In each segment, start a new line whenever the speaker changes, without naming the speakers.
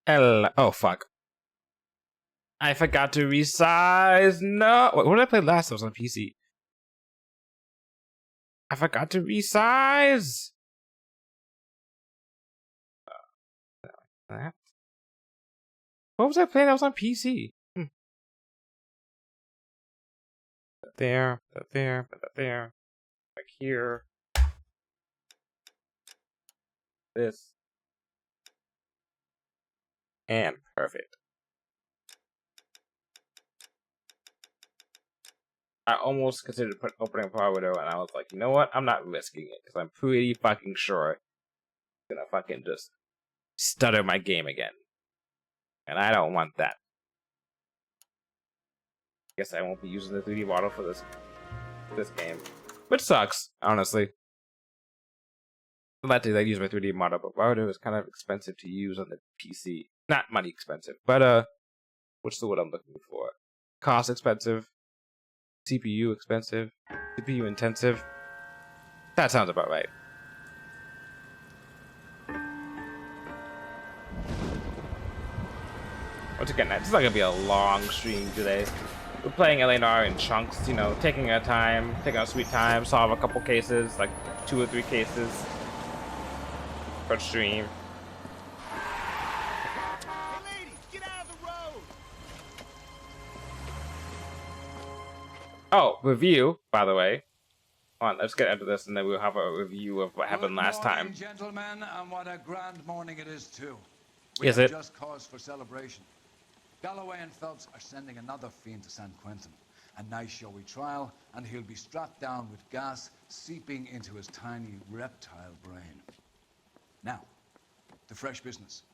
Oh, fuck. I forgot to resize. No. What did I play last? It was on PC. I forgot to resize. That. What was I playing? That was on PC. There. Like here. This. And perfect. I almost considered opening Power Widow, and I was like, you know what? I'm not risking it, because I'm pretty fucking sure it's gonna fucking just stutter my game again. And I don't want that. Guess I won't be using the 3D model for this game. Which sucks, honestly. I'm glad to use my 3D model, but Power Widow is kind of expensive to use on the PC. Not money expensive, but what's the word I'm looking for? Cost expensive. CPU expensive, CPU intensive. That sounds about right. Once again, this is not gonna be a long stream today. We're playing LNR in chunks, you know, taking our time, taking our sweet time, solve a couple cases, like 2 or 3 cases per stream. Oh, review, by the way. Come on, let's get into this, and then we'll have a review of what happened last time.
Gentlemen, and what a grand morning it is too.
Is it?
Just cause for celebration. Galloway and Phelps are sending another fiend to San Quentin. A nice showy trial, and he'll be strapped down with gas seeping into his tiny reptile brain. Now, to fresh business.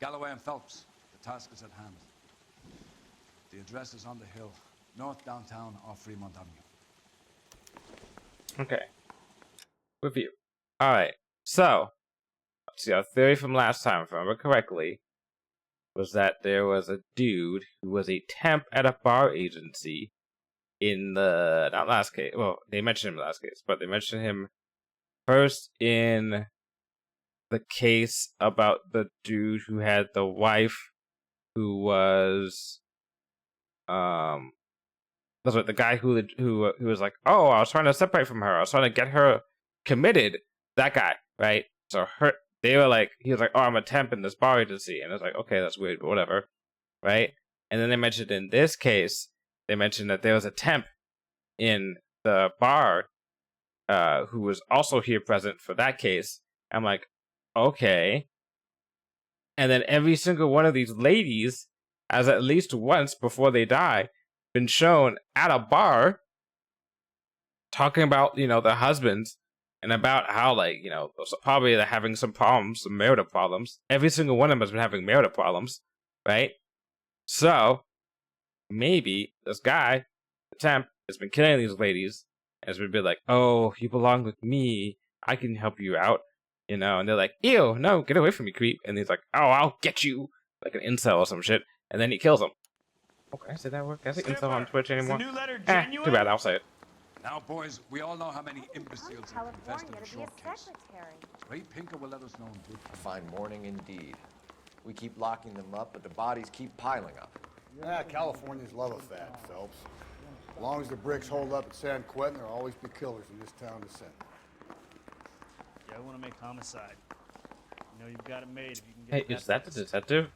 Galloway and Phelps, the task is at hand. The address is on the hill. North downtown off Fremont Avenue.
Okay. Review. Alright. So, let's see, our theory from last time, if I remember correctly, was that there was a dude who was a temp at a bar agency in the, not last case, well, they mentioned him last case, but they mentioned him first in the case about the dude who had the wife who was, that's what the guy who was like, oh, I was trying to separate from her. I was trying to get her committed. That guy, right? So they were like, he was like, oh, I'm a temp in this bar agency, and I was like, okay, that's weird, but whatever, right? And then they mentioned in this case, they mentioned that there was a temp in the bar, who was also here present for that case. I'm like, okay. And then every single one of these ladies has at least once before they die been shown at a bar talking about, you know, their husbands and about how, like, you know, probably they're having some problems, some marital problems. Every single one of them has been having marital problems, right? So maybe this guy, the temp, has been killing these ladies and has been like, oh, you belong with me, I can help you out, you know, and they're like, ew, no, get away from me, creep. And he's like, oh, I'll get you, like an incel or some shit, and then he kills him. Oh, can I say that word? Can I say incel on Twitch anymore?
New letter
Too bad, I'll say it.
Now, boys, we all know how many imbeciles have invested in a short case. Ray Pinker will let us know in good time.
A fine morning indeed. We keep locking them up, but the bodies keep piling up.
Yeah, Californians love a fad, Phelps. As long as the bricks hold up at San Quentin, there'll always be killers in this town to send.
Yeah, I want to make homicide. You know you've got it made if you can get.
Hey, is that the detective?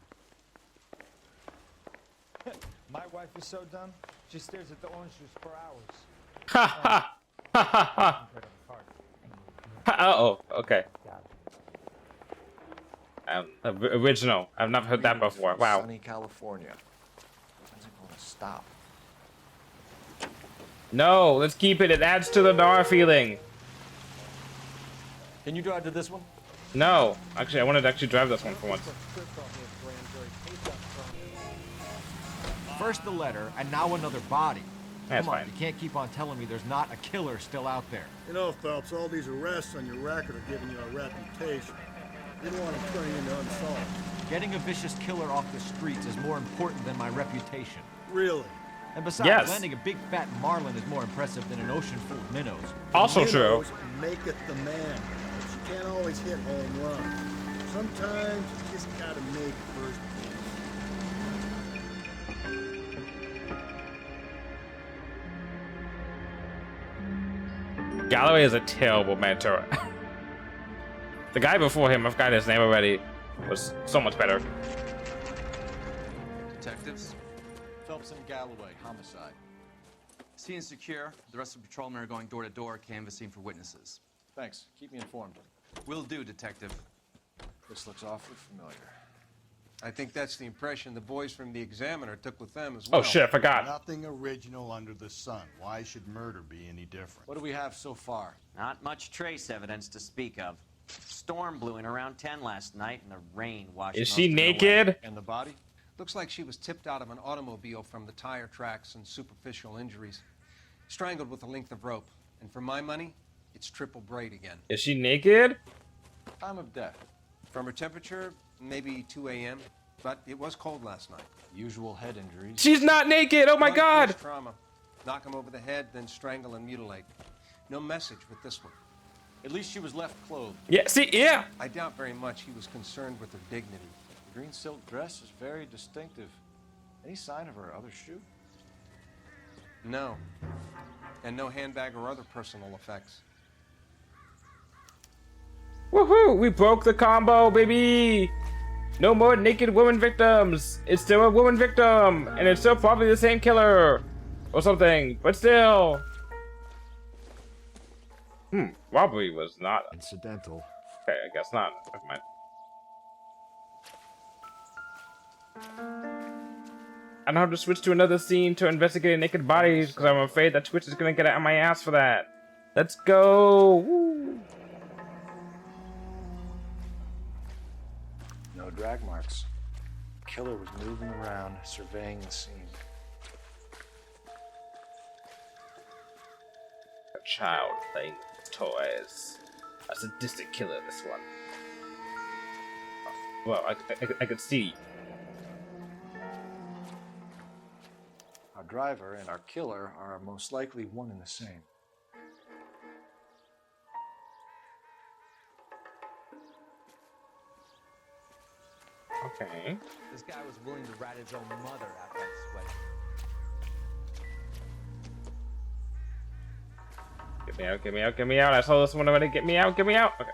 My wife is so dumb, she stares at the orange juice for hours.
Ha ha! Ha ha ha! Oh, okay. Original. I've never heard that before. Wow.
Sunny California. When's it gonna stop?
No, let's keep it. It adds to the Nar feeling.
Can you drive to this one?
No. Actually, I wanted to actually drive this one for once.
First the letter, and now another body.
That's
Come on,
fine.
you can't keep on telling me there's not a killer still out there.
You know, Phelps, all these arrests on your record are giving you a reputation. You don't want to turn you into unsolved.
Getting a vicious killer off the streets is more important than my reputation.
Really?
And besides,
Yes.
landing a big fat marlin is more impressive than an ocean full of minnows.
Also true.
Minnows make it the man. But you can't always hit home runs. Sometimes you just gotta make first
Galloway is a terrible mentor. The guy before him, I've got his name already, was so much better.
Detectives,
Phelps and Galloway, homicide.
scene is secure. The rest of the patrolmen are going door to door, canvassing for witnesses.
Thanks. Keep me informed.
Will do, Detective.
This looks awfully familiar.
I think that's the impression the boys from the Examiner took with them as well.
Oh shit, I forgot.
Nothing original under the sun. Why should murder be any different?
What do we have so far?
Not much trace evidence to speak of. Storm blew in around 10 last night, and the rain washed
Is
most
she
of it away.
naked?
And the body?
Looks like she was tipped out of an automobile from the tire tracks and superficial injuries. Strangled with a length of rope. And for my money, it's triple braid again.
Is she naked?
Time of death.
From her temperature, maybe 2 a.m., but it was cold last night.
Usual head injuries.
She's not naked! Oh my
Blunt
god!
force Trauma. Knock him over the head, then strangle and mutilate. No message with this one.
At least she was left clothed.
Yeah, see, yeah!
I doubt very much he was concerned with her dignity.
The green silk dress is very distinctive. Any sign of her other shoe?
No. And no handbag or other personal effects.
Woohoo! We broke the combo, baby! No more naked woman victims! It's still a woman victim! And it's still probably the same killer! Or something, but still! Robbery was not.
Incidental.
Okay, I guess not. Never mind. I know how to switch to another scene to investigate naked bodies because I'm afraid that Twitch is gonna get on my ass for that. Let's go! Woo.
No drag marks. Killer was moving around, surveying the scene.
A child playing with toys. A sadistic killer, this one. Well, I could see.
Our driver and our killer are most likely one and the same.
Okay.
This guy was willing to rat his own mother out that sweat.
Get me out, get me out, get me out. I saw this one already. Get me out, get me out. Okay.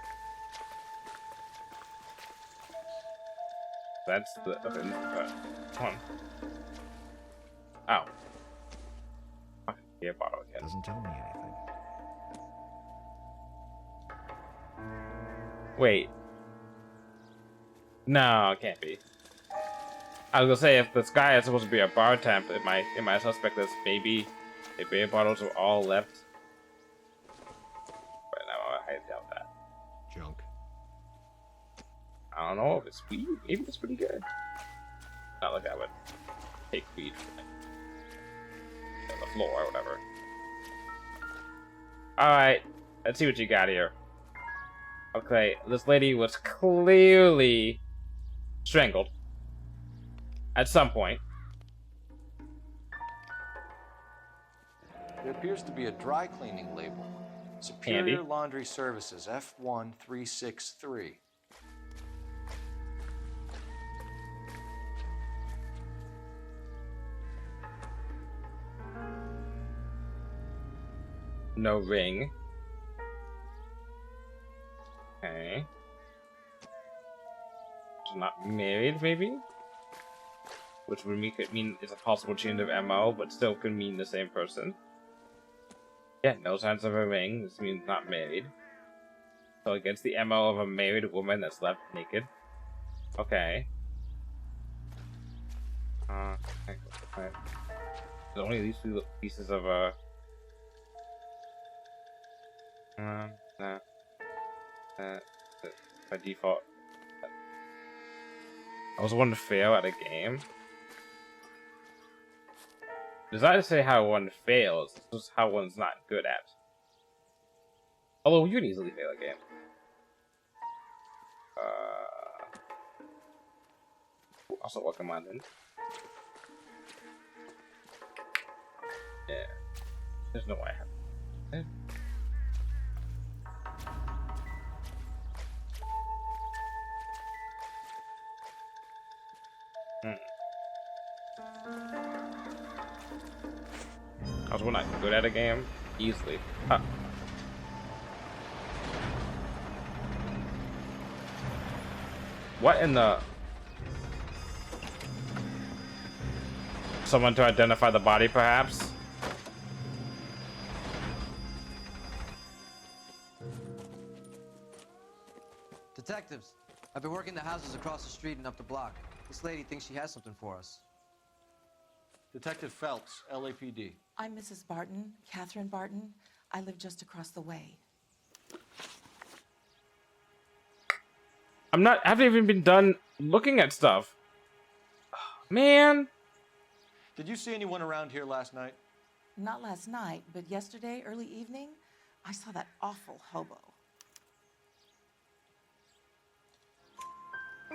That's the. Okay, come on. Ow. Fucking beer bottle again.
Doesn't tell me anything.
Wait. No, it can't be. I was gonna say if this guy is supposed to be a bar temp, it might suspect this maybe the beer bottles were all left. But no, I doubt that.
Junk.
I don't know if it's weed. Maybe it's pretty good. Not like I would take weed from the floor or whatever. Alright, let's see what you got here. Okay, this lady was clearly strangled at some point.
There appears to be a dry cleaning label. Superior
Handy.
Laundry Services, F1363.
No ring. Okay. She's not married, maybe? Which would mean it's a possible change of MO, but still could mean the same person. Yeah, no signs of a ring. This means not married. So against the MO of a married woman that's left naked. Okay. Okay. There's only these two pieces of by default. I was one to fail at a game. Does that say how one fails? It's just how one's not good at. Although you can easily fail a game. Also welcome on in. Yeah. There's no way I have. I was not good at a game easily. What in the? Someone to identify the body, perhaps?
Detectives, I've been working the houses across the street and up the block. This lady thinks she has something for us.
Detective Phelps, LAPD.
I'm Mrs. Barton, Catherine Barton. I live just across the way.
I haven't even been done looking at stuff. Man.
Did you see anyone around here last night?
Not last night, but yesterday, early evening, I saw that awful hobo.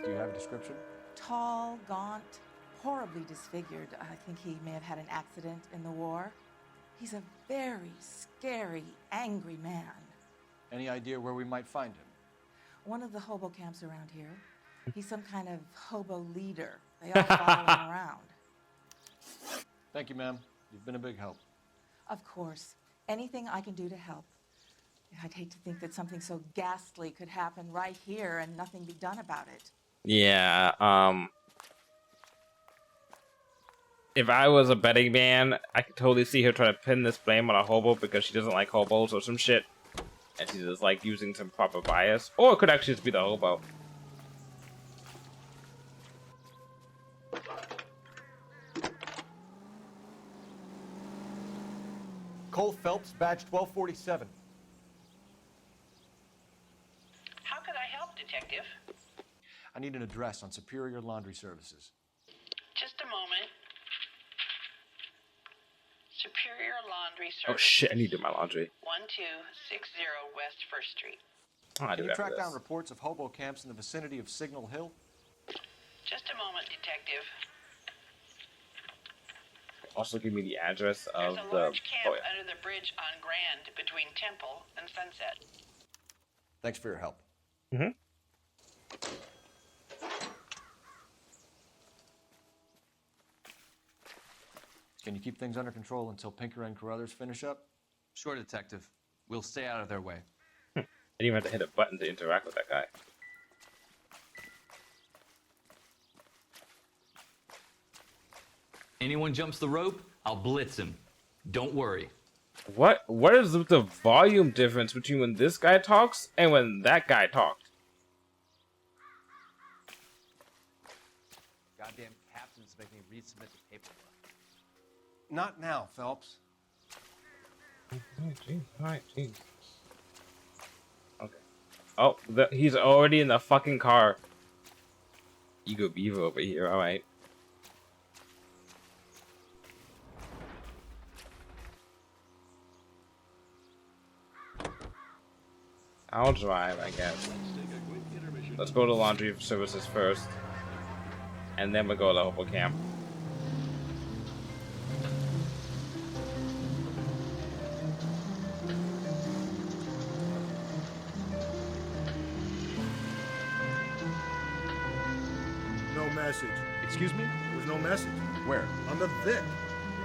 Do you have a description?
Tall, gaunt, horribly disfigured. I think he may have had an accident in the war. He's a very scary, angry man.
Any idea where we might find him?
One of the hobo camps around here. He's some kind of hobo leader. They all follow him around.
Thank you, ma'am. You've been a big help.
Of course. Anything I can do to help. I'd hate to think that something so ghastly could happen right here and nothing be done about it.
Yeah, if I was a betting man, I could totally see her trying to pin this blame on a hobo because she doesn't like hobos or some shit. And she's just like using some proper bias. Or it could actually just be the hobo.
Cole Phelps, badge 1247.
How could I help, Detective?
I need an address on Superior Laundry Services.
Just a moment. Superior Laundry Services.
Oh shit, I need to do my laundry.
1260 West 1st Street.
Oh, I
Can
do
you
that
track
for
down
this.
reports of hobo camps in the vicinity of Signal Hill?
Just a moment, Detective.
Also give me the address of
There's a
the...
large camp
Oh, yeah.
under the bridge on Grand between Temple and Sunset.
Thanks for your help.
Mm-hmm.
Can you keep things under control until Pinker and Carruthers finish up?
Sure, Detective. We'll stay out of their way.
I didn't even have to hit a button to interact with that guy.
Anyone jumps the rope, I'll blitz him. Don't worry.
What is the volume difference between when this guy talks and when that guy talked?
Goddamn captains make me resubmit the paperwork.
Not now, Phelps.
Alright, jeez. Okay. Oh, he's already in the fucking car. Ego Beaver over here, alright. I'll drive, I guess. Let's go to laundry services first. And then we'll go to the hobo camp.
No message.
Excuse me?
There was no message.
Where?
On the Vic.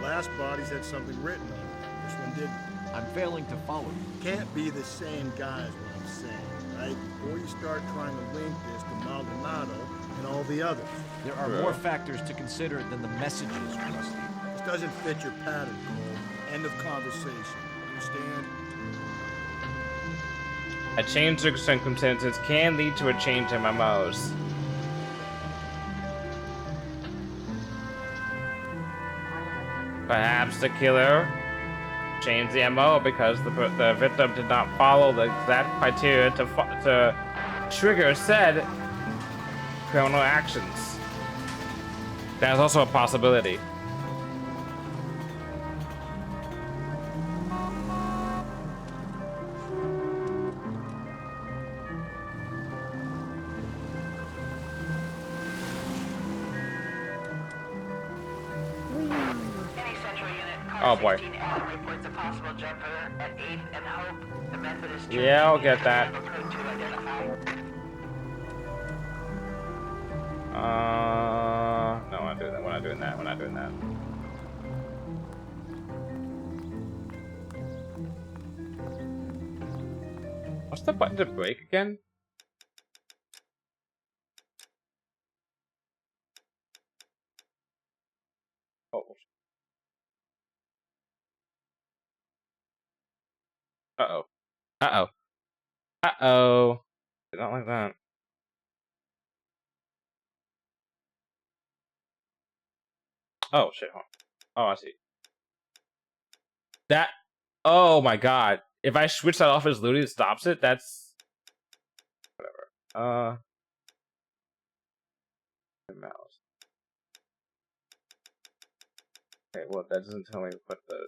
Last bodies had something written on it. This one didn't.
I'm failing to follow you.
Can't be the same guy is what I'm saying, right? Before you start trying to link this to Maldonado and all the others.
There are more factors to consider than the messages, Rusty.
This doesn't fit your pattern, Cole. End of conversation. Understand?
A change of circumstances can lead to a change in MMOs. Perhaps the killer changed the MO because the victim did not follow the exact criteria to trigger said criminal actions. That is also a possibility. Oh boy. Yeah, I'll get that. No, we're not doing that. We're not doing that. We're not doing that. What's the button to break again? Oh. Uh-oh. Uh-oh. Uh-oh. Not like that. Oh, shit. Hold on. Oh, I see. That... Oh, my God. If I switch that off as looting, it stops it? That's... Whatever. The mouse. Okay, well, that doesn't tell me what the...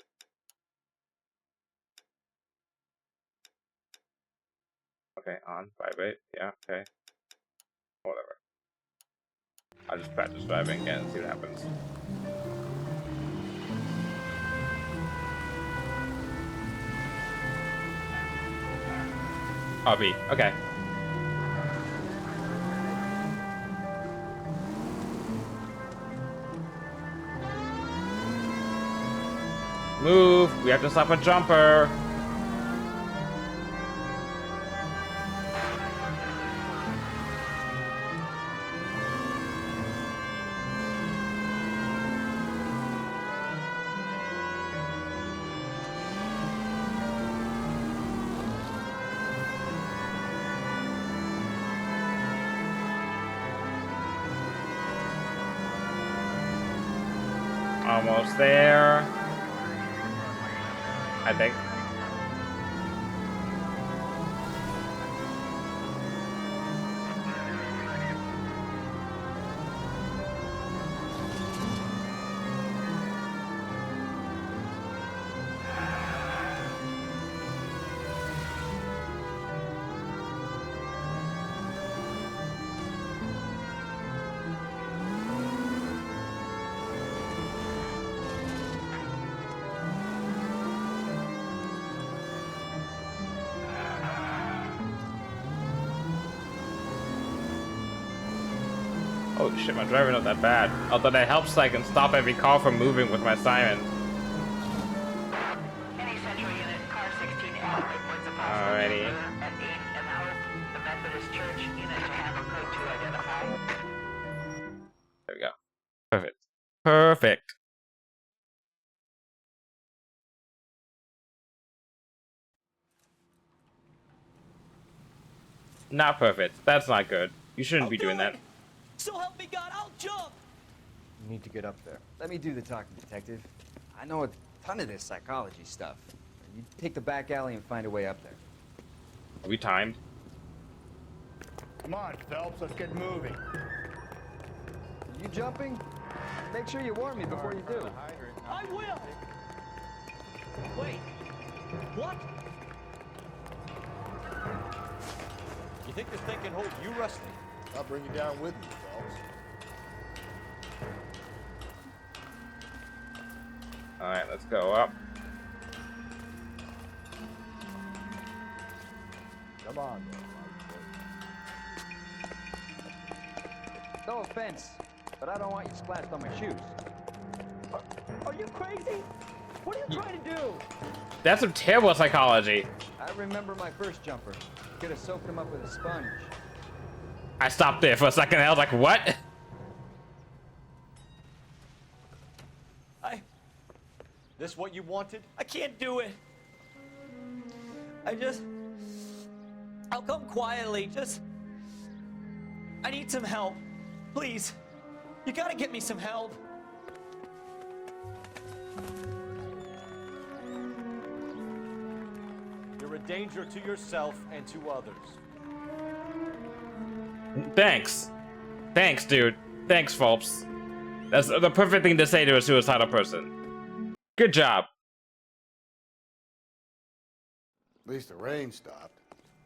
Okay, on, vibrate, yeah, okay. Whatever. I'll just practice driving again and see what happens. Oh, B, okay. Move! We have to stop a jumper! Almost there. I think. Oh shit, my driver not that bad. Although that helps, I can stop every car from moving with my siren.
Any Central Unit, car 16L reports a possible
Alrighty.
at 8 and Hope, the Methodist Church unit to handle code 2 identified.
There we go. Perfect. Perfect. Not perfect. That's not good. You shouldn't be doing that.
So help me God, I'll jump!
You need to get up there. Let me do the talking, detective. I know a ton of this psychology stuff. You take the back alley and find a way up there.
Are we timed?
Come on, Phelps, let's get moving.
You jumping? Make sure you warn me before you do.
I will! Wait, what?
You think this thing can hold you, Rusty?
I'll bring you down with me, Phelps.
Alright, let's go up.
Come on,
No offense, but I don't want you splashed on my shoes.
Are you crazy? What are you trying to do?
That's some terrible psychology.
I remember my first jumper. Could have soaked him up with a sponge.
I stopped there for a second. I was like, what?
This what you wanted?
I can't do it. I'll come quietly, I need some help. Please. You gotta get me some help.
You're a danger to yourself and to others.
Thanks. Thanks, dude. Thanks, Phelps. That's the perfect thing to say to a suicidal person. Good job.
At least the rain stopped.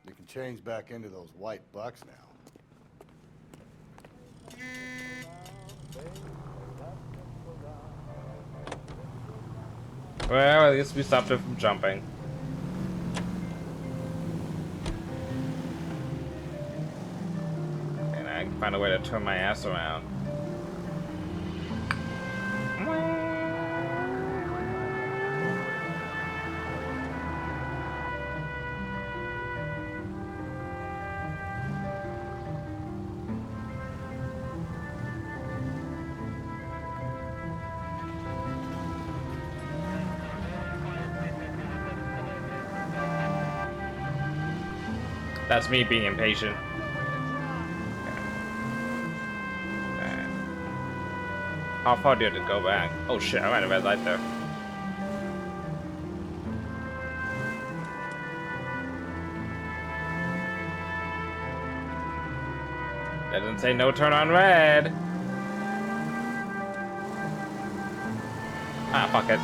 You can change back into those white bucks now.
Well, at least we stopped it from jumping. And I can find a way to turn my ass around. That's me being impatient. How far do you have to go back? Oh shit, I'm at a red light there. Doesn't say no turn on red. Ah, fuck it.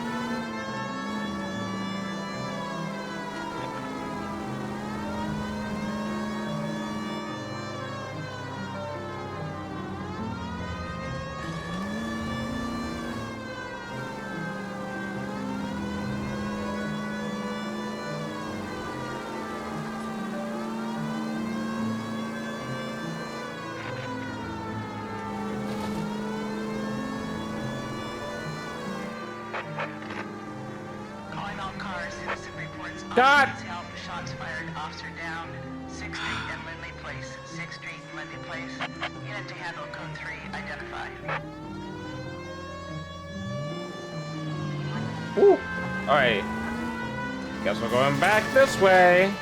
Calling all cars, citizen reports.
God!
Officers help, shots fired, officer down. 6th Street and Lindley Place. 6th Street and Lindley Place. Unit to handle code 3, identify.
Woo! Alright. Guess we're going back this way.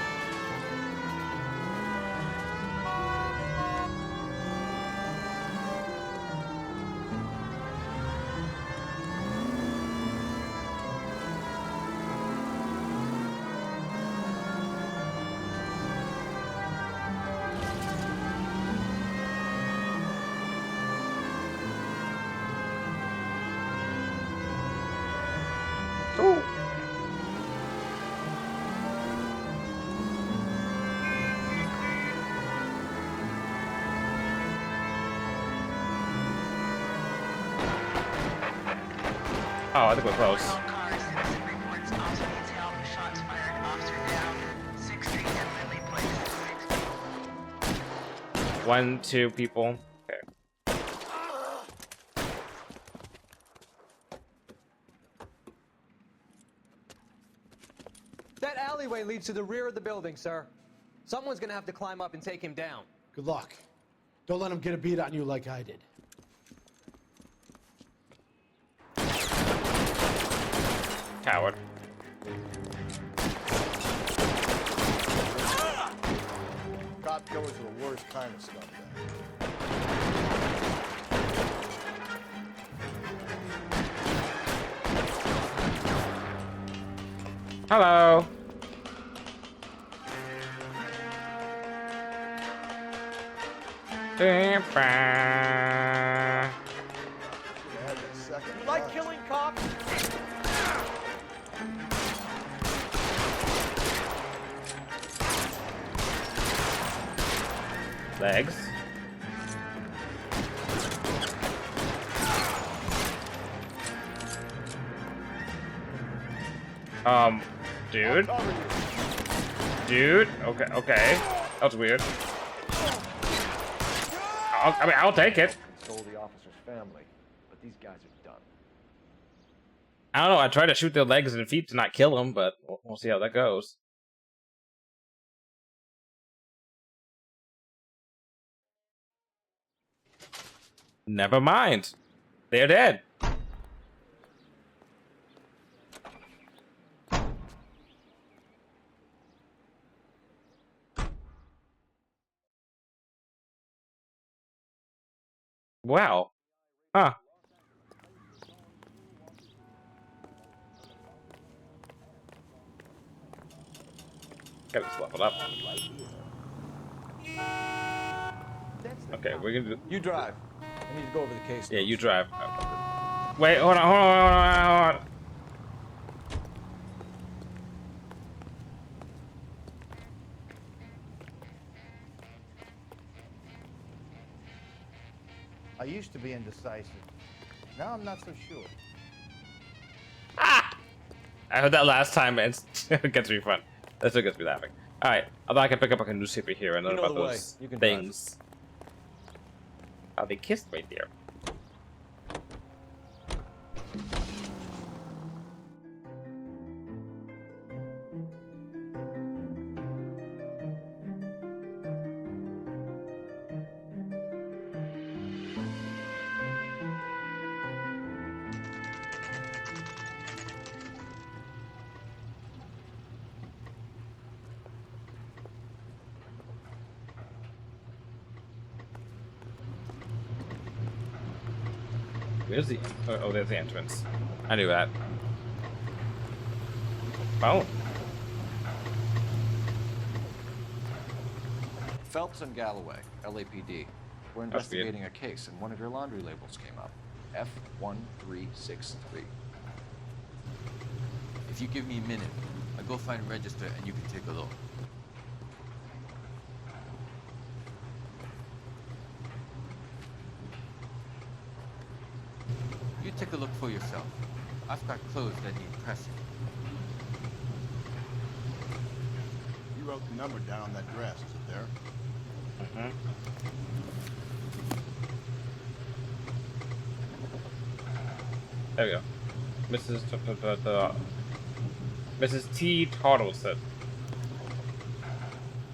Ooh. Oh, I think we're close.
All cars, citizen reports. Officer needs help, shots fired, officer down. 6th Street and Lindley Place.
1, 2 people. Okay.
That alleyway leads to the rear of the building, sir. Someone's gonna have to climb up and take him down.
Good luck. Don't let him get a beat on you like I did.
Coward.
Cop killers are the worst kind of stuff.
Hello.
You like killing cops?
Legs. Dude. Dude. Okay. Okay. That was weird. I'll take it.
Stole the officer's family, but these guys are done.
I don't know. I tried to shoot their legs and feet to not kill them, but we'll see how that goes. Never mind. They're dead. Wow. Huh. Gotta just level up. Okay, we're gonna do...
You drive. I need to go over the case.
Yeah, you drive. Wait, hold on.
I used to be indecisive. Now I'm not so sure.
Ah! I heard that last time, and it gets me fun. That's what gets me laughing. Alright, although I can pick up like a newspaper here and learn about those things. Oh, they kissed right there. Where's the... Oh, there's the entrance. I knew that. Phone.
Phelps and Galloway, LAPD. We're investigating a case, and one of your laundry labels came up. F1363.
If you give me a minute, I'll go find a register and you can take a look. You take a look for yourself. I've got clothes that need pressing.
You wrote the number down on that dress, is it there?
Mm-hmm. There we go. Mrs. T. Tartleson.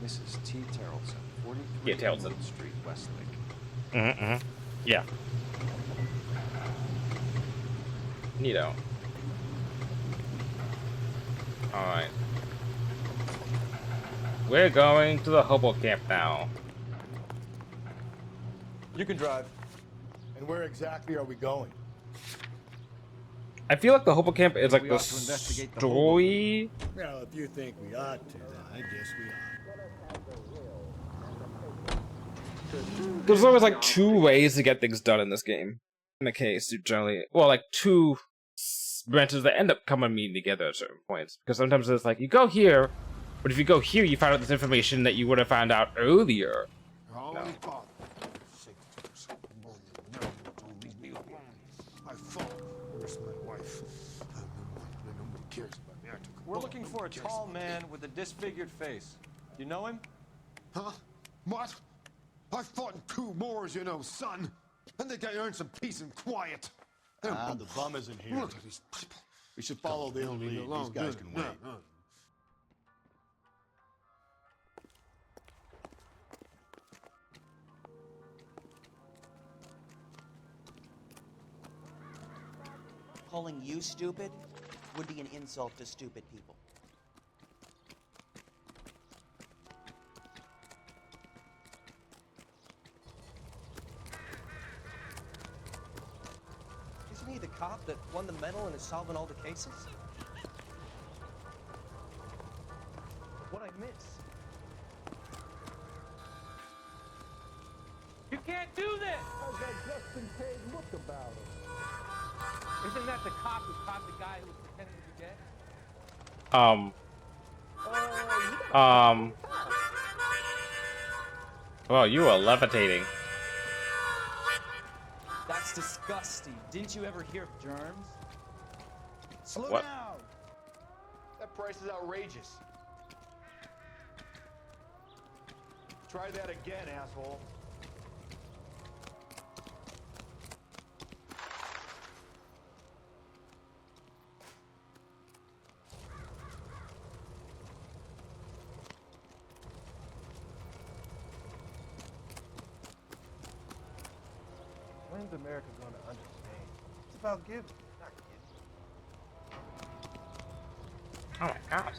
Mrs. T. Tarleton, 43
Yeah, Tarleton.
Emerald Street, Westlake.
Mm-hmm. Yeah. Neato. Alright. We're going to the hobo camp now.
You can drive. And where exactly are we going?
I feel like the hobo camp is like
We
the
ought to investigate the
story.
Well, if you think we ought to, then I guess we ought.
There's always like two ways to get things done in this game. In the case, you generally, well, like two branches that end up coming meeting together at certain points. Because sometimes it's like you go here, but if you go here, you find out this information that you would have found out earlier. No.
We're looking for a tall man with a disfigured face. You know him?
Huh? What? I fought in 2 wars, you know, son. I think I earned some peace and quiet.
The bum isn't here.
Look at these people.
We should follow the lead. These guys can wait.
Calling you stupid would be an insult to stupid people.
Isn't he the cop that won the medal and is solving all the cases? What'd I miss?
You can't do this! How's that Justin Page look about him? Isn't that the cop who caught the guy who was pretending to be dead?
Well, you are levitating.
That's disgusting. Didn't you ever hear of germs?
Slow
What?
down. That price is outrageous. Try that again, asshole.
When's America going to understand? It's about giving, not getting.
Oh my gosh.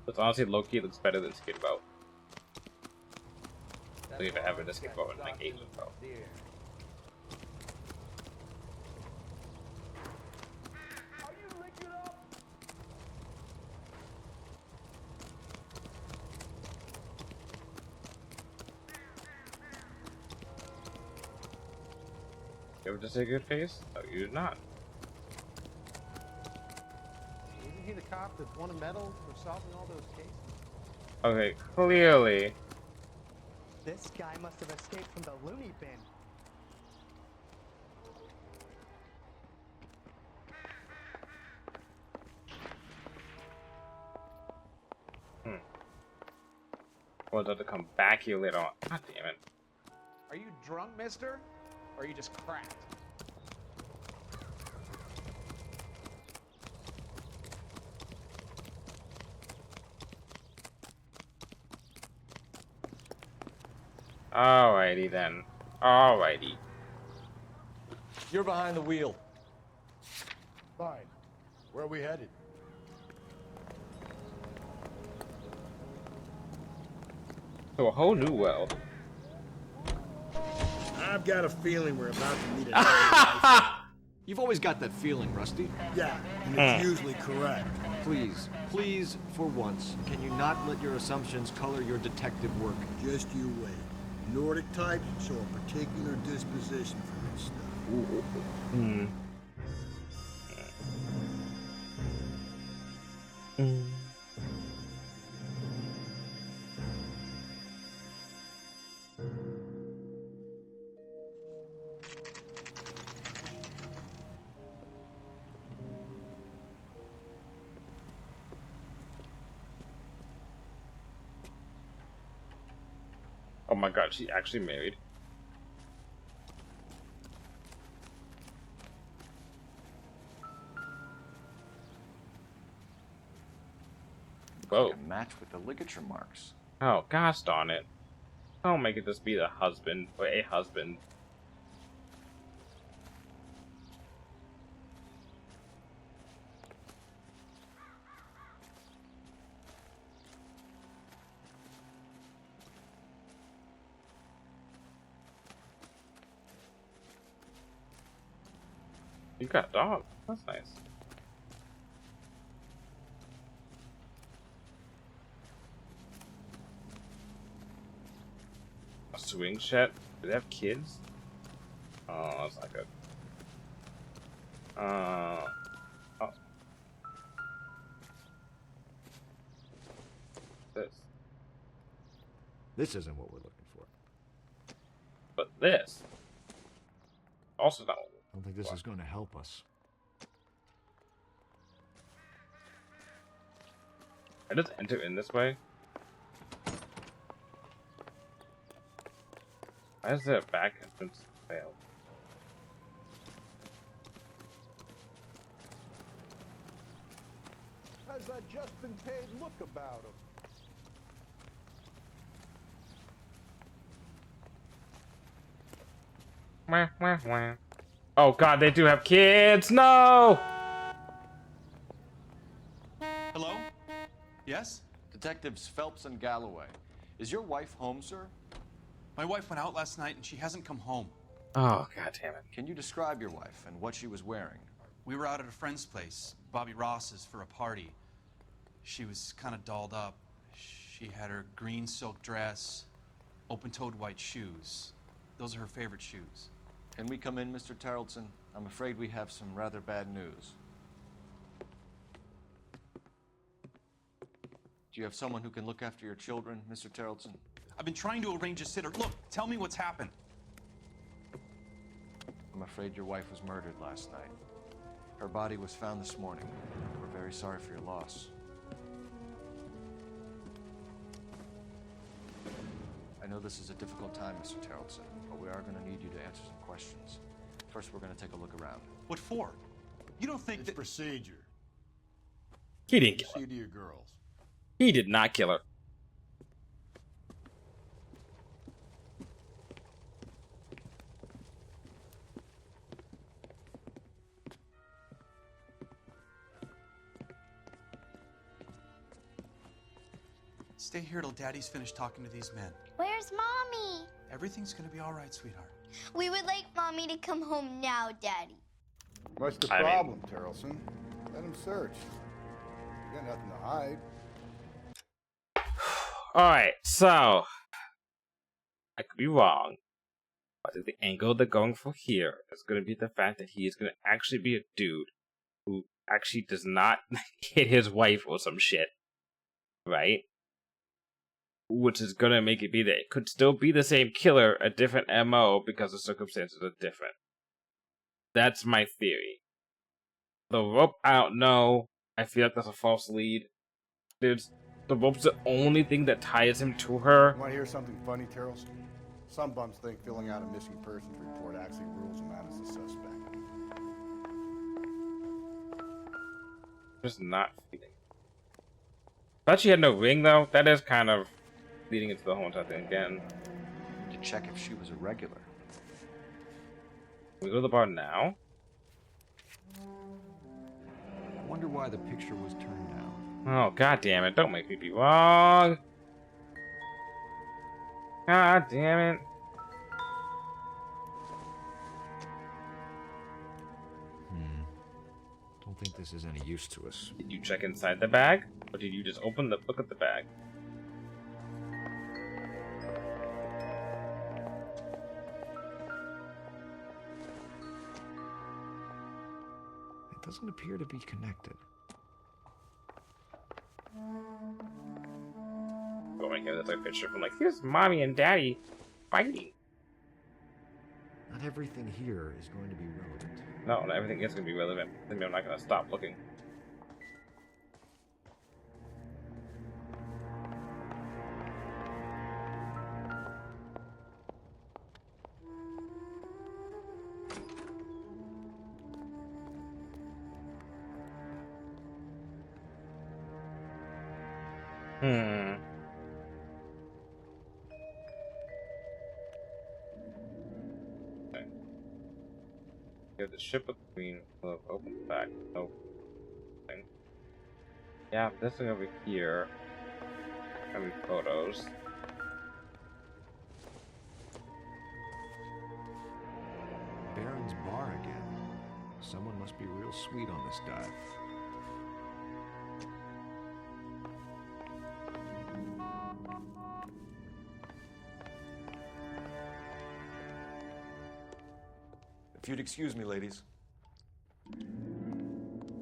But honestly, low-key looks better than Skid Boat. I believe I have a Skid Boat in my game as well. You ever just a good face? No, you did not.
Isn't he the cop that won a medal for solving all those cases?
Okay, clearly.
This guy must have escaped from the loony bin.
Well, to come back here later on. God damn it.
Are you drunk, mister? Or are you just cracked?
Alrighty then. Alrighty.
You're behind the wheel.
Fine. Where are we headed?
To a whole new world.
I've got a feeling we're about to meet a
You've always got that feeling, Rusty.
Yeah, and it's usually correct.
Please, please, for once, can you not let your assumptions color your detective work?
Just you wait. Nordic types show a particular disposition for this stuff.
Oh my god, she actually married. Whoa.
Like a match with the ligature marks.
Oh, gosh darn it. Don't make it just be the husband or a husband. You got a dog. That's nice. A swing set? Do they have kids? Oh, that's not good. Oh.
This isn't what we're looking for.
But this. Also not what
I don't think this is going to help us.
I just enter in this way. Why is there a back entrance failed?
How's that Justin Page look about him?
Wah, wah, wah. Oh god, they do have kids! No!
Hello? Yes?
Detectives Phelps and Galloway. Is your wife home, sir?
My wife went out last night and she hasn't come home.
Oh, god damn it.
Can you describe your wife and what she was wearing?
We were out at a friend's place, Bobby Ross's, for a party. She was kind of dolled up. She had her green silk dress, open-toed white shoes. Those are her favorite shoes.
Can we come in, Mr. Tarleton? I'm afraid we have some rather bad news. Do you have someone who can look after your children, Mr. Tarleton?
I've been trying to arrange a sitter. Look, tell me what's happened.
I'm afraid your wife was murdered last night. Her body was found this morning. We're very sorry for your loss. I know this is a difficult time, Mr. Tarleton, but we are going to need you to answer some questions. First, we're going to take a look around.
What for? You don't think
It's
that...
procedure.
He didn't kill her.
See to your girls.
He did not kill her.
Stay here till Daddy's finished talking to these men.
Where's Mommy?
Everything's gonna be all right, sweetheart.
We would like Mommy to come home now, Daddy.
What's the problem, Tarleton? Let him search. You got nothing to hide.
Alright, so I could be wrong. But I think the angle they're going for here is going to be the fact that he is going to actually be a dude who actually does not hit his wife or some shit. Right? Which is going to make it be that it could still be the same killer, a different MO because the circumstances are different. That's my theory. The rope, I don't know. I feel like that's a false lead. The rope's the only thing that ties him to her.
You want to hear something funny, Tarleton? Some bums think filling out a missing persons report actually rules him out as a suspect.
Just not feeling. Thought she had no ring though. That is kind of leading into the whole entire thing again.
To check if she was a regular.
Can we go to the bar now?
I wonder why the picture was turned down.
Oh, god damn it. Don't make me be wrong. God damn it.
don't think this is any use to us.
Did you check inside the bag? Or did you just look at the bag?
It doesn't appear to be connected.
Oh my god, that's like a picture from like, here's mommy and daddy fighting.
Not everything here is going to be relevant.
No, not everything is going to be relevant. I mean, I'm not going to stop looking. Yeah, the ship of the Queen will open the back. No thing. Yeah, this thing over here. Having photos.
Baron's bar again. Someone must be real sweet on this dive.
If you'd excuse me, ladies.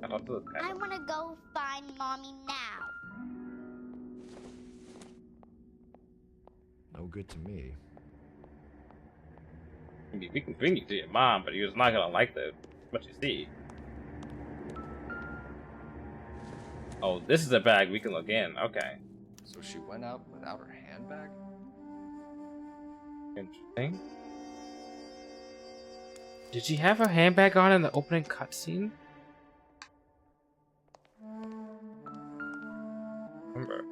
I want to go find Mommy now.
No good to me.
I mean, we can bring you to your mom, but you're not gonna like what you see. Oh, this is a bag we can look in. Okay.
So she went out without her handbag?
Interesting. Did she have her handbag on in the opening cutscene? Remember.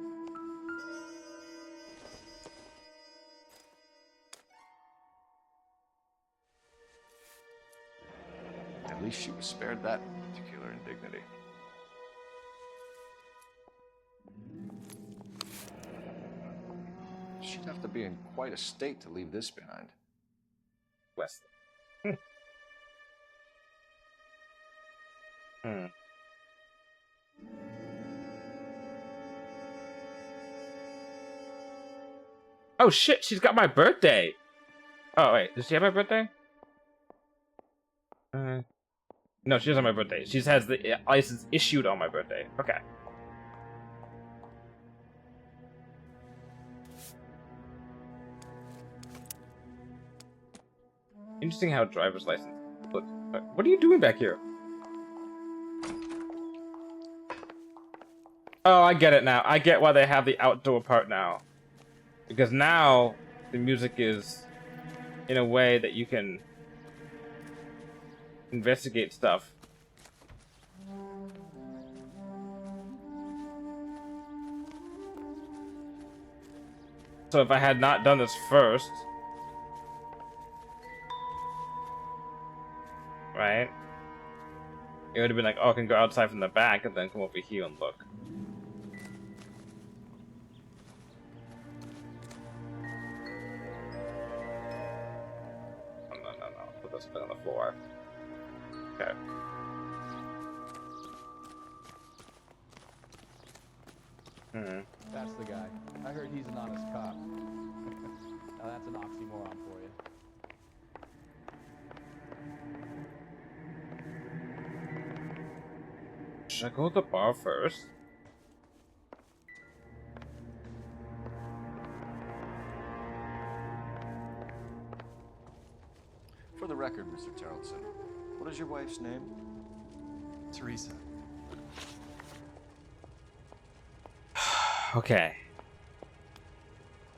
At least she was spared that particular indignity. She'd have to be in quite a state to leave this behind.
Wesley. Oh shit, she's got my birthday! Oh wait, does she have my birthday? No, she doesn't have my birthday. She just has the license issued on my birthday. Okay. Interesting how driver's license looks. What are you doing back here? Oh, I get it now. I get why they have the outdoor part now. Because now the music is in a way that you can investigate stuff. So if I had not done this first, right? It would have been like, oh, I can go outside from the back and then come over here and look. No. Put this thing on the floor. Okay.
That's the guy. I heard he's an honest cop. Now that's an oxymoron for you.
Should I go to the bar first?
For the record, Mr. Tarleton, what is your wife's name?
Teresa.
Okay.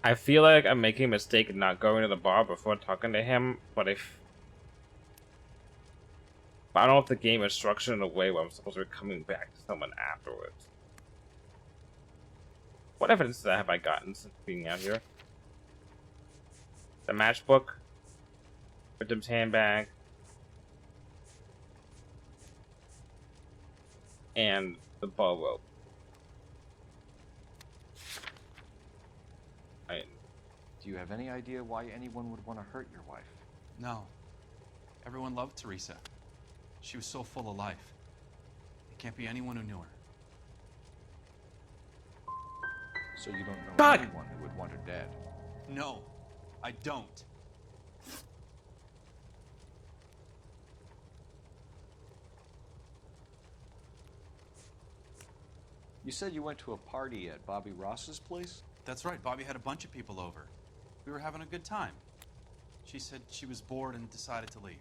I feel like I'm making a mistake in not going to the bar before talking to him, but I don't know if the game is structured in a way where I'm supposed to be coming back to someone afterwards. What evidence have I gotten since being out here? The matchbook, victim's handbag, and the ball rope.
Do you have any idea why anyone would want to hurt your wife?
No. Everyone loved Teresa. She was so full of life. Can't be anyone who knew her.
So you don't know
Fuck!
anyone who would want her dead?
No, I don't.
You said you went to a party at Bobby Ross's place?
That's right, Bobby had a bunch of people over. We were having a good time. She said she was bored and decided to leave.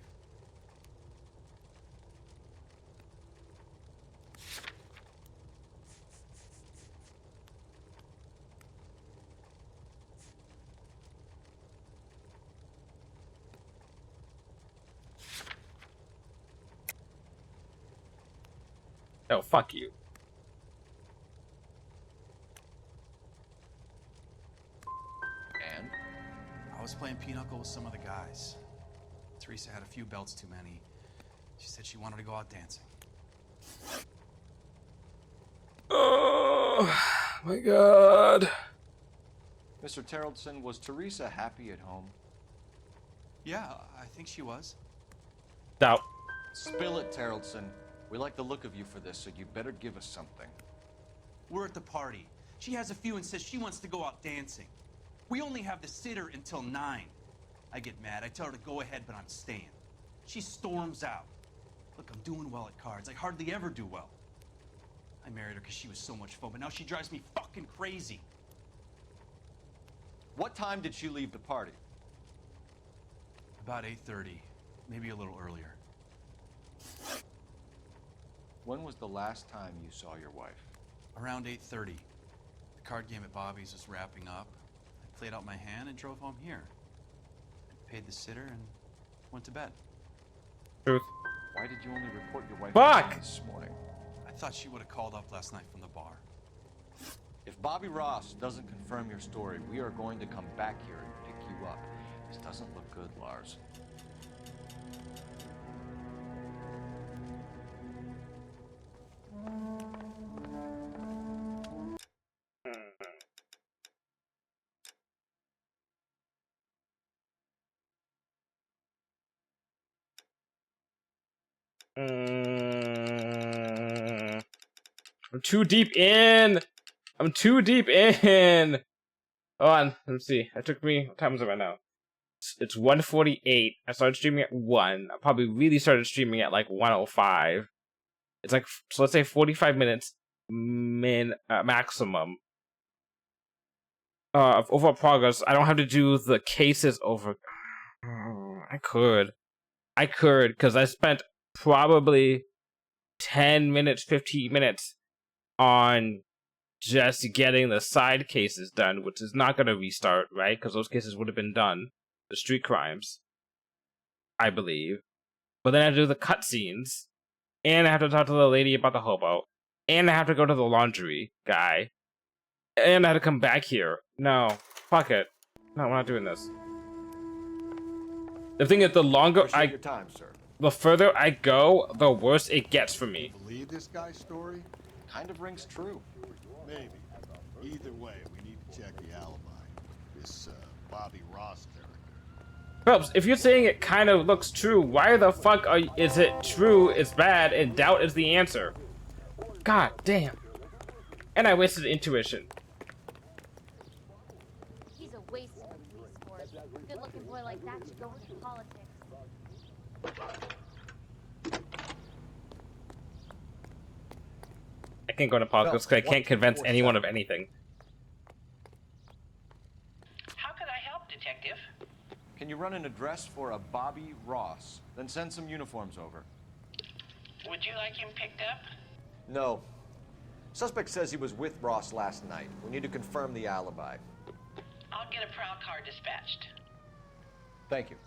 Oh, fuck you.
And? I was playing pinochle with some of the guys. Teresa had a few belts too many. She said she wanted to go out dancing.
Oh, my God.
Mr. Terrellson, was Teresa happy at home?
Yeah, I think she was.
Doubt.
Spill it, Terrellson. We like the look of you for this, so you better give us something.
We're at the party. She has a few and says she wants to go out dancing. We only have the sitter until 9. I get mad. I tell her to go ahead, but I'm staying. She storms out. Look, I'm doing well at cards. I hardly ever do well. I married her because she was so much fun, but now she drives me fucking crazy.
What time did she leave the party?
About 8:30, maybe a little earlier.
When was the last time you saw your wife?
Around 8:30. The card game at Bobby's was wrapping up. I played out my hand and drove home here. I paid the sitter and went to bed.
Truth.
Why did you only report your wife
Fuck!
this morning?
I thought she would have called up last night from the bar.
If Bobby Ross doesn't confirm your story, we are going to come back here and pick you up. This doesn't look good, Lars.
I'm too deep in. I'm too deep in. Hold on. Let's see. It took me. What time is it right now? It's 1:48. I started streaming at 1. I probably really started streaming at like 1:05. It's like, so let's say 45 minutes maximum of overall progress. I don't have to do the cases over. I could, because I spent probably 10 minutes, 15 minutes on just getting the side cases done, which is not going to restart, right? Because those cases would have been done. The street crimes, I believe. But then I have to do the cutscenes, and I have to talk to the lady about the hobo, and I have to go to the laundry guy, and I have to come back here. No, fuck it. No, we're not doing this. The thing is, the longer
Your time, sir.
the further I go, the worse it gets for me.
Believe this guy's story?
Kind of rings true.
Maybe. Either way, we need to check the alibi. This Bobby Ross character.
Phelps, if you're saying it kind of looks true, why the fuck is it true, it's bad, and doubt is the answer? God damn. And I wasted intuition.
He's a waste of a police force. Good looking boy like that should go into politics.
I can't go into politics because I can't convince anyone of anything.
How could I help, Detective?
Can you run an address for a Bobby Ross? Then send some uniforms over.
Would you like him picked up?
No. Suspect says he was with Ross last night. We need to confirm the alibi.
I'll get a prowl car dispatched.
Thank you.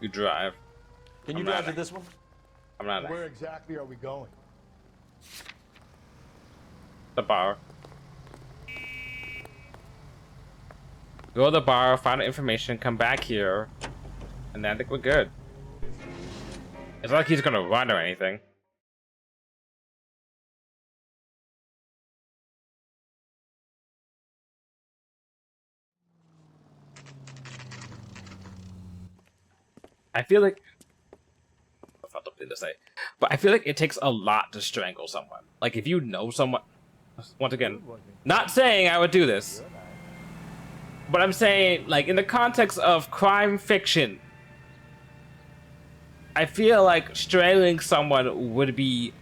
You drive.
Can you
I'm
drive
not-
to this one?
I'm not.
Where exactly are we going?
The bar. Go to the bar, find out information, come back here, and then I think we're good. It's not like he's gonna run or anything. I feel like I felt something to say, but I feel like it takes a lot to strangle someone. Like if you know someone, once again, not saying I would do this, but I'm saying like in the context of crime fiction, I feel like strangling someone would be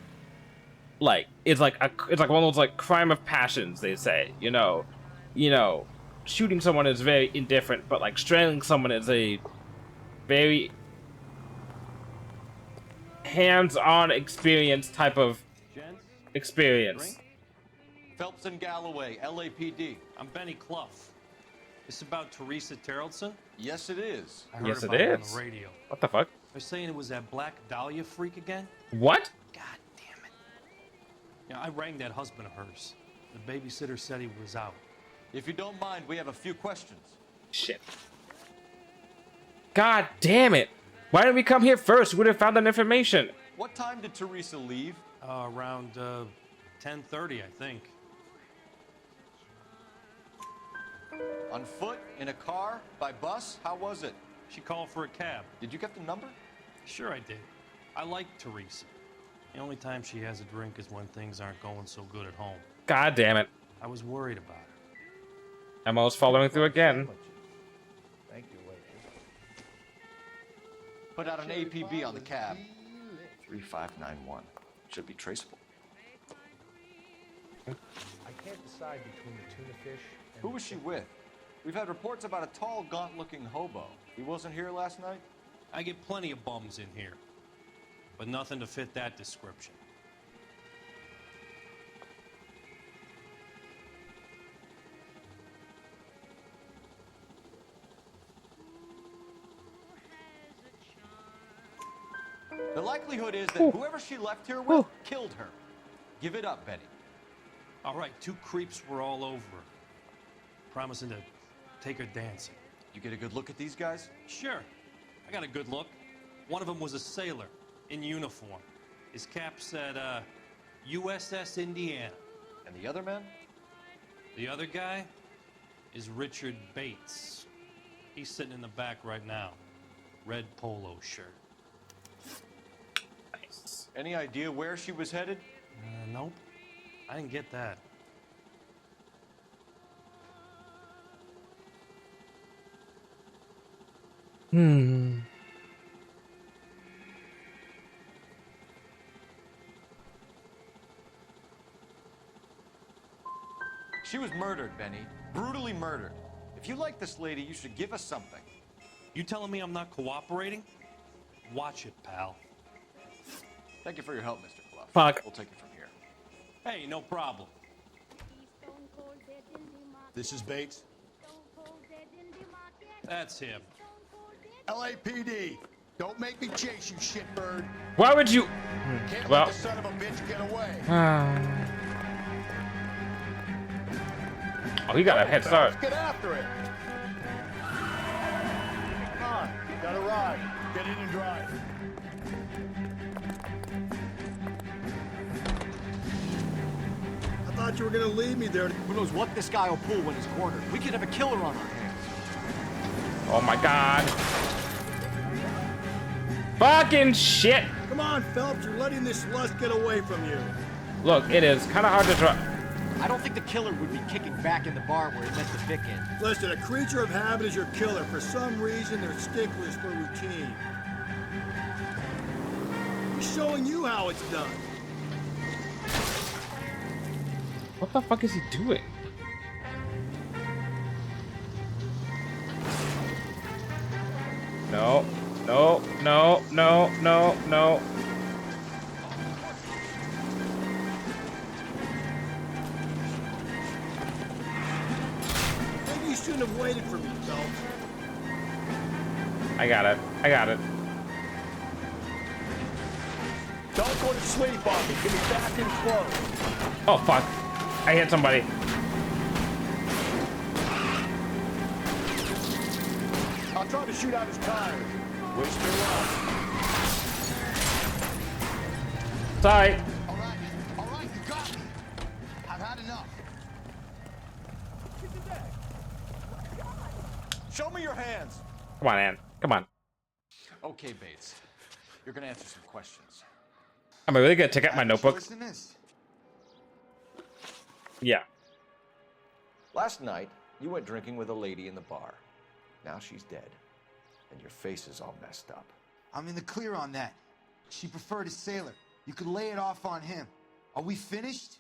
like it's like one of those like crime of passions they say. You know, shooting someone is very indifferent, but like strangling someone is a very hands-on experience type of experience.
Phelps and Galloway, LAPD.
I'm Benny Clough. This about Teresa Terrellson?
Yes, it is.
I heard
Yes,
about
it
it on
is.
the radio.
What the fuck?
They're saying it was that Black Dahlia freak again?
What?
Yeah, I rang that husband of hers. The babysitter said he was out.
If you don't mind, we have a few questions.
Shit. God damn it! Why didn't we come here first? We would have found that information.
What time did Teresa leave?
Around 10:30, I think.
On foot? In a car? By bus? How was it?
She called for a cab.
Did you get the number?
Sure I did. I like Teresa. The only time she has a drink is when things aren't going so good at home.
God damn it.
I was worried about her.
Emma's following through again.
Thank you, waitress.
Put out an APB on the cab. 3591. Should be traceable.
I can't decide between the tuna fish and...
Who was she with? We've had reports about a tall, gaunt-looking hobo. He wasn't here last night?
I get plenty of bums in here, but nothing to fit that description.
The likelihood is that whoever she left here with killed her. Give it up, Betty.
All right, two creeps were all over her, promising to take her dancing.
You get a good look at these guys?
Sure. I got a good look. One of them was a sailor in uniform. His cap said, USS Indiana.
And the other man?
The other guy is Richard Bates. He's sitting in the back right now. Red polo shirt.
Nice.
Any idea where she was headed?
Nope. I didn't get that.
She was murdered, Benny. Brutally murdered. If you like this lady, you should give us something.
You telling me I'm not cooperating? Watch it, pal.
Thank you for your help, Mr. Clough.
Fuck.
We'll take it from here.
Hey, no problem.
This is Bates.
That's him.
LAPD. Don't make me chase you, shitbird.
Why would you?
Can't
Well.
let the son of a bitch get away.
Oh, he got a head start.
Let's get after it. Come on, got a ride. Get in and drive. I thought you were gonna leave me there.
Who knows what this guy will pull when he's cornered? We could have a killer on our hands.
Oh my god. Fucking shit.
Come on, Phelps, you're letting this lust get away from you.
Look, it is kind of hard to draw.
I don't think the killer would be kicking back in the bar where he met the Vic in.
Listen, a creature of habit is your killer. For some reason, they're sticklers for routine. He's showing you how it's done.
What the fuck is he doing? No, no, no, no, no, no.
Maybe you shouldn't have waited for me, Phelps.
I got it. I got it.
Don't go to sleep on me. Give me back in close.
Oh fuck. I hit somebody.
I'll try to shoot out his tires. Wish me luck.
Sorry.
All right, you got me. I've had enough.
Show me your hands.
Come on, Ann. Come on.
Okay, Bates. You're gonna answer some questions.
Am I really gonna check out my notebook?
Choice in this.
Yeah.
Last night, you went drinking with a lady in the bar. Now she's dead, and your face is all messed up.
I'm in the clear on that. She preferred a sailor. You could lay it off on him. Are we finished?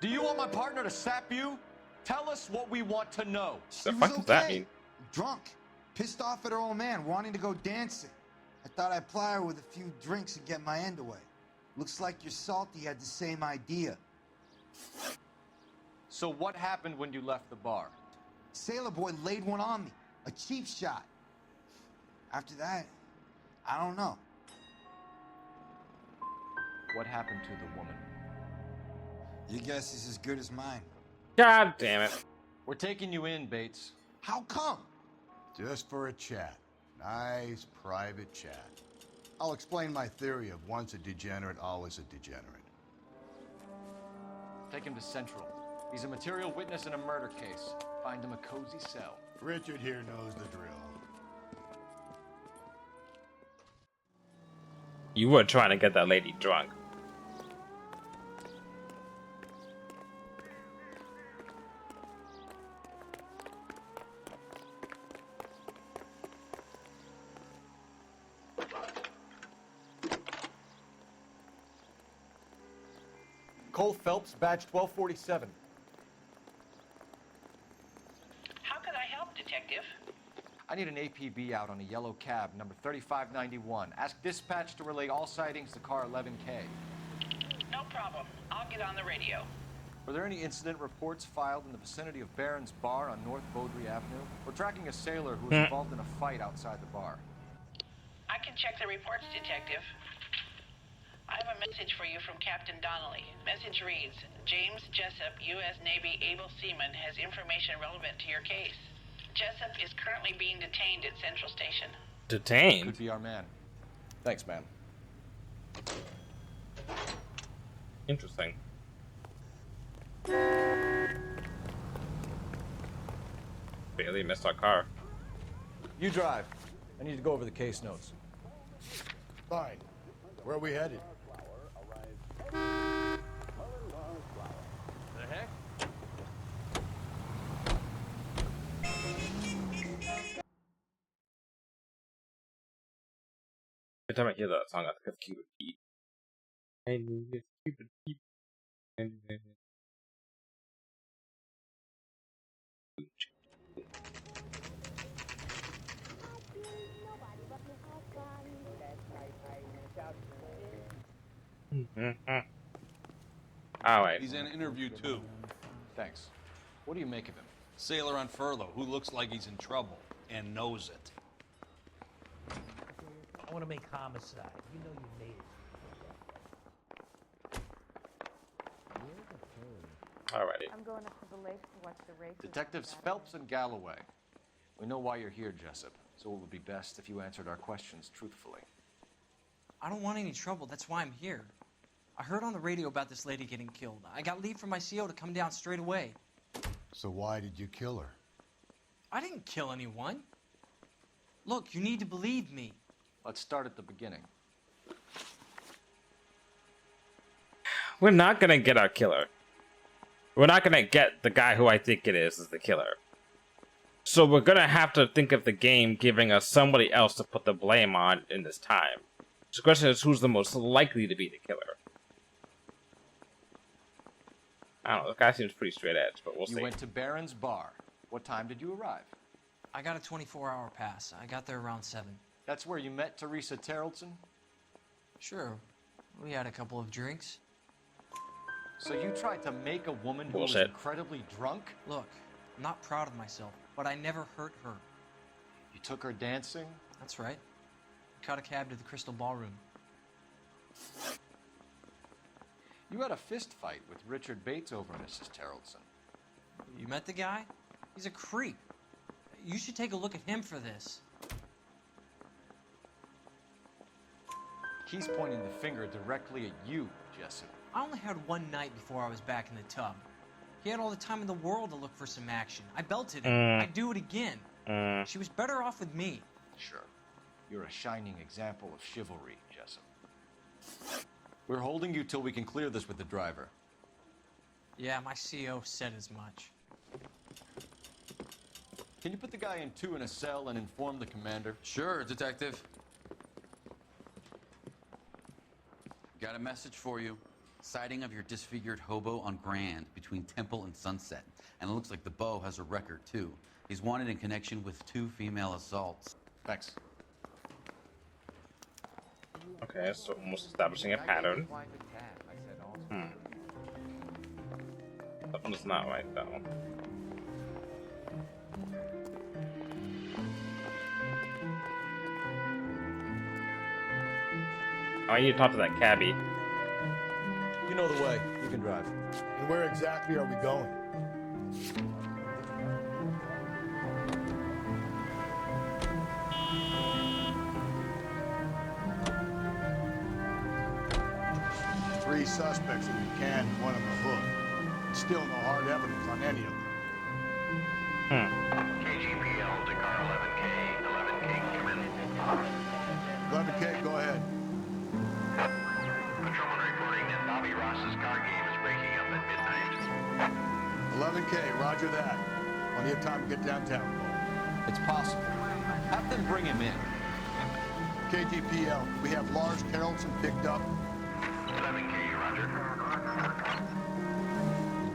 Do you want my partner to sap you? Tell us what we want to know.
The fuck does that mean?
Drunk. Pissed off at her old man, wanting to go dancing. I thought I'd ply her with a few drinks and get my end away. Looks like your Salty had the same idea.
So what happened when you left the bar?
Sailor boy laid one on me. A cheap shot. After that, I don't know.
What happened to the woman?
Your guess is as good as mine.
God damn it.
We're taking you in, Bates.
How come?
Just for a chat. Nice private chat. I'll explain my theory of once a degenerate, always a degenerate.
Take him to Central. He's a material witness in a murder case. Find him a cozy cell.
Richard here knows the drill.
You were trying to get that lady drunk.
Cole Phelps, badge 1247.
How could I help, Detective?
I need an APB out on a yellow cab, number 3591. Ask dispatch to relay all sightings to car 11K.
No problem. I'll get on the radio.
Were there any incident reports filed in the vicinity of Barron's Bar on North Beaudry Avenue? We're tracking a sailor who was involved in a fight outside the bar.
I can check the reports, Detective. I have a message for you from Captain Donnelly. Message reads, James Jessup, U.S. Navy able seaman, has information relevant to your case. Jessup is currently being detained at Central Station.
Detained?
Could be our man. Thanks, man.
Interesting. Barely missed our car.
You drive. I need to go over the case notes.
Fine. Where are we headed?
The heck?
Every time I hear that song, I think of Cupid Pete. I knew this Cupid Pete. Alright.
He's in interview too.
Thanks. What do you make of him?
Sailor on furlough who looks like he's in trouble and knows it.
I want to make homicide. You know you made it.
Alrighty.
I'm going up to the lake to watch the race.
Detectives Phelps and Galloway. We know why you're here, Jessup, so it would be best if you answered our questions truthfully.
I don't want any trouble. That's why I'm here. I heard on the radio about this lady getting killed. I got leave from my CO to come down straight away.
So why did you kill her?
I didn't kill anyone. Look, you need to believe me.
Let's start at the beginning.
We're not gonna get our killer. We're not gonna get the guy who I think it is as the killer. So we're gonna have to think of the game giving us somebody else to put the blame on in this time. So the question is, who's the most likely to be the killer? I don't know, the guy seems pretty straight edge, but we'll see.
You went to Barron's Bar. What time did you arrive?
I got a 24-hour pass. I got there around 7.
That's where you met Teresa Terrellson?
Sure. We had a couple of drinks.
So you tried to make a woman who was
Bullshit.
incredibly drunk?
Look, I'm not proud of myself, but I never hurt her.
You took her dancing?
That's right. Caught a cab to the Crystal Ballroom.
You had a fist fight with Richard Bates over Mrs. Terrellson.
You met the guy? He's a creep. You should take a look at him for this.
He's pointing the finger directly at you, Jessup.
I only had one night before I was back in the tub. He had all the time in the world to look for some action. I belted him. I'd do it again. She was better off with me.
Sure. You're a shining example of chivalry, Jessup. We're holding you till we can clear this with the driver.
Yeah, my CO said as much.
Can you put the guy in 2 in a cell and inform the commander?
Sure, Detective. Got a message for you. Sighting of your disfigured hobo on Grand between Temple and Sunset. And it looks like the Beau has a record, too. He's wanted in connection with 2 female assaults.
Thanks.
Okay, so almost establishing a pattern. That one's not right, though. I need to talk to that cabbie.
You know the way. You can drive.
And where exactly are we going? Three suspects in the can and one on the hook. Still no hard evidence on any of them.
KGPL to car 11K. 11K, come in.
11K, go ahead.
Patrolman reporting that Bobby Ross's card game is breaking up at midnight.
11K, roger that. Plenty of time to get downtown.
It's possible. Have them bring him in.
KGPL, we have Lars Carlson picked up.
11K, roger.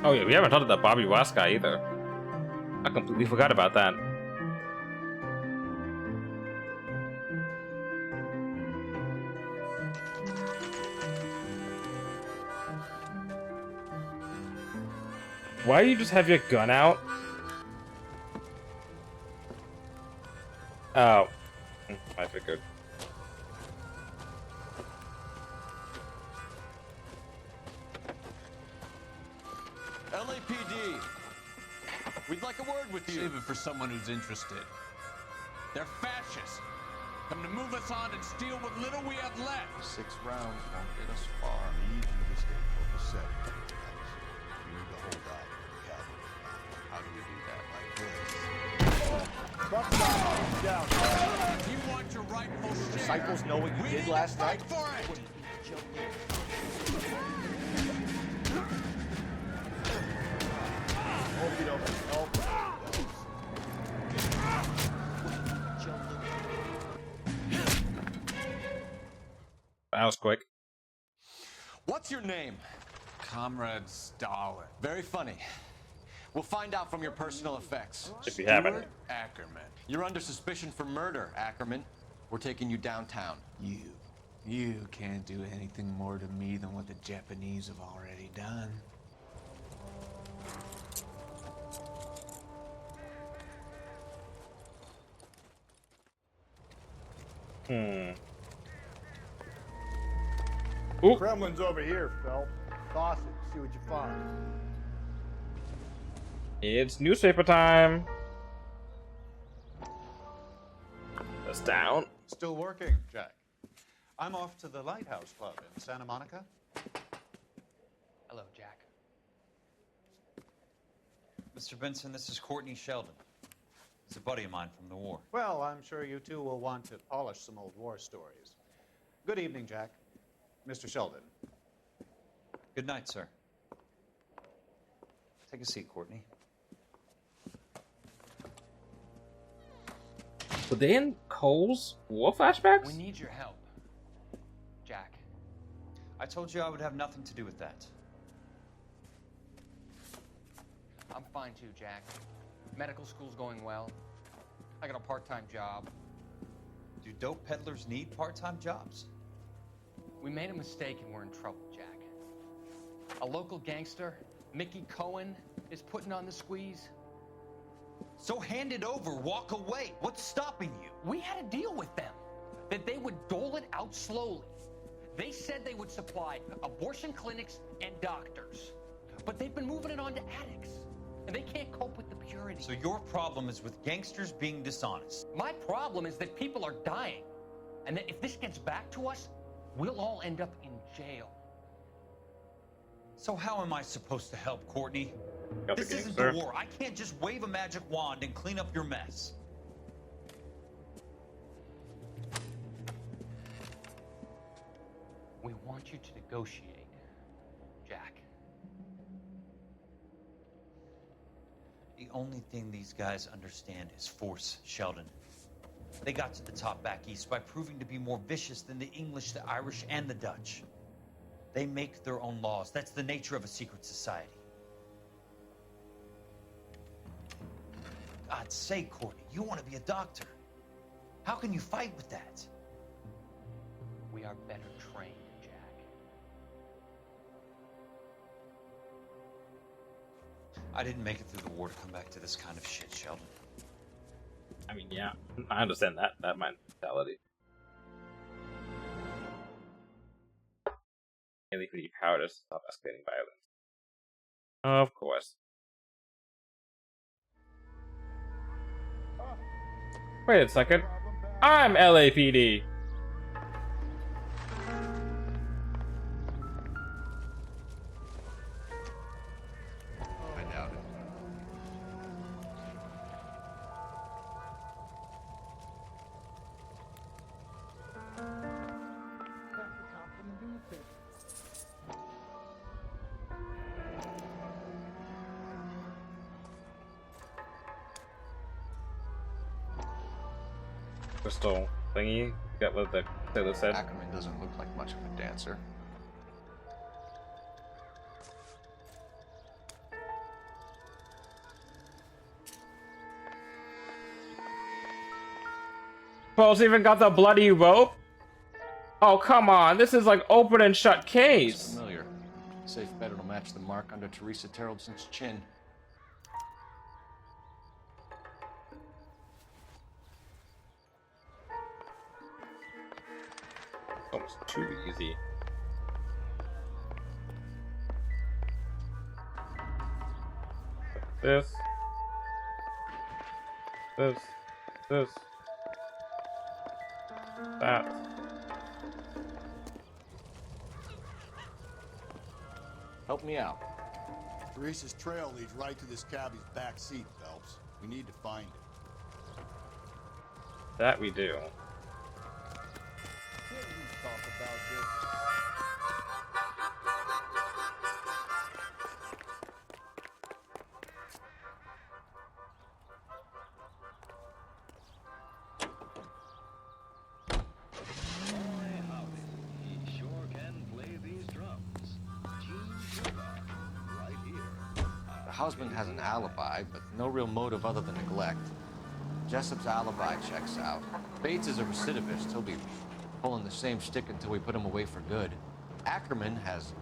Oh yeah, we haven't talked to that Bobby Ross guy either. I completely forgot about that. Why do you just have your gun out? Oh, I figured.
LAPD, we'd like a word with you.
Save it for someone who's interested. They're fascists. Come to move us on and steal what little we have left.
6 rounds won't get us far. Lead you to the state for 7. You need to hold out the cavalry. How do we do that? Like this.
Truck stop, down.
You want your rightful share.
Disciples know what you did last night?
For it.
That was quick.
What's your name?
Comrade Stalin.
Very funny. We'll find out from your personal effects.
If you have any.
Stuart
Ackerman.
You're under suspicion for murder, Ackerman. We're taking you downtown.
You can't do anything more to me than what the Japanese have already done.
Ooh.
Kremlin's over here, Phelps. Toss it, see what you find.
It's newspaper time. That's down.
Still working, Jack. I'm off to the Lighthouse Club in Santa Monica.
Hello, Jack. Mr. Benson, this is Courtney Sheldon. He's a buddy of mine from the war.
Well, I'm sure you two will want to polish some old war stories. Good evening, Jack. Mr. Sheldon.
Good night, sir. Take a seat, Courtney.
Were they in Cole's war flashbacks?
We need your help, Jack. I told you I would have nothing to do with that.
I'm fine too, Jack. Medical school's going well. I got a part-time job.
Do dope peddlers need part-time jobs?
We made a mistake and we're in trouble, Jack. A local gangster, Mickey Cohen, is putting on the squeeze.
So hand it over, walk away. What's stopping you?
We had a deal with them that they would dole it out slowly. They said they would supply abortion clinics and doctors, but they've been moving it on to addicts, and they can't cope with the purity.
So your problem is with gangsters being dishonest.
My problem is that people are dying, and that if this gets back to us, we'll all end up in jail.
So how am I supposed to help, Courtney?
Got
This
the
isn't
gangster.
the war. I can't just wave a magic wand and clean up your mess.
want you to negotiate, Jack.
The only thing these guys understand is force, Sheldon. They got to the top back east by proving to be more vicious than the English, the Irish, and the Dutch. They make their own laws. That's the nature of a secret society. God's sake, Courtney, you want to be a doctor. How can you fight with that?
We are better trained, Jack.
I didn't make it through the war to come back to this kind of shit, Sheldon.
I mean, yeah, I understand that mentality. Mainly for the power to stop escalating violence. Of course. Wait a second. I'm LAPD.
I doubt it.
Crystal thingy. Got what the sailor said.
Ackerman doesn't look like much of a dancer.
Paul's even got the bloody rope. Oh, come on. This is like open and shut case.
Looks familiar. Safe bet it'll match the mark under Teresa Terrelson's chin.
Almost too easy. This. That.
Help me out.
Teresa's trail leads right to this cabbie's back seat, Phelps. We need to find it.
That we do.
The husband has an alibi, but no real motive other than neglect. Jessup's alibi checks out. Bates is a recidivist. He'll be pulling the same stick until we put him away for good. Ackerman has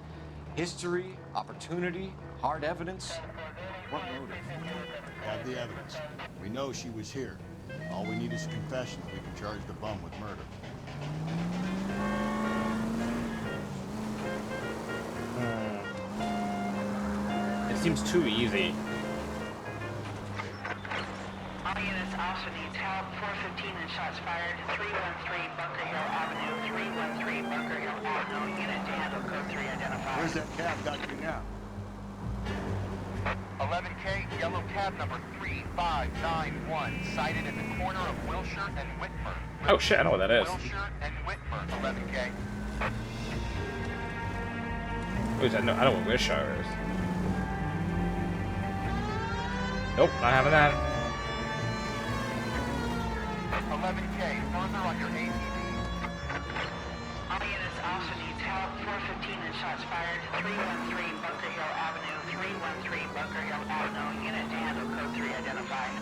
history, opportunity, hard evidence. What motive?
We have the evidence. We know she was here. All we need is a confession. We can charge the bum with murder.
It seems too easy.
All units also needs help. 415 and shots fired. 313 Bunker Hill Avenue. 313 Bunker Hill Avenue. Unit to handle code 3 identified.
Where's that cab got you now?
11K, yellow cab number 3591, sighted at the corner of Wilshire and Whitmer.
Oh shit, I know what that is.
Wilshire and Whitmer, 11K.
Wait, I know what Wilshire is. Nope, not having that.
11K, further on your ATV.
All units also needs help. 415 and shots fired. 313 Bunker Hill Avenue. 313 Bunker Hill Avenue. Unit to handle code 3 identified.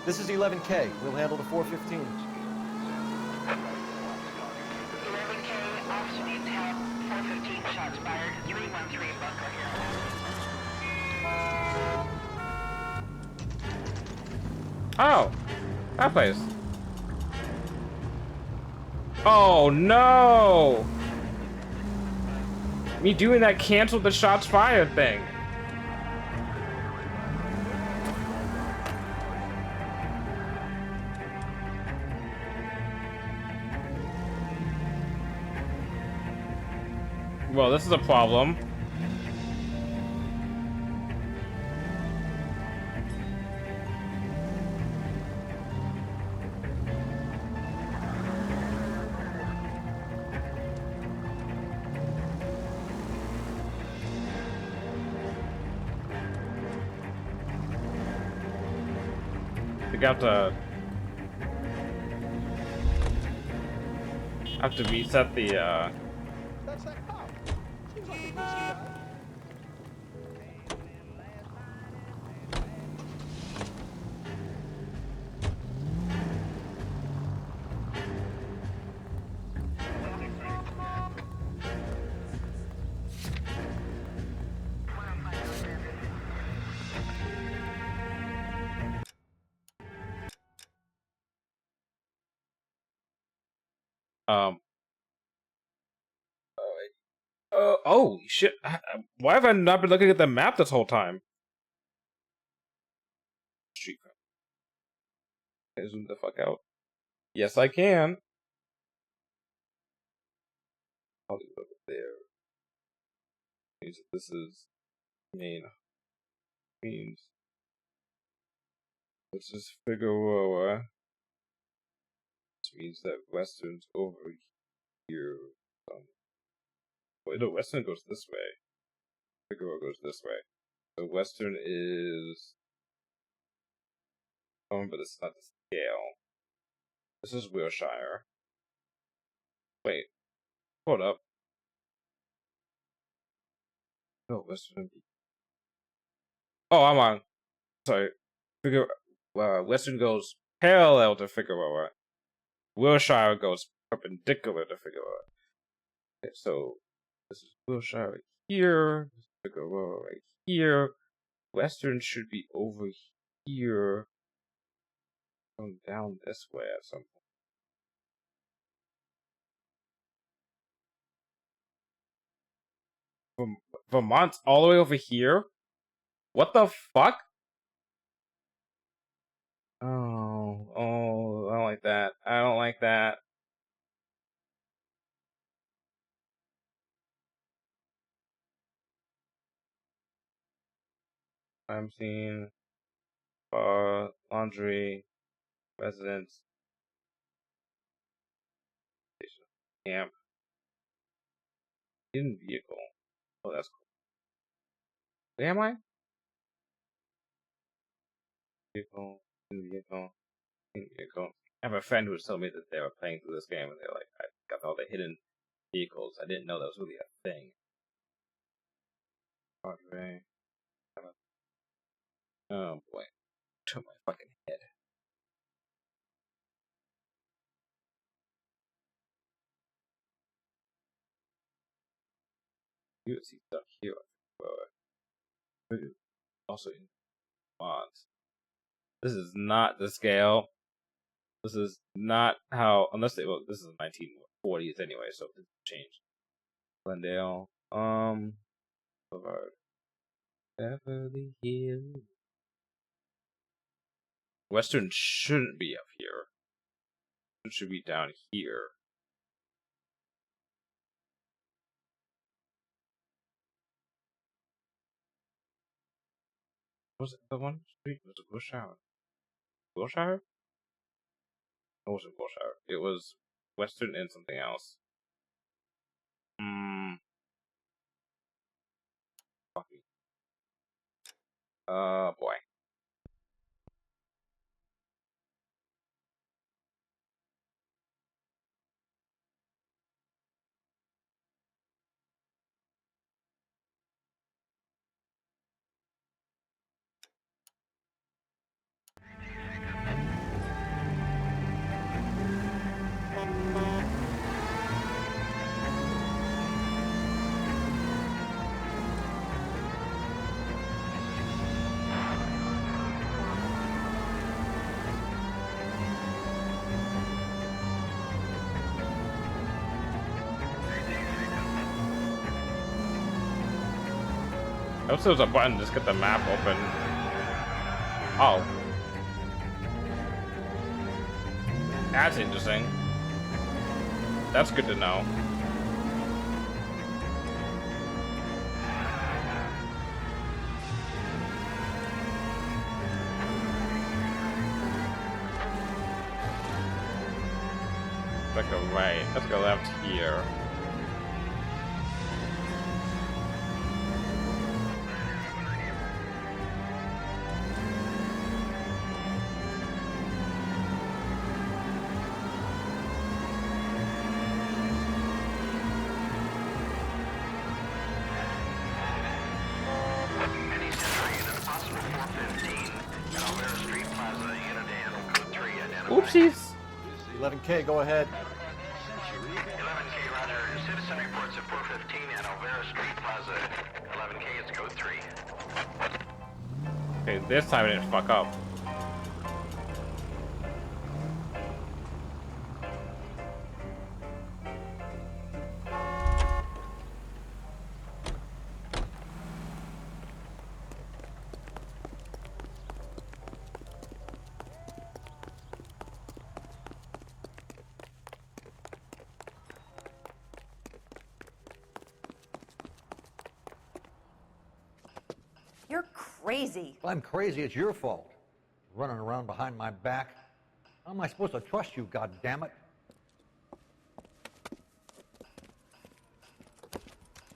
This is 11K. We'll handle the 415.
11K also needs help. 415 shots fired. 313 Bunker Hill.
Oh, that place. Oh no! Me doing that canceled the shots fired thing. Well, this is a problem. think I have to reset the
That's that cop. Seems like a decent guy.
Oh shit! Why have I not been looking at the map this whole time? Street crime. Can I zoom the fuck out? Yes, I can. Hollywood over there. Means that this is main. Means this is Figueroa. This means that Western's over here. Wait, no, Western goes this way. Figueroa goes this way. So Western is. Oh, but it's not the scale. This is Wilshire. Wait. Hold up. No, Western. Oh, I'm on. Sorry. Western goes parallel to Figueroa. Wilshire goes perpendicular to Figueroa. Okay, so this is Wilshire right here. This is Figueroa right here. Western should be over here. Going down this way at some point. Vermont's all the way over here? What the fuck? Oh, I don't like that. I don't like that. I'm seeing laundry, residence, camp, hidden vehicle. Oh, that's cool. Where am I? Vehicle, hidden vehicle, hidden vehicle. I have a friend who was telling me that they were playing through this game and they're like, I got all the hidden vehicles. I didn't know that was really a thing. Laundry. Oh boy. To my fucking head. You would see stuff here. Also in mods. This is not the scale. This is not how, unless they, well, this is 1940s anyway, so it's changed. Glendale, Boulevard, Beverly Hills. Western shouldn't be up here. It should be down here. Was it the one street? Was it Wilshire? Wilshire? It wasn't Wilshire. It was Western and something else. Fuck me. Boy. I hope there's a button to just get the map open. Oh. That's interesting. That's good to know. Let's go right. Let's go left here. Oopsies.
11K, go ahead.
11K, roger. Citizen reports at 415 at Alvera Street Plaza. 11K, it's code 3.
Okay, this time I didn't fuck up.
You're crazy.
If I'm crazy, it's your fault. Running around behind my back. How am I supposed to trust you, goddammit?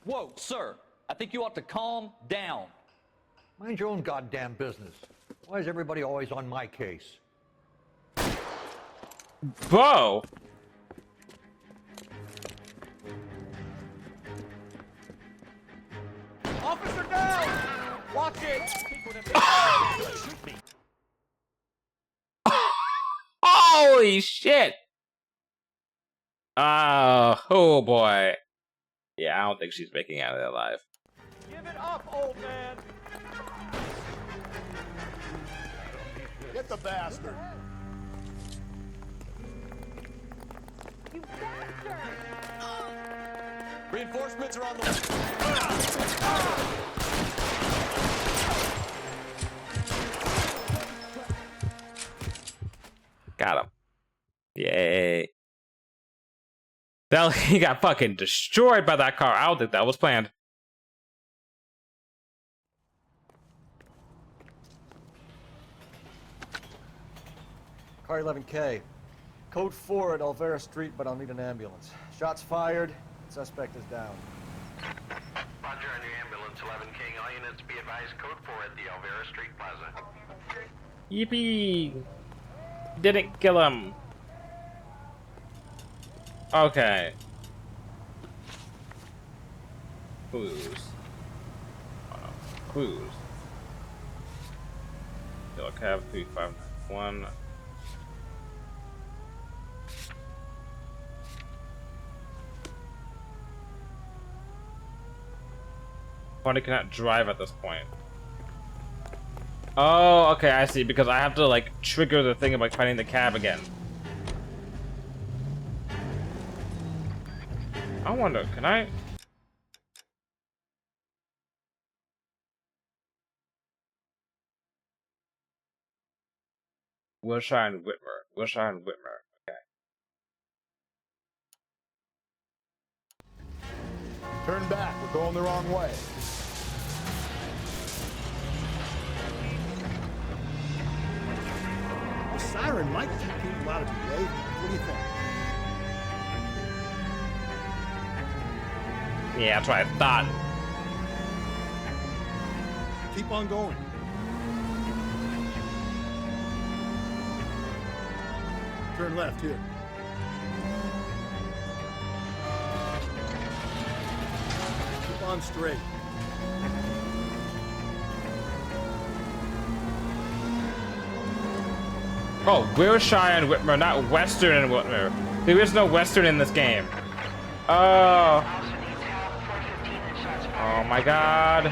Whoa, sir. I think you ought to calm down.
Mind your own goddamn business. Why is everybody always on my case?
Whoa!
Officer down! Watch it!
Holy shit! Oh boy. Yeah, I don't think she's making it out of there alive.
Give it up, old man!
Get the bastard.
You bastard!
Reinforcements are on the way.
Got him. Yay. That he got fucking destroyed by that car. I don't think that was planned.
Car 11K. Code 4 at Alvera Street, but I'll need an ambulance. Shots fired. Suspect is down.
Roger on your ambulance, 11K. All units be advised, code 4 at the Alvera Street Plaza.
Yippee! Didn't kill him. Okay. Clues. Clues. Yellow cab 3591. Funny cannot drive at this point. Oh, okay, I see. Because I have to like trigger the thing of like finding the cab again. I wonder, can I? Wilshire and Whitmer. Wilshire and Whitmer. Okay.
Turn back. We're going the wrong way.
The siren might keep people out of the way. What do you think?
Yeah, that's what I thought.
Keep on going. Turn left here. Keep on straight.
Oh, Wilshire and Whitmer, not Western and Whitmer. There is no Western in this game. Oh. Oh my god.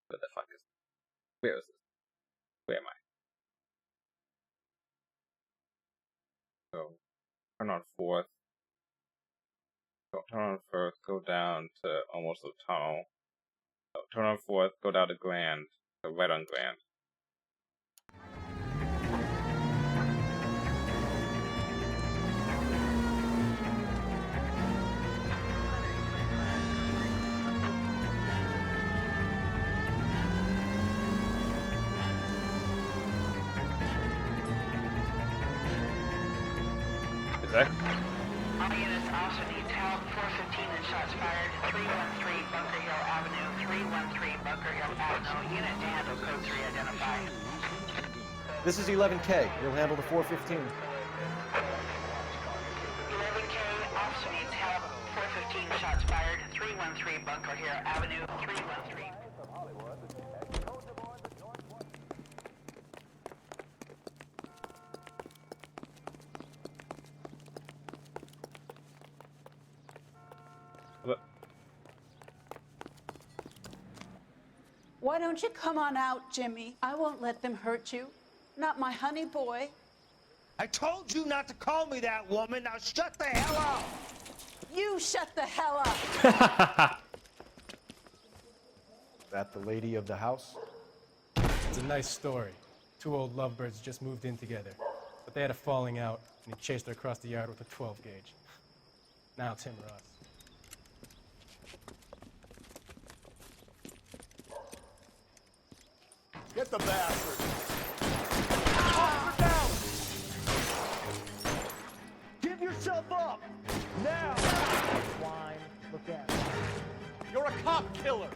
Where the fuck is? Where is this? Where am I? So, turn on 4th. Turn on 1st. Go down to almost the tunnel. So, turn on 4th. Go down to Grand. So right on Grand.
also needs help. 415 and shots fired. 313 Bunker Hill Avenue. 313 Bunker Hill Avenue. Unit to handle code 3 identify.
This is 11K. You'll handle the 415.
11K also needs help. 415 shots fired. 313 Bunker Hill Avenue. 313.
Why don't you come on out, Jimmy? I won't let them hurt you. Not my honey boy.
I told you not to call me that, woman. Now shut the hell up.
You shut the hell up.
That the lady of the house?
It's a nice story. Two old lovebirds just moved in together, but they had a falling out, and he chased her across the yard with a 12 gauge. Now it's him or us.
Get the bastard!
Officer down! Give yourself up! Now! Swine, look at me. You're a cop killer!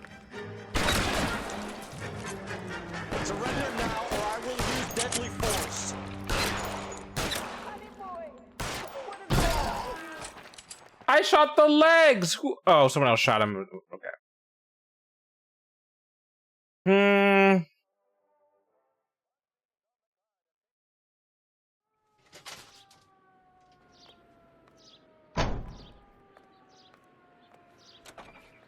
Surrender now, or I will use deadly force.
I shot the legs. Who? Oh, someone else shot him. Okay.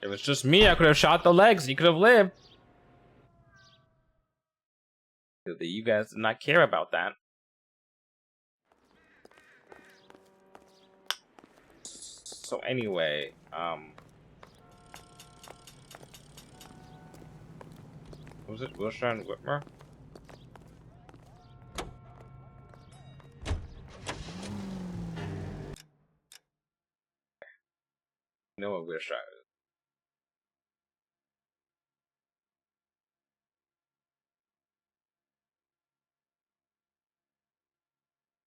If it was just me, I could have shot the legs. He could have lived. You guys did not care about that. So anyway, was it Wilshire and Whitmer? You know what Wilshire is.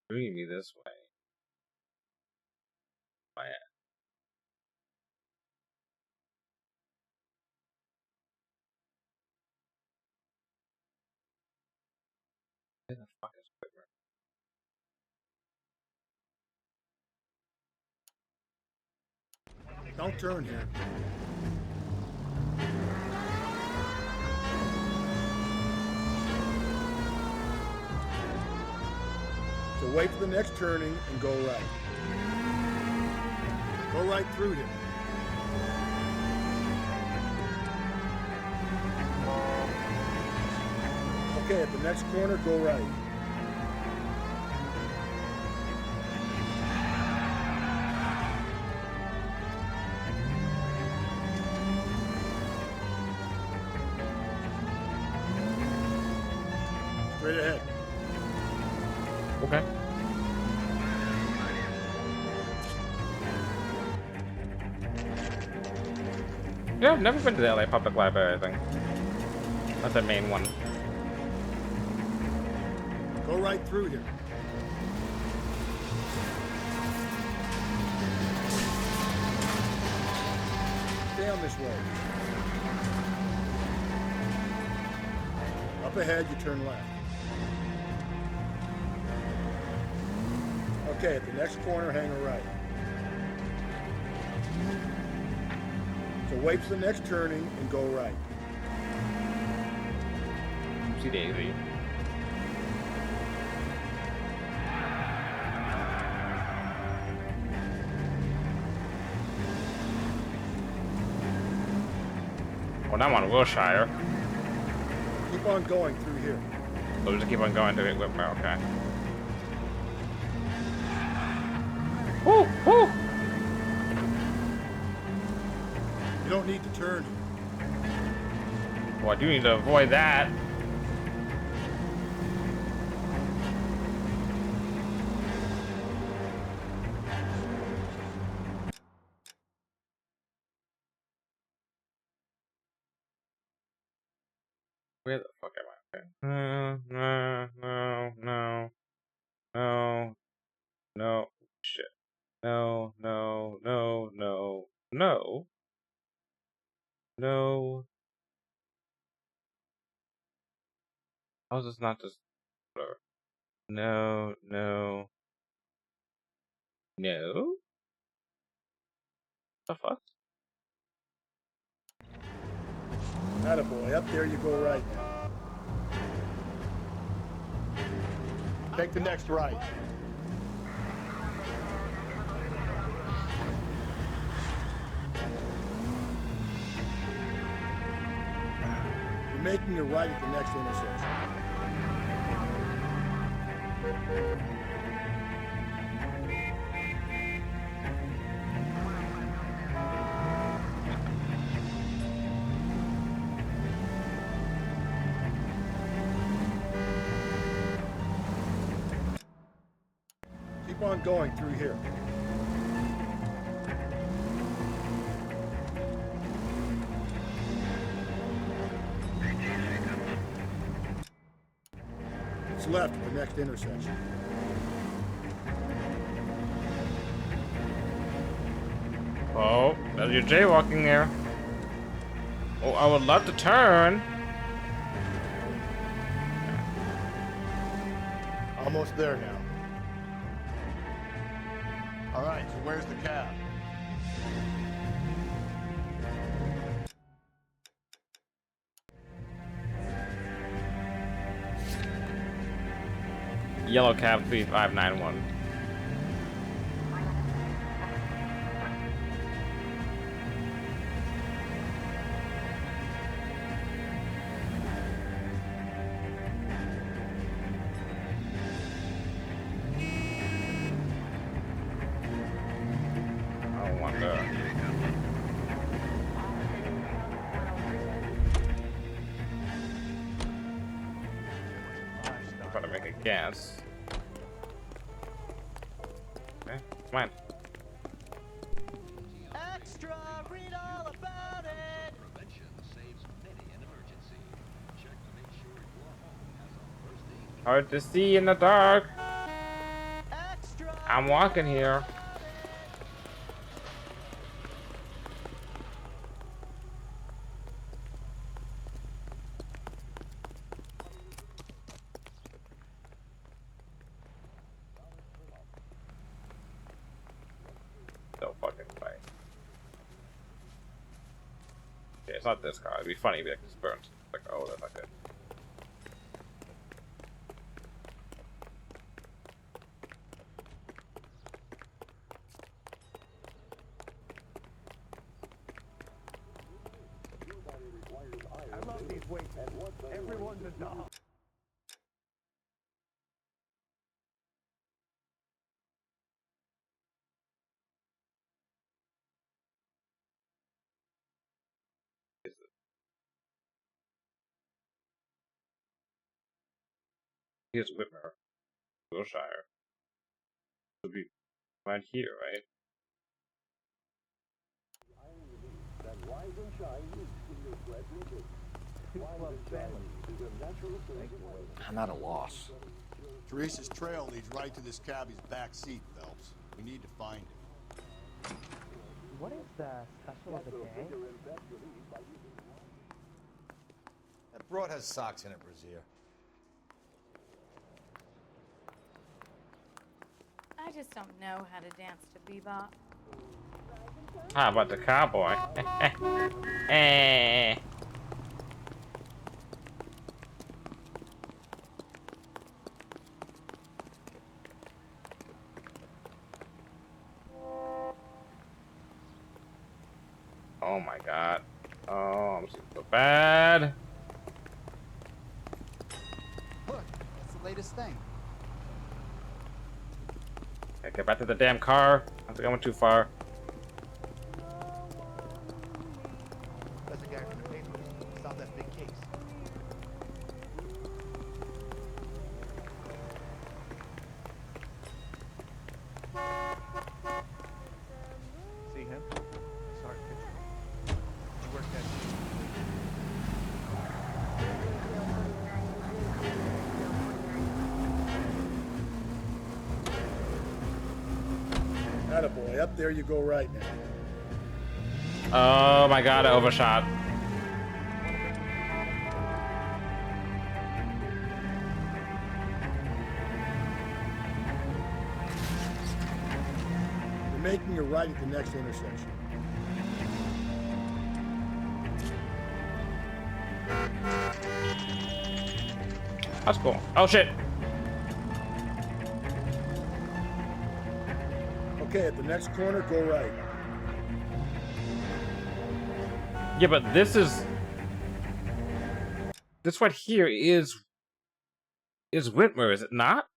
Bringing me this way. My ass. Where the fuck is Whitmer?
Don't turn here. So wait for the next turning and go right. Go right through him. Okay, at the next corner, go right. Straight ahead.
Okay. Yeah, I've never been to the LA Public Library, I think. Not the main one.
Go right through here. Down this way. Up ahead, you turn left. Okay, at the next corner, hang a right. So wait for the next turning and go right.
See Daisy. Well, now I'm on Wilshire.
Keep on going through here.
So we'll just keep on going to Whitmer, okay. Woo! Woo!
You don't need to turn.
Well, I do need to avoid that. Where the fuck am I? Okay. No. Shit. No, no, no, no, no. No. How is this not just... No, no. No? The fuck?
Attaboy, up there you go right now. Take the next right. You're making a right at the next intersection. Keep on going through here. It's left at the next intersection.
Oh, there's your jaywalking there. Oh, I would love to turn.
Almost there now. All right, so where's the cab?
Yellow cab 3591. I wonder. I'm trying to make a guess. Okay, come on.
Extra! Read all about it!
Prevention saves many an emergency. Check to make sure your home has a first aid.
Hard to see in the dark.
Extra!
I'm walking here. No fucking way. Okay, it's not this car. It'd be funny if it just burnt. Like, oh, that's not good.
I love these weights. Everyone's a dog.
Here's Whitmer, Wilshire. Would be right here, right?
I'm at a loss.
Teresa's trail leads right to this cabbie's back seat, Phelps. We need to find it.
What is the special of the day?
That broad has socks in it, Brazier.
I just don't know how to dance to bebop.
How about the cowboy? Eh. Oh my god. Oh, I'm so bad.
Look, that's the latest thing.
Okay, get back to the damn car. I think I went too far.
That's the guy from the paper. Solved that big case. See him? Saw his picture. He worked that.
Attaboy, up there you go right now.
Oh my god, I overshot.
You're making a right at the next intersection.
That's cool. Oh shit.
Okay, at the next corner, go right.
Yeah, but this right here is Whitmer, is it not?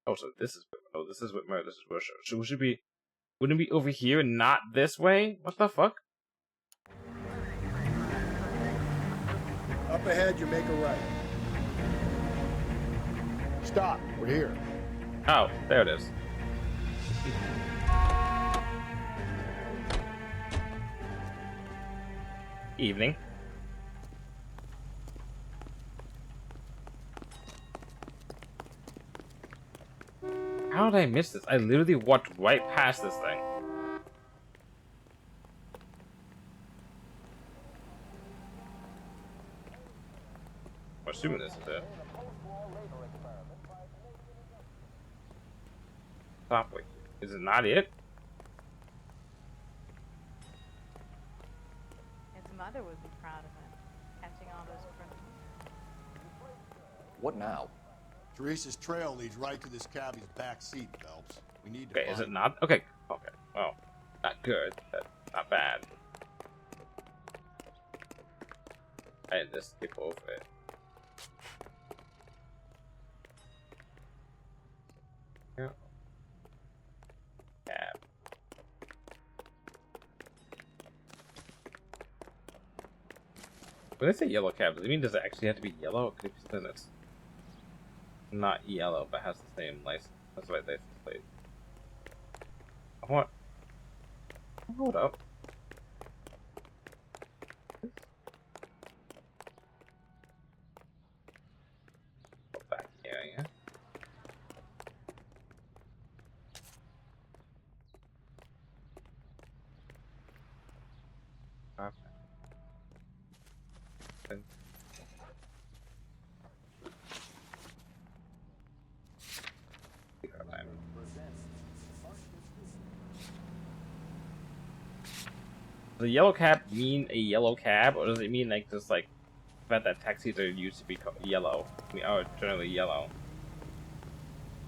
Oh, so this is Whitmer. Oh, this is Whitmer. This is Worcester. So we should be, wouldn't it be over here and not this way? What the fuck?
Up ahead, you make a right. Stop. We're here.
Oh, there it is. Evening. How did I miss this? I literally walked right past this thing. I'm assuming this is it. Stop, wait. Is it not it?
His mother would be proud of him, catching all those criminals.
What now?
Teresa's trail leads right to this cabbie's back seat, Phelps. We need to
Okay,
find
is it not? Okay, okay. Well, not good, but not bad. I had to skip over it. Yeah. Cab. When they say yellow cab, does it mean does it actually have to be yellow? Or could it be something that's not yellow but has the same license? That's why license plate. What? Hold up. Go back here, yeah. Does a yellow cab mean a yellow cab, or does it mean like just like the fact that taxis are used to be yellow? I mean, are generally yellow.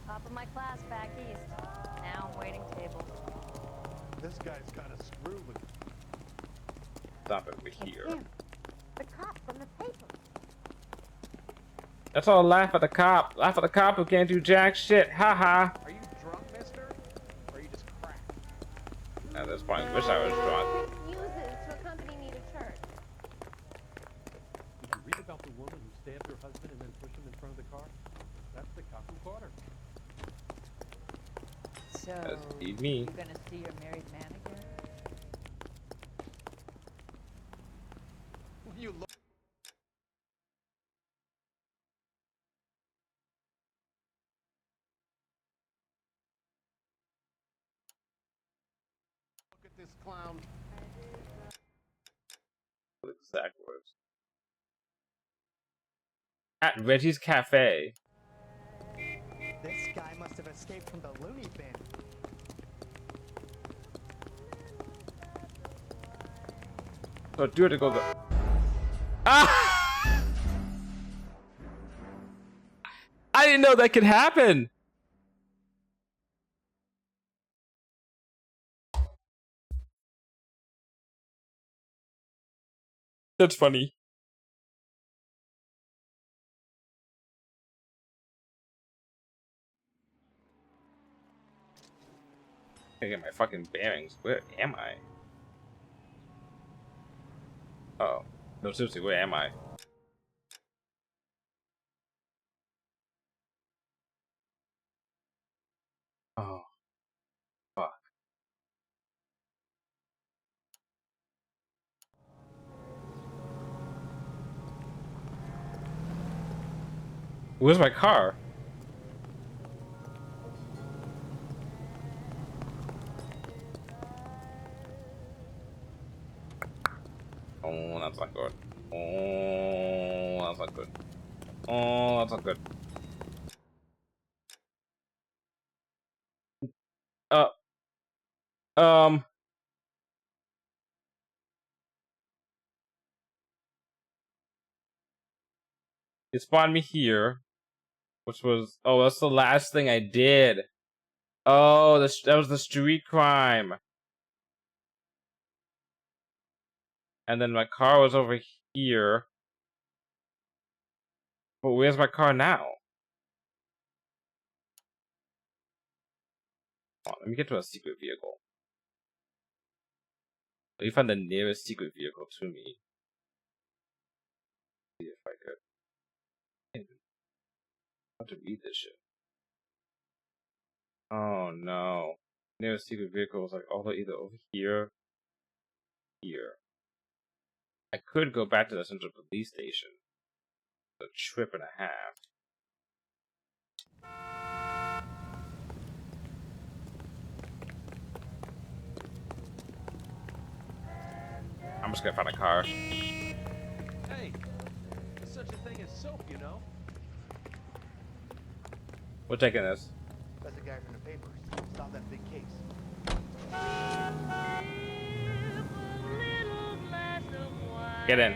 Top of my class back east. Now I'm waiting tables.
This guy's kind of screwed with
Stop it over here.
The cop from the paper.
That's all. Laugh at the cop. Laugh at the cop who can't do jack shit. Ha ha.
Are you drunk, mister? Or are you just cracked?
At this point, wish I was drunk.
Uses to accompany me to church.
Did you read about the woman who stabbed her husband and then pushed him in front of the car? That's the cop who caught her.
So,
That's me.
you gonna see your married man again?
you. Look at this clown.
Exact words. At Reggie's Cafe.
This guy must have escaped from the loony bin.
So do it to go go. Ah! I didn't know that could happen. That's funny. I get my fucking bearings. Where am I? Oh. No, seriously, where am I? Oh. Fuck. Where's my car? Oh, that's not good. Oh, that's not good. Oh, that's not good. It spawned me here, which was, oh, that's the last thing I did. Oh, that was the street crime. And then my car was over here. But where's my car now? Oh, let me get to a secret vehicle. Let me find the nearest secret vehicle to me. See if I could. How to read this shit? Oh no. Nearest secret vehicle is like all the either over here, here. I could go back to the central police station. It's a trip and a half. I'm just gonna find a car.
Hey, there's such a thing as soap, you know?
We're taking this.
That's the guy from the papers. Stop that big case.
Get in.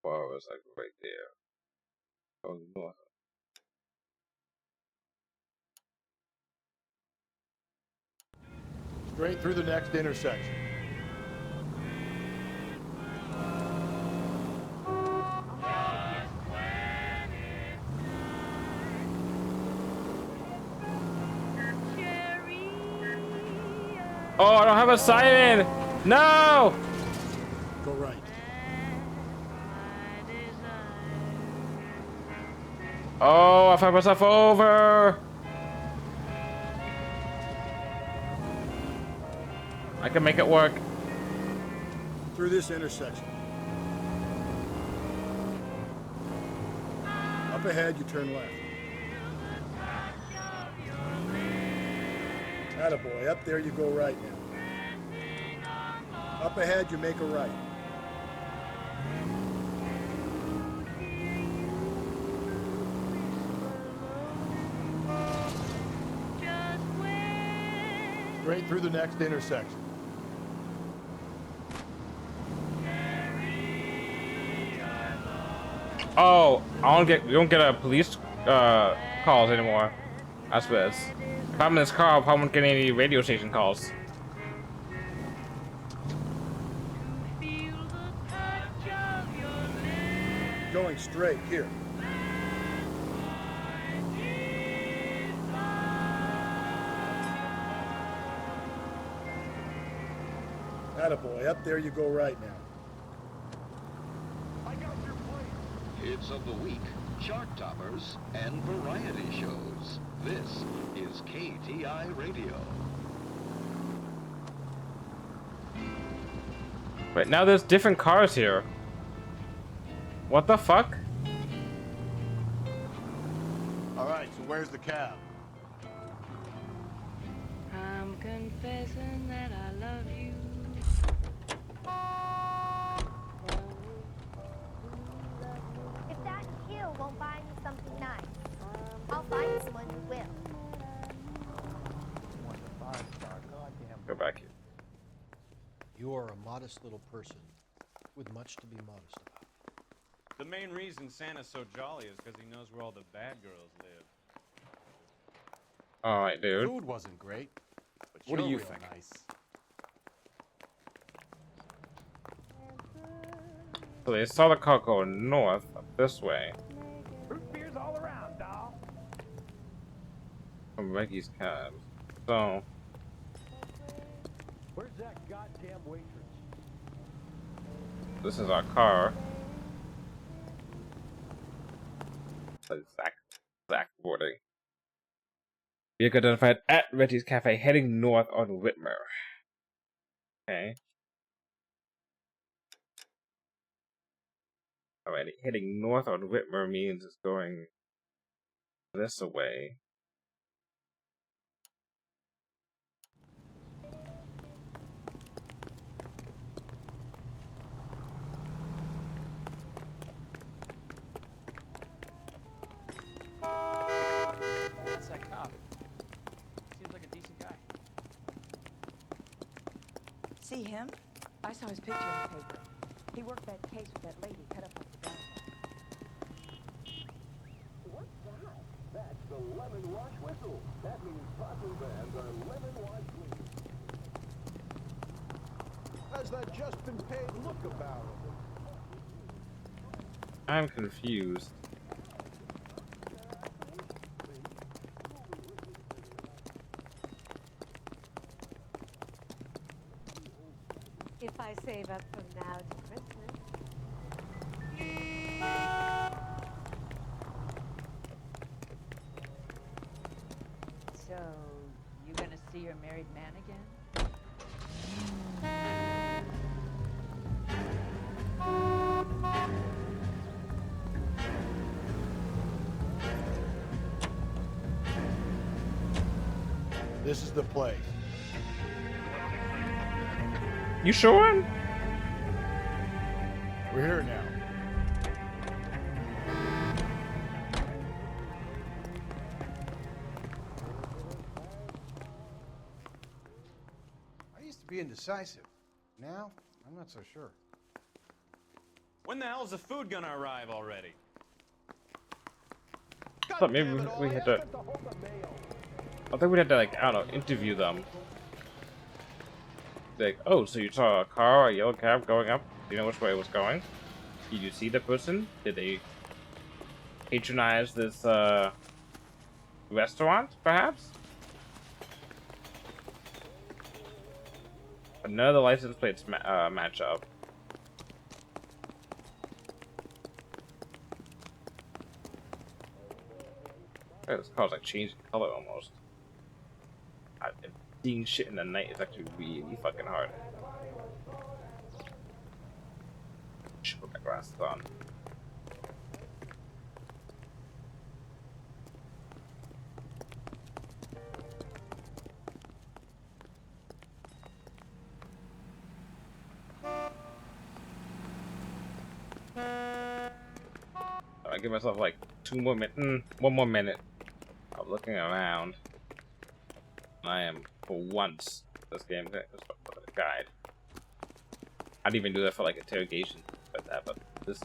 Bar was like right there. Oh, north.
Straight through the next intersection.
Oh, I don't have a siren! No!
Go right.
Oh, I found myself over! I can make it work.
Through this intersection. Up ahead, you turn left. Attaboy, up there you go right now. Up ahead, you make a right.
Straight through the next intersection.
Oh, we don't get a police calls anymore. I suppose. If I'm in this car, I probably won't get any radio station calls.
Going straight, here. Attaboy, up there you go right now.
Hits of the week, chart toppers, and variety shows. This is KTI Radio.
Wait, now there's different cars here. What the fuck?
All right, so where's the cab?
I'm confessing that I love you.
If that hill won't buy me something nice, I'll find someone who will.
Go back here.
You are a modest little person with much to be modest about.
The main reason Santa's so jolly is because he knows where all the bad girls live.
Alright, dude.
Food wasn't great, but
What do
you're
you
real
think?
Nice.
So they saw the car go north up this way.
Root beers all around, doll.
From Reggie's cabs. So
Where's that goddamn waitress?
this is our car. Zach boarding. Vehicle identified at Reggie's Cafe, heading north on Whitmer. Okay. Alright, heading north on Whitmer means it's going this way.
That's that cop. Seems like a decent guy.
See him? I saw his picture in the paper. He worked that case with that lady cut up like the guy.
What's that? That's the lemon wash whistle. That means Fossil vans are lemon wash clean.
How's that just been paid look about it?
I'm confused.
If I save up from now to Christmas. So, you gonna see your married man again?
This is the place.
You sure?
We're here now.
I used to be indecisive. Now, I'm not so sure.
When the hell's the food gonna arrive already?
I thought maybe we had to. I think we had to, like, I don't know, interview them. Like, oh, so you saw a car or a yellow cab going up? Do you know which way it was going? Did you see the person? Did they patronize this restaurant, perhaps? But none of the license plates match up. This car's like changing color almost. Seeing shit in the night is actually really fucking hard. Should put my glasses on. I give myself like 2 more minutes, 1 more minute of looking around. I am, for once, this game is a guide. I'd even do that for like interrogation like that, but this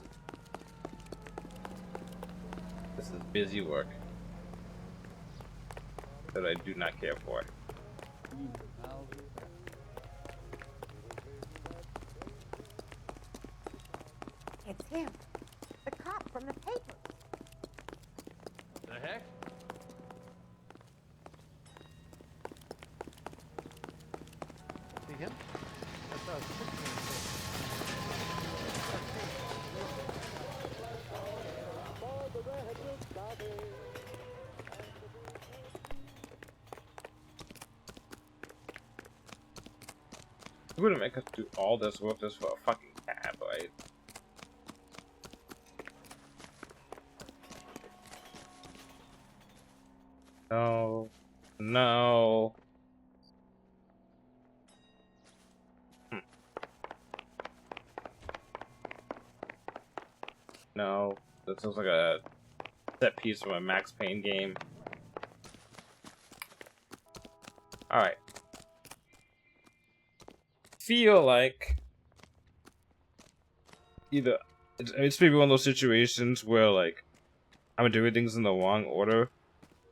is busy work that I do not care for.
It's him. The cop from the paper.
The heck?
See him? I saw his picture in the paper.
You wouldn't make us do all this work just for a fucking cab, right? No. No. No. This looks like a set piece from a Max Payne game. Alright. Feel like either it's maybe one of those situations where like I'm doing things in the wrong order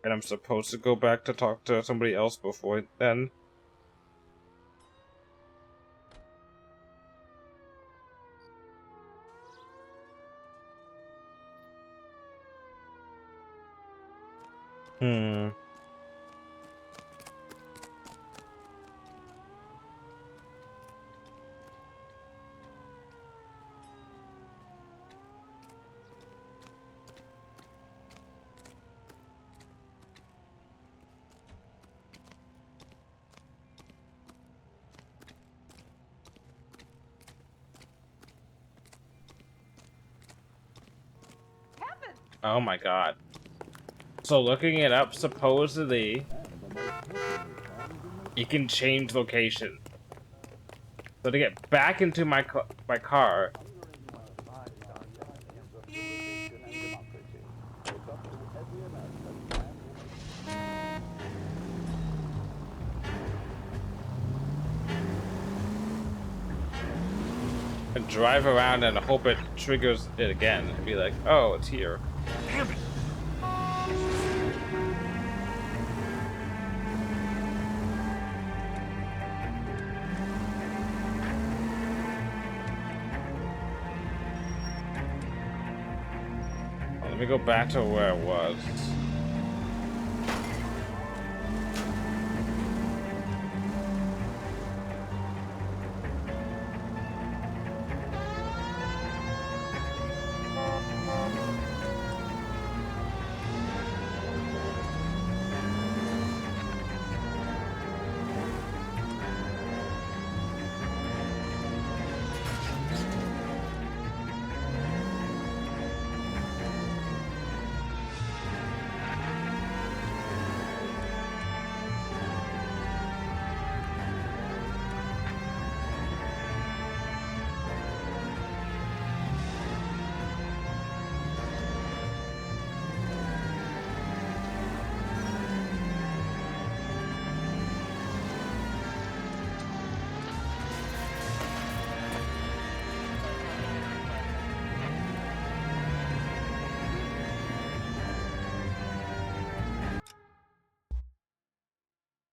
and I'm supposed to go back to talk to somebody else before then. Hmm. Oh my god. So looking it up, supposedly you can change location. So to get back into my car, and drive around and hope it triggers it again and be like, oh, it's here. Damn it. Let me go back to where it was.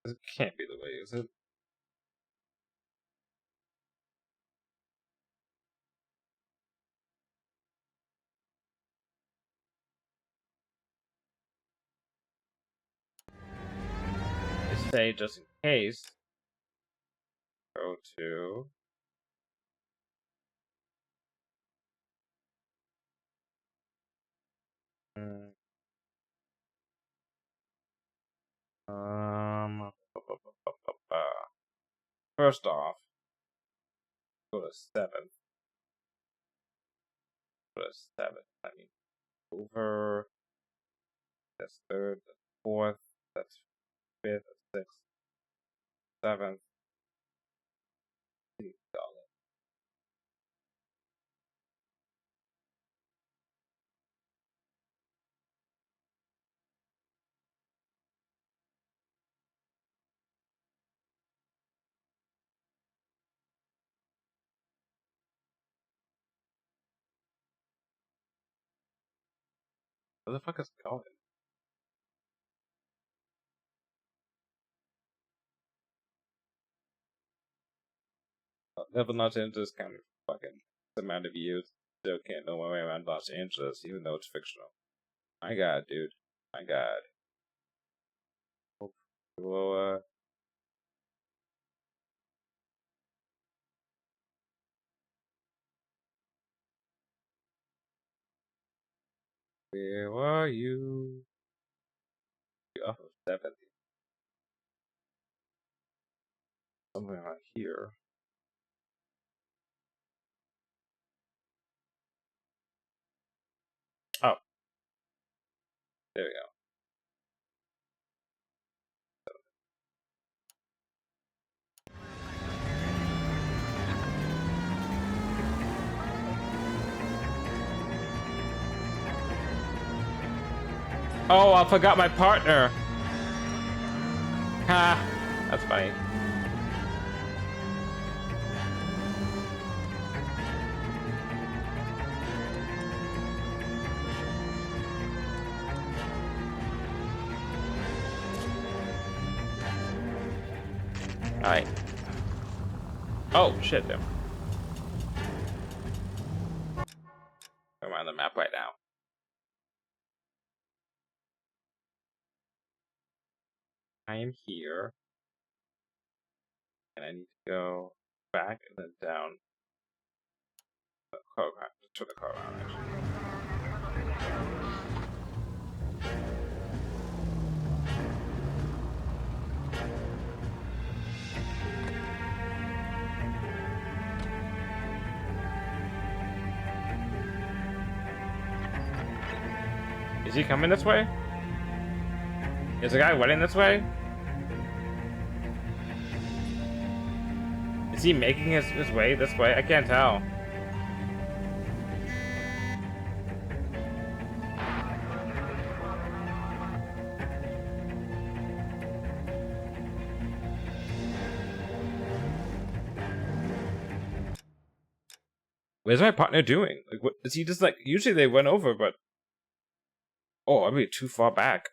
It can't be the way, is it? I say just in case. Go to first off, go to 7. Go to 7. I mean, over. That's 3rd. That's 4th. That's 5th. That's 6th. 7th. Where the fuck is it going? Never Los Angeles kind of fucking the amount of years still can't know my way around Los Angeles, even though it's fictional. My god, dude. My god. Well, where are you? You're off of 70. Somewhere around here. Oh. There we go. Oh, I forgot my partner. Ha! That's funny. Alright. Oh, shit, damn. I'm on the map right now. I am here. And I need to go back and then down. Oh, crap. Turn the car around, actually. Is he coming this way? Is the guy running this way? Is he making his way this way? I can't tell. Where's my partner doing? Like, what is he just like? Usually they run over, but oh, I'm really too far back.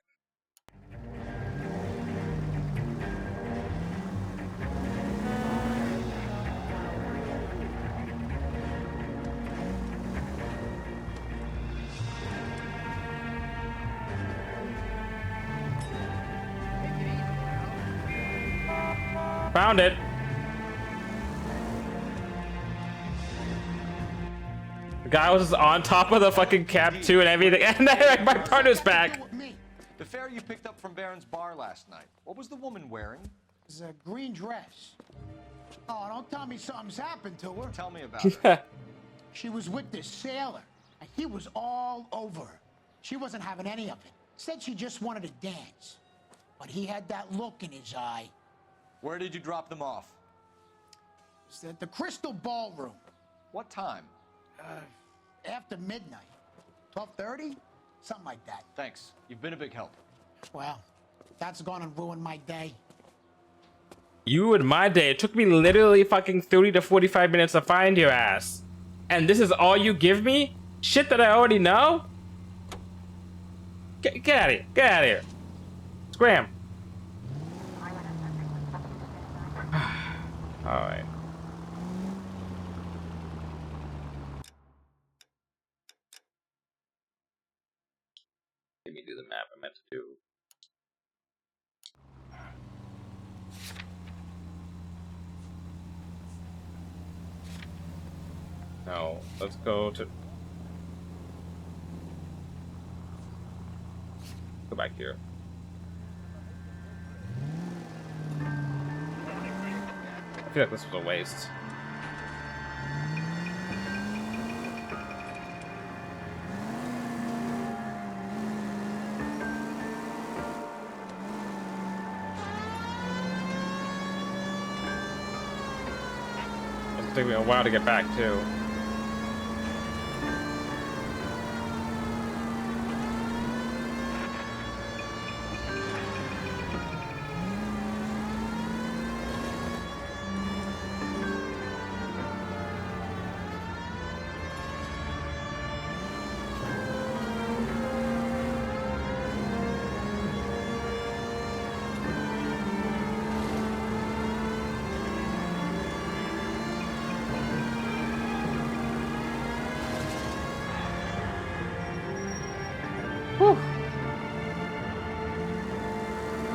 Found it. The guy was just on top of the fucking cab too and everything, and then my partner's back.
The fare you picked up from Baron's bar last night. What was the woman wearing?
It was a green dress. Oh, don't tell me something's happened to her.
Tell me about it.
She was with this sailor, and he was all over her. She wasn't having any of it. Said she just wanted to dance. But he had that look in his eye.
Where did you drop them off?
It was at the Crystal Ballroom.
What time?
After midnight. 12:30? Something like that.
Thanks. You've been a big help.
Well, that's gonna ruin my day.
You ruined my day. It took me literally fucking 30 to 45 minutes to find your ass. And this is all you give me? Shit that I already know? Get out of here. Get out of here. Scram. Alright. Let me do the map I meant to do. No, let's go to... Go back here. I feel like this was a waste. It's taking me a while to get back too.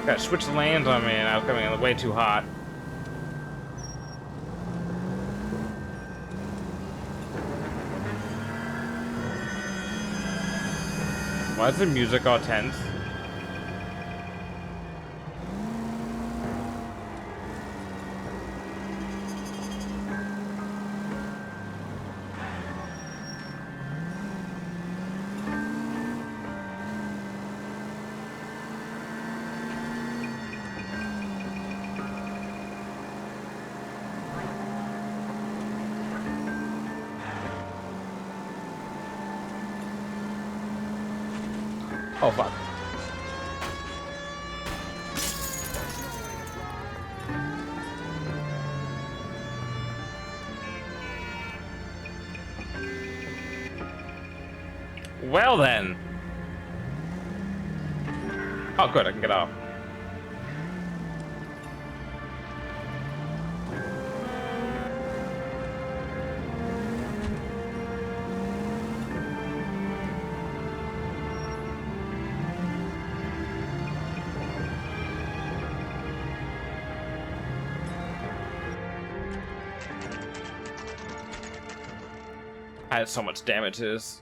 Gotta switch lanes on me and I was coming in way too hot. Why is the music all tense? Oh fuck. Well then. Oh good, I can get off. had so much damage to this.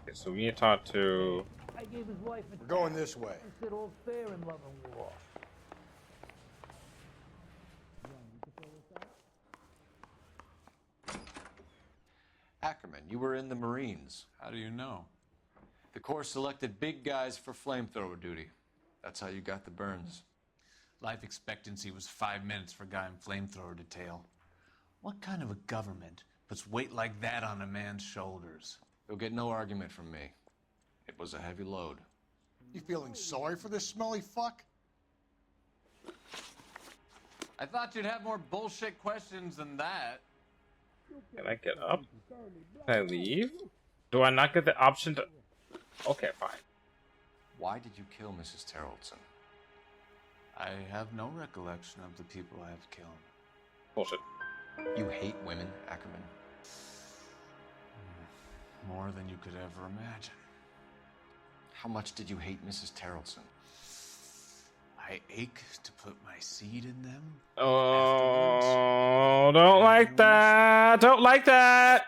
Okay, so we need to talk to.
I gave his wife a
We're going this way.
I said all's fair in love and war.
Ackerman, you were in the Marines.
How do you know?
The Corps selected big guys for flamethrower duty. That's how you got the burns.
Life expectancy was 5 minutes for a guy in flamethrower detail. What kind of a government puts weight like that on a man's shoulders?
You'll get no argument from me. It was a heavy load.
You feeling sorry for this smelly fuck?
I thought you'd have more bullshit questions than that.
Can I get up? Can I leave? Do I not get the option to... Okay, fine.
Why did you kill Mrs. Terrelson?
I have no recollection of the people I have killed.
Bullshit.
You hate women, Ackerman?
More than you could ever imagine.
How much did you hate Mrs. Terrelson?
I ache to put my seed in them.
Oh, don't like that. Don't like that.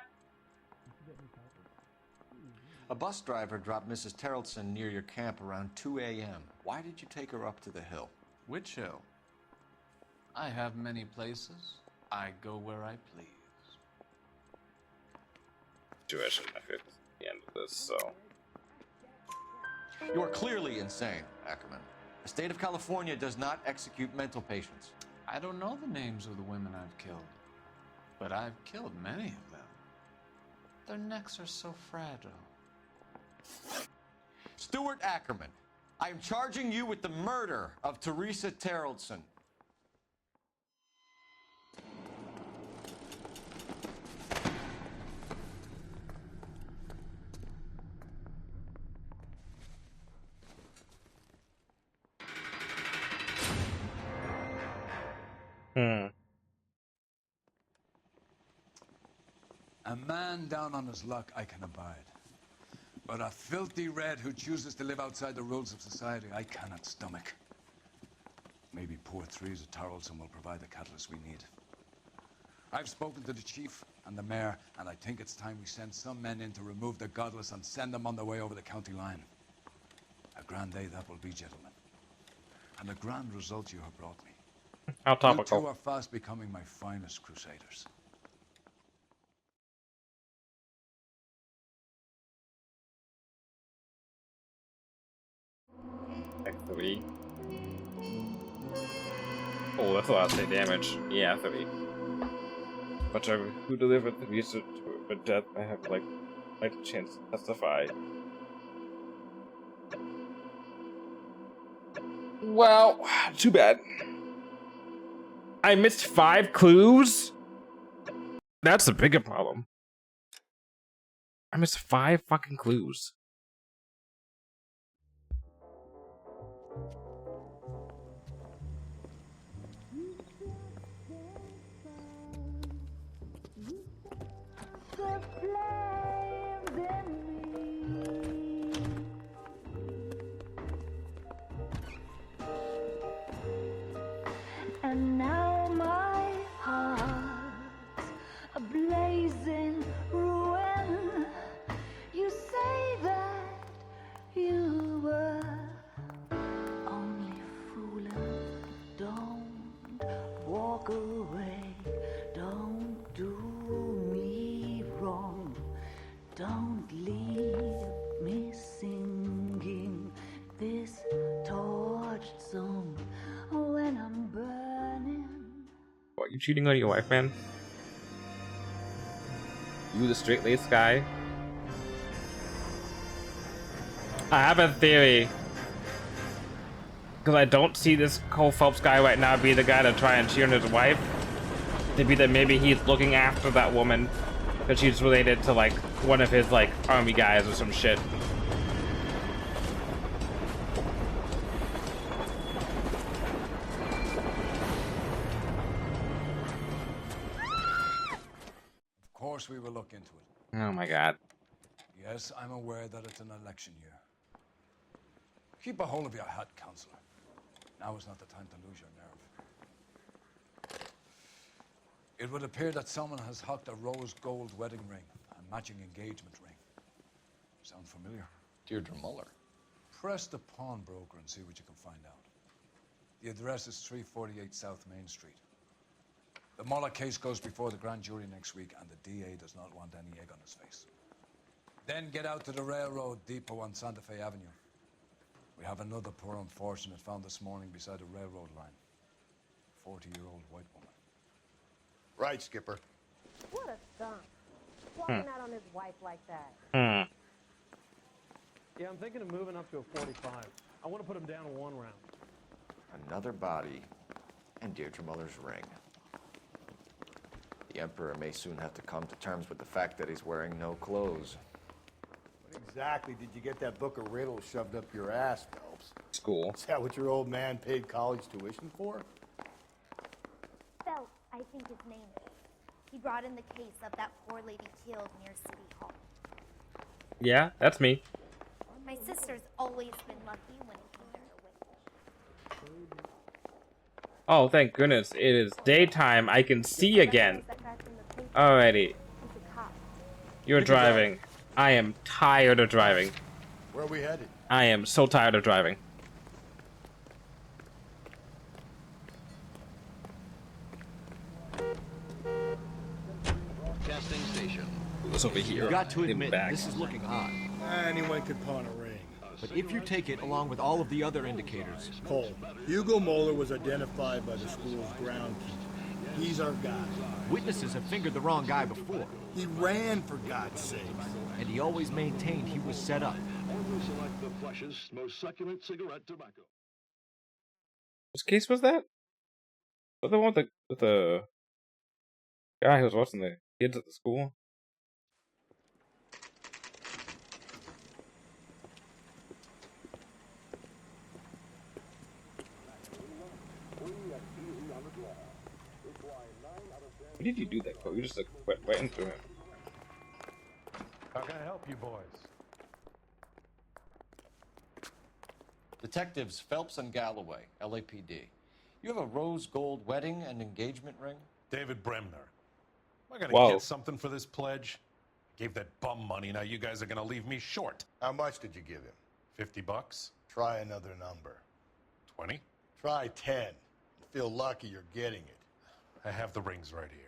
A bus driver dropped Mrs. Terrelson near your camp around 2 a.m. Why did you take her up to the hill?
Which hill? I have many places. I go where I please.
Situation at the end of this, so.
You are clearly insane, Ackerman. The state of California does not execute mental patients.
I don't know the names of the women I've killed, but I've killed many of them. Their necks are so fragile.
Stuart Ackerman, I am charging you with the murder of Teresa Terrelson.
A man down on his luck I can abide. But a filthy red who chooses to live outside the rules of society, I cannot stomach. Maybe poor Teresa Terrelson will provide the catalyst we need. I've spoken to the chief and the mayor, and I think it's time we send some men in to remove the godless and send them on their way over the county line. A grand day that will be, gentlemen. And a grand result you have brought me.
How topical.
You two are fast becoming my finest crusaders.
Three. Oh, that's a lot of say damage. Yeah, 3. Whichever who delivered the visa to death, I have like a chance to testify. Well, too bad. I missed 5 clues? That's the bigger problem. I missed 5 fucking clues.
And now my heart's a blazing ruin. You say that you were only fooling. Don't walk away. Don't do me wrong. Don't leave me singing this torched song when I'm burning.
What, you cheating on your wife, man? You the straight-laced guy? I have a theory. Because I don't see this Cole Phelps guy right now be the guy to try and cheat on his wife. To be that maybe he's looking after that woman. Because she's related to, like, one of his, like, army guys or some shit.
Of course we will look into it.
Oh my god.
Yes, I'm aware that it's an election year. Keep a hold of your hat, Counselor. Now is not the time to lose your nerve. It would appear that someone has hocked a rose gold wedding ring and matching engagement ring. Sound familiar?
Deirdre Muller.
Press the pawnbroker and see what you can find out. The address is 348 South Main Street. The Muller case goes before the grand jury next week, and the DA does not want any egg on his face. Then get out to the railroad depot on Santa Fe Avenue. We have another poor unfortunate found this morning beside a railroad line. 40-year-old white woman.
Right, Skipper.
What a skunk. Walking out on his wife like that.
Yeah, I'm thinking of moving up to a 45. I want to put him down in 1 round.
Another body, and Deirdre Muller's ring. The Emperor may soon have to come to terms with the fact that he's wearing no clothes.
What exactly did you get that book of riddles shoved up your ass, Phelps?
School.
Is that what your old man paid college tuition for?
Phelps, I think his name is. He brought in the case of that poor lady killed near City Hall.
Yeah, that's me.
My sister's always been lucky when it comes to witch.
Oh, thank goodness. It is daytime. I can see again. Alrighty. You're driving. I am tired of driving.
Where are we headed?
I am so tired of driving.
Casting station.
What's over here?
You got to admit,
back.
this is looking odd.
Anyone could pawn a ring.
But if you take it along with all of the other indicators...
Cole, Hugo Moeller was identified by the school's groundkeeper. He's our guy.
Witnesses have fingered the wrong guy before.
He ran, for God's sake.
And he always maintained he was set up.
And we select the freshest, most succulent cigarette tobacco.
Whose case was that? Was the one with the guy who was watching the kids at the school? What did you do that for? You just like went right into him.
How can I help you boys?
Detectives Phelps and Galloway, LAPD. You have a rose gold wedding and engagement ring?
David Bremner. Am I gonna
Whoa.
get something for this pledge? Gave that bum money, now you guys are gonna leave me short.
How much did you give him?
$50?
Try another number.
20?
Try 10. You feel lucky you're getting it.
I have the rings right here.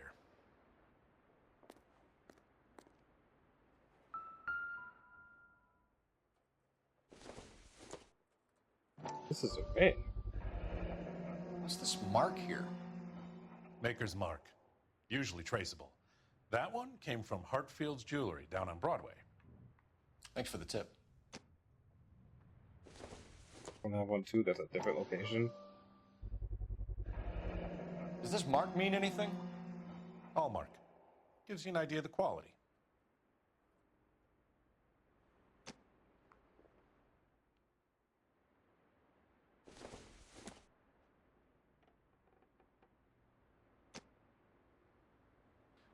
This is a ring.
What's this mark here?
Maker's mark. Usually traceable. That one came from Hartfield's Jewelry down on Broadway.
Thanks for the tip.
I have one too. That's a different location.
Does this mark mean anything?
Hallmark. Gives you an idea of the quality.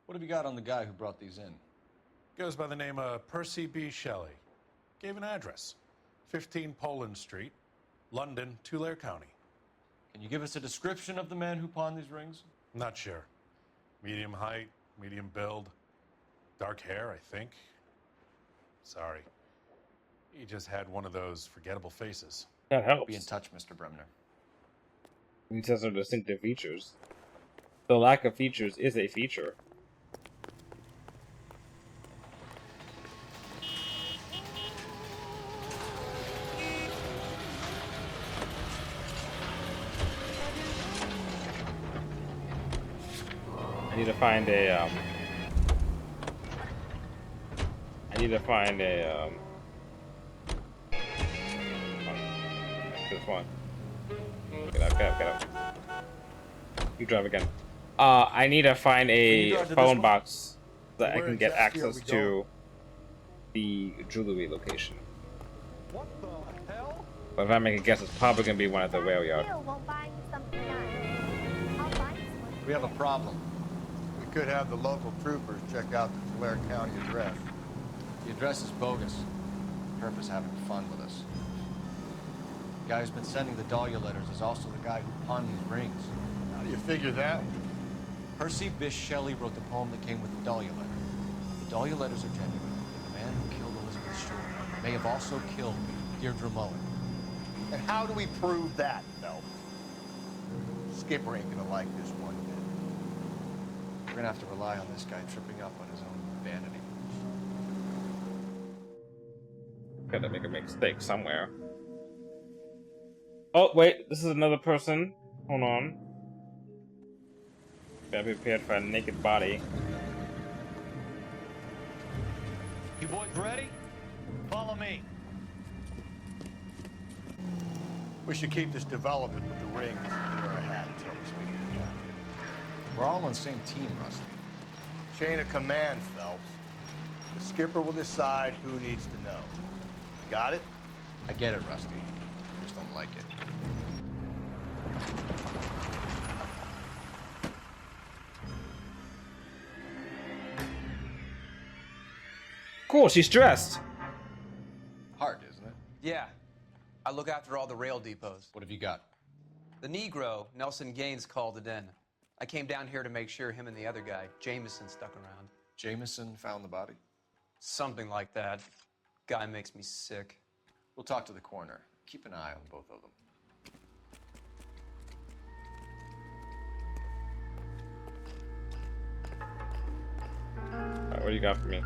What have you got on the guy who brought these in?
Goes by the name of Percy B. Shelley. Gave an address. 15 Poland Street, London, Tulare County.
Can you give us a description of the man who pawned these rings?
Not sure. Medium height, medium build, dark hair, I think. Sorry. He just had one of those forgettable faces.
That helps.
Be in touch, Mr. Bremner.
He says are distinctive features. The lack of features is a feature. I need to find a this one. Get up. You drive again. I need to find a phone box that I can get access to the jewelry location.
What the hell?
But if I make a guess, it's probably gonna be one at the rail yard.
We have a problem.
We could have the local troopers check out the Tulare County address.
The address is bogus. Herb is having fun with us. The guy who's been sending the Dahlia letters is also the guy who pawned these rings.
How do you figure that?
Percy Bysshe Shelley wrote the poem that came with the Dahlia letter. The Dahlia letters are genuine. The man who killed Elizabeth Shore may have also killed Deirdre Mullen.
And how do we prove that, Phelps? Skipper ain't gonna like this one bit.
We're gonna have to rely on this guy tripping up on his own vanity.
Gotta make a mistake somewhere. Oh, wait, this is another person. Hold on. Gotta be prepared for a naked body.
You boys ready? Follow me.
We should keep this development with the rings near our hat until we speak to the captain.
We're all on the same team, Rusty.
Chain of command, Phelps. The skipper will decide who needs to know. Got it?
I get it, Rusty. I just don't like it.
Cool, she's dressed.
Hard, isn't it?
Yeah. I look after all the rail depots.
What have you got?
The Negro, Nelson Gaines, called it in. I came down here to make sure him and the other guy, Jameson, stuck around.
Jameson found the body?
Something like that. Guy makes me sick.
We'll talk to the coroner. Keep an eye on both of them.
Alright, what do you got for me?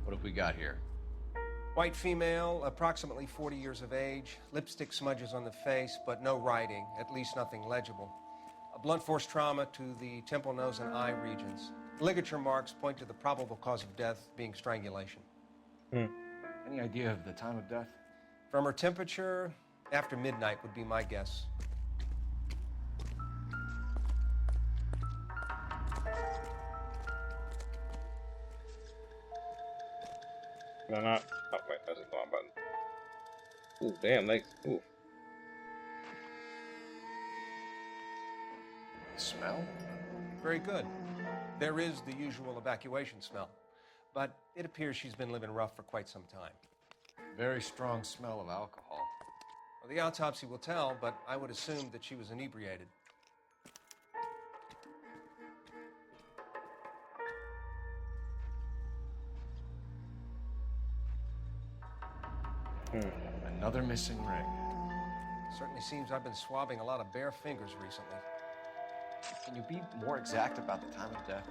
What have we got here?
White female, approximately 40 years of age, lipstick smudges on the face, but no writing, at least nothing legible. A blunt force trauma to the temple, nose, and eye regions. Ligature marks point to the probable cause of death being strangulation.
Any idea of the time of death?
From her temperature, after midnight would be my guess.
No, not. Oh, wait, that's a long button. Ooh, damn, legs. Ooh.
Smell?
Very good. There is the usual evacuation smell, but it appears she's been living rough for quite some time.
Very strong smell of alcohol.
Well, the autopsy will tell, but I would assume that she was inebriated.
Another missing ring.
Certainly seems I've been swabbing a lot of bare fingers recently.
Can you be more exact about the time of death?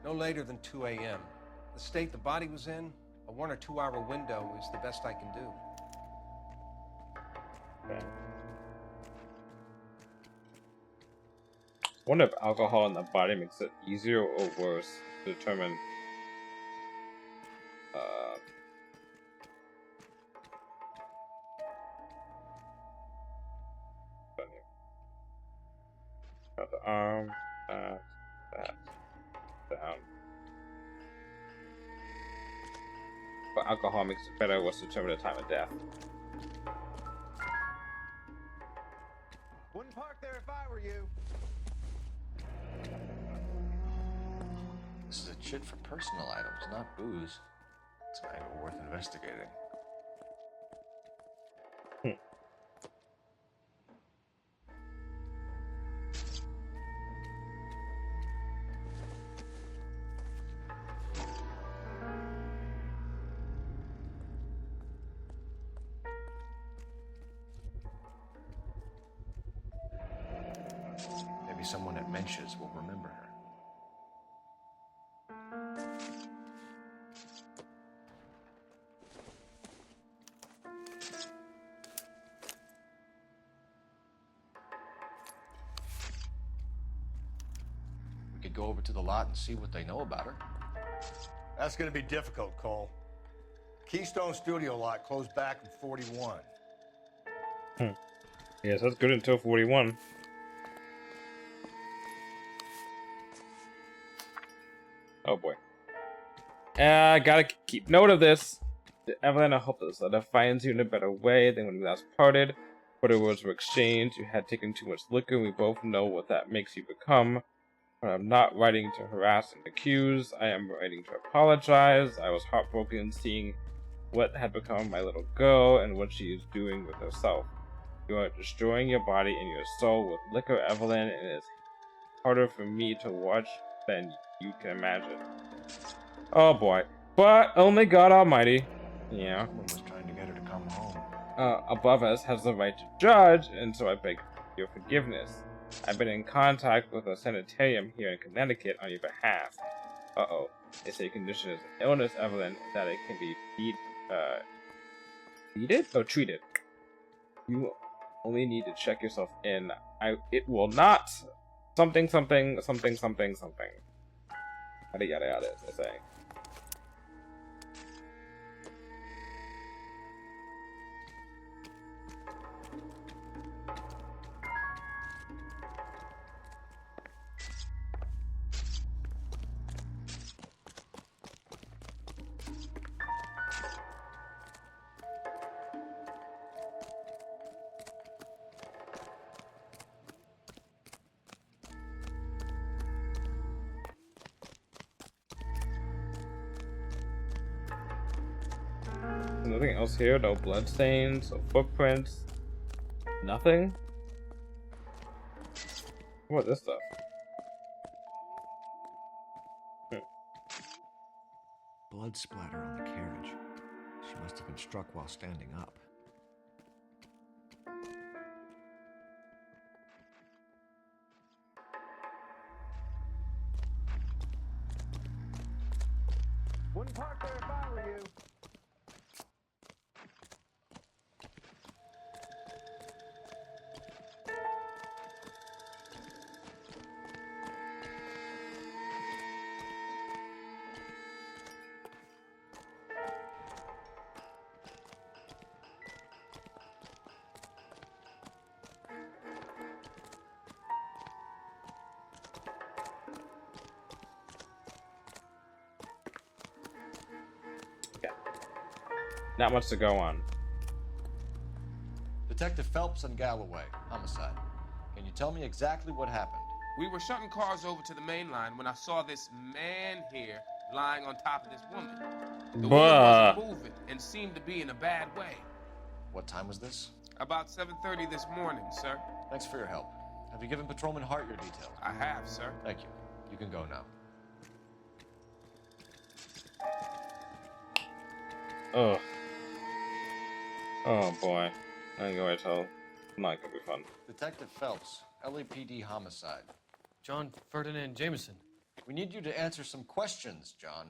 No later than 2 a.m. The state the body was in, a 1 or 2 hour window is the best I can do.
Okay. Wonder if alcohol in the body makes it easier or worse to determine got the arm, that, down. But alcohol makes it better or worse to determine the time of death.
Wouldn't park there if I were you.
This is a chit for personal items, not booze. It's an angle worth investigating. Maybe someone at Mensch's will remember her. We could go over to the lot and see what they know about her.
That's gonna be difficult, Cole. Keystone Studio lot closed back in 41.
Yes, that's good until 41. Oh boy. I gotta keep note of this. Evelyn, I hope this letter finds you in a better way than when we last parted. But our words were exchanged. You had taken too much liquor, and we both know what that makes you become. But I'm not writing to harass and accuse. I am writing to apologize. I was heartbroken seeing what had become of my little girl and what she is doing with herself. You are destroying your body and your soul with liquor, Evelyn, and it is harder for me to watch than you can imagine. Oh boy. But only God Almighty,
Someone was trying to get her to come home.
above us has the right to judge, and so I beg your forgiveness. I've been in contact with a sanitarium here in Connecticut on your behalf. Uh-oh. They say your condition is an illness, Evelyn, that it can be treated? Oh, treated. You only need to check yourself in. It will not... Something. Yada yada yada, as they say. Nothing else here, no bloodstains, no footprints, nothing? What is this stuff?
Blood splatter on the carriage. She must have been struck while standing up.
Wouldn't park there if I were you.
Not much to go on.
Detective Phelps and Galloway, homicide. Can you tell me exactly what happened?
We were shutting cars over to the main line when I saw this man here lying on top of this woman. The woman wasn't moving and seemed to be in a bad way.
What time was this?
About 7:30 this morning, sir.
Thanks for your help. Have you given Patrolman Hart your details?
I have, sir.
Thank you. You can go now.
Ugh. Oh boy. I'm going to tell. Not gonna be fun.
Detective Phelps, LAPD homicide.
John Ferdinand Jameson.
We need you to answer some questions, John.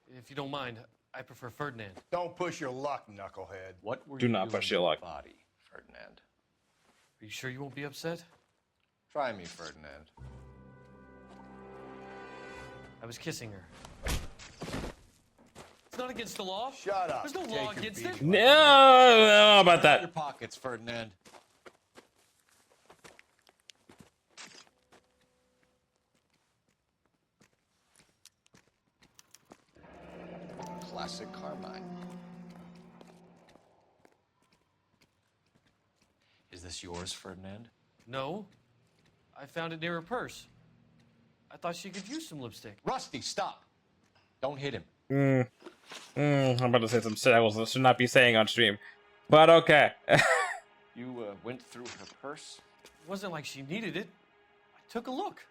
If you don't mind, I prefer Ferdinand.
Don't push your luck, knucklehead.
What were
Do
you
not
doing
push your luck.
Body, Ferdinand?
Are you sure you won't be upset?
Try me, Ferdinand.
I was kissing her. It's not against the law.
Shut up.
There's no law against it.
No, about that.
Your pockets, Ferdinand. Classic Carmine. Is this yours, Ferdinand?
No. I found it near her purse. I thought she could use some lipstick.
Rusty, stop. Don't hit him.
I'm about to say some shit I should not be saying on stream. But okay.
You went through her purse?
It wasn't like she needed it. I took a look.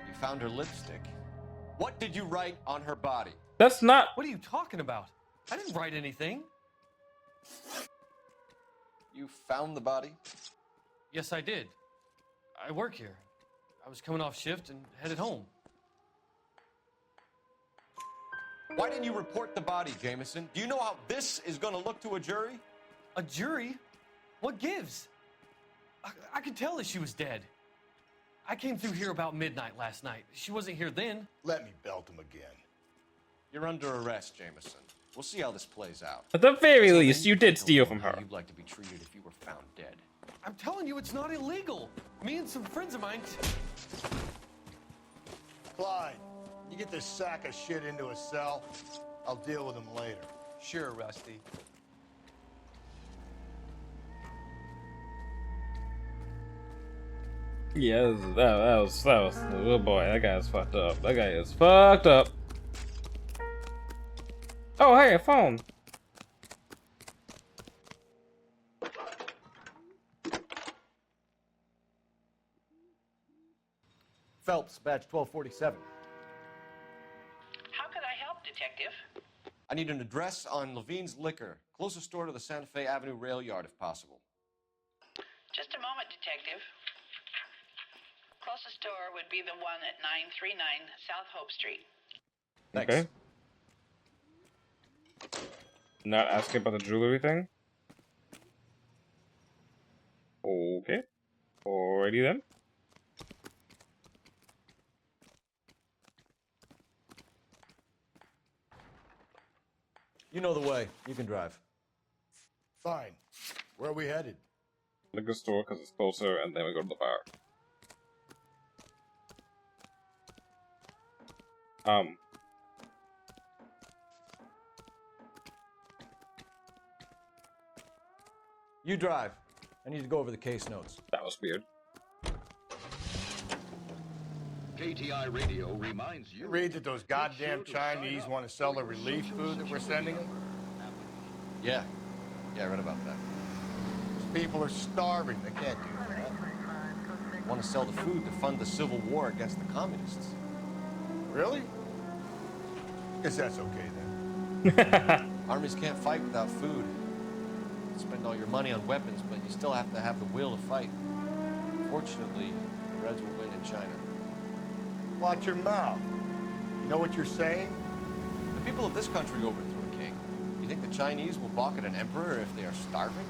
You found her lipstick. What did you write on her body?
That's not...
What are you talking about? I didn't write anything.
You found the body?
Yes, I did. I work here. I was coming off shift and headed home.
Why didn't you report the body, Jameson? Do you know how this is going to look to a jury?
A jury? What gives? I could tell that she was dead. I came through here about midnight last night. She wasn't here then.
Let me belt him again.
You're under arrest, Jameson. We'll see how this plays out.
At the very least, you did steal from her.
You'd like to be treated if you were found dead.
I'm telling you, it's not illegal. Me and some friends of mine...
Clyde, you get this sack of shit into a cell. I'll deal with him later.
Sure, Rusty.
Yeah, that was, oh boy, that guy is fucked up. That guy is fucked up. Oh, hey, a phone.
Phelps, badge 1247.
How could I help, Detective?
I need an address on Levine's Liquor, closest store to the Santa Fe Avenue rail yard if possible.
Just a moment, Detective. Closest store would be the one at 939 South Hope Street.
Thanks.
Okay. Not asking about the jewelry thing? Okay. Alrighty then.
You know the way. You can drive.
Fine. Where are we headed?
Liquor store because it's closer, and then we go to the bar.
You drive. I need to go over the case notes.
That was weird.
KTI Radio reminds you.
You read that those goddamn Chinese want to sell the relief food that we're sending them?
Yeah. Yeah, I read about that.
These people are starving. They can't do that.
Want to sell the food to fund the civil war against the communists.
Really? Guess that's okay then.
Armies can't fight without food. You spend all your money on weapons, but you still have to have the will to fight. Fortunately, the Reds will win in China.
Watch your mouth. You know what you're saying?
The people of this country overthrew a king. You think the Chinese will balk at an emperor if they are starving?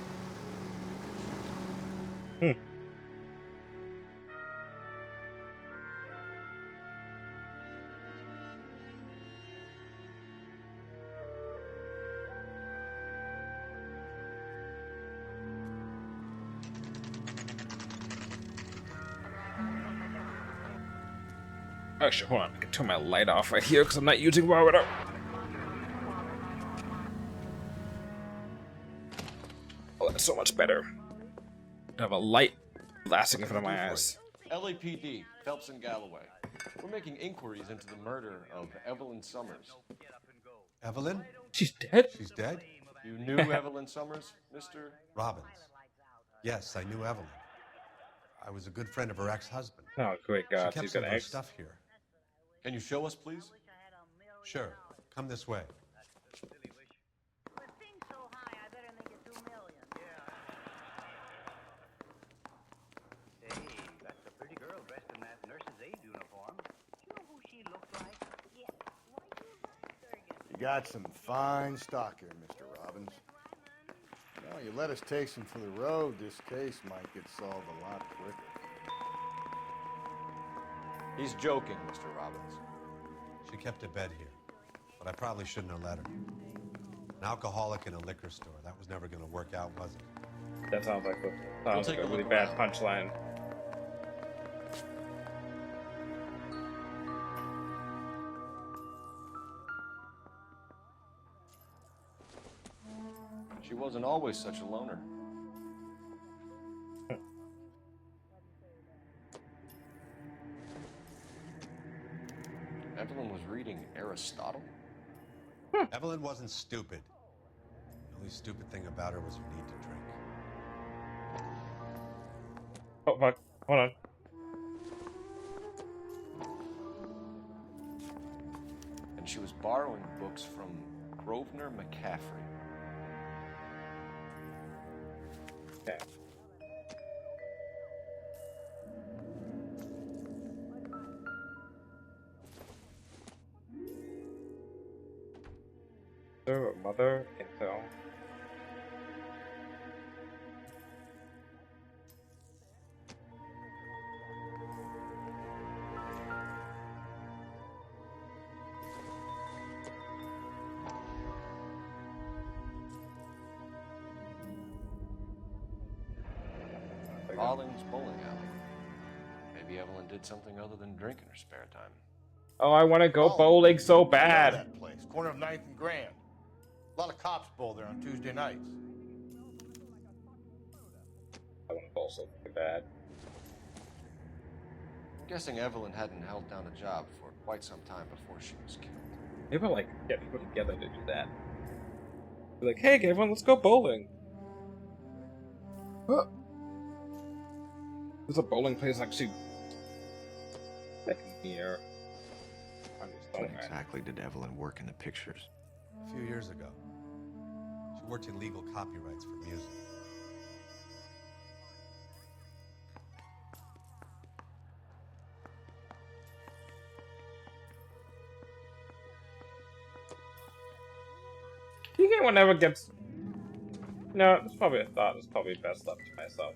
Actually, hold on. I can turn my light off right here because I'm not using water. Oh, that's so much better. I have a light blasting in front of my eyes.
LAPD, Phelps and Galloway. We're making inquiries into the murder of Evelyn Summers.
Evelyn?
She's dead?
She's dead?
You knew Evelyn Summers, Mr.
Robbins. Yes, I knew Evelyn. I was a good friend of her ex-husband.
Oh, great God.
She kept
She's
some
got
of her
eggs.
stuff here.
Can you show us, please?
Sure. Come this way.
Hey, that's a pretty girl dressed in that nurse's aid uniform. You know who she looks like? Yeah.
You got some fine stock here, Mr. Robbins. Well, you let us take some for the road, this case might get solved a lot quicker.
He's joking, Mr. Robbins.
She kept a bed here, but I probably shouldn't have let her. An alcoholic in a liquor store. That was never going to work out, was it?
That sounds like a really bad punchline.
She wasn't always such a loner. Evelyn was reading Aristotle?
Evelyn wasn't stupid. The only stupid thing about her was her need to drink.
Oh, fuck. Hold on.
And she was borrowing books from Grosvenor McCaffrey.
Okay. So, mother, intel.
Balling's bowling alley. Maybe Evelyn did something other than drink in her spare time.
Oh, I want to go bowling so bad.
That place, corner of 9th and Grand. A lot of cops bowl there on Tuesday nights.
I want to bowl so bad.
I'm guessing Evelyn hadn't held down a job for quite some time before she was killed.
Maybe like get people together to do that. Be like, hey, everyone, let's go bowling. Huh. There's a bowling place actually. Like, Here.
When exactly did Evelyn work in the pictures?
A few years ago. She worked in legal copyrights for music.
Do you think one ever gets... No, it's probably a thought. It's probably best left to myself.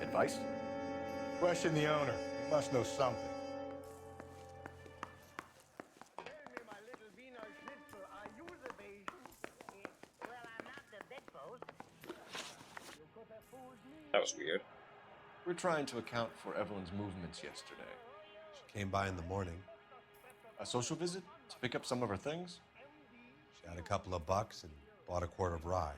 Advice? Question the owner. He must know something.
That was weird.
We're trying to account for Evelyn's movements yesterday.
She came by in the morning.
A social visit to pick up some of her things?
She had a couple of bucks and bought a quart of rye.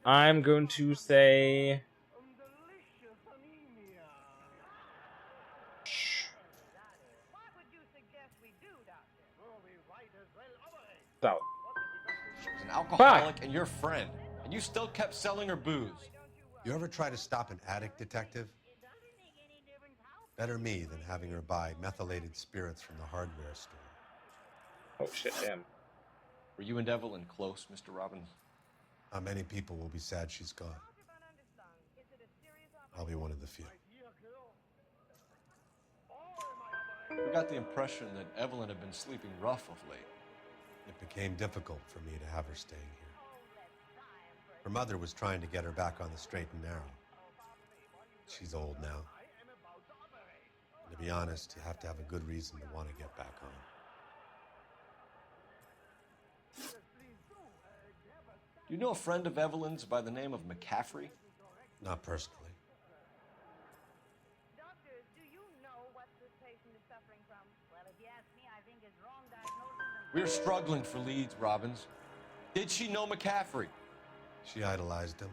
I'm going to say... So.
She was an alcoholic and your friend, and you still kept selling her booze.
You ever try to stop an addict, detective? Better me than having her buy methylated spirits from the hardware store.
Oh shit, damn.
Were you and Evelyn close, Mr. Robbins?
Not many people will be sad she's gone. I'll be one of the few.
We got the impression that Evelyn had been sleeping rough of late.
It became difficult for me to have her staying here. Her mother was trying to get her back on the straight and narrow. She's old now. And to be honest, you have to have a good reason to want to get back on.
Do you know a friend of Evelyn's by the name of McCaffrey?
Not personally.
Doctor, do you know what this patient is suffering from? Well, if you ask me, I think it's wrong diagnosis.
We're struggling for leads, Robbins. Did she know McCaffrey?
She idolized him.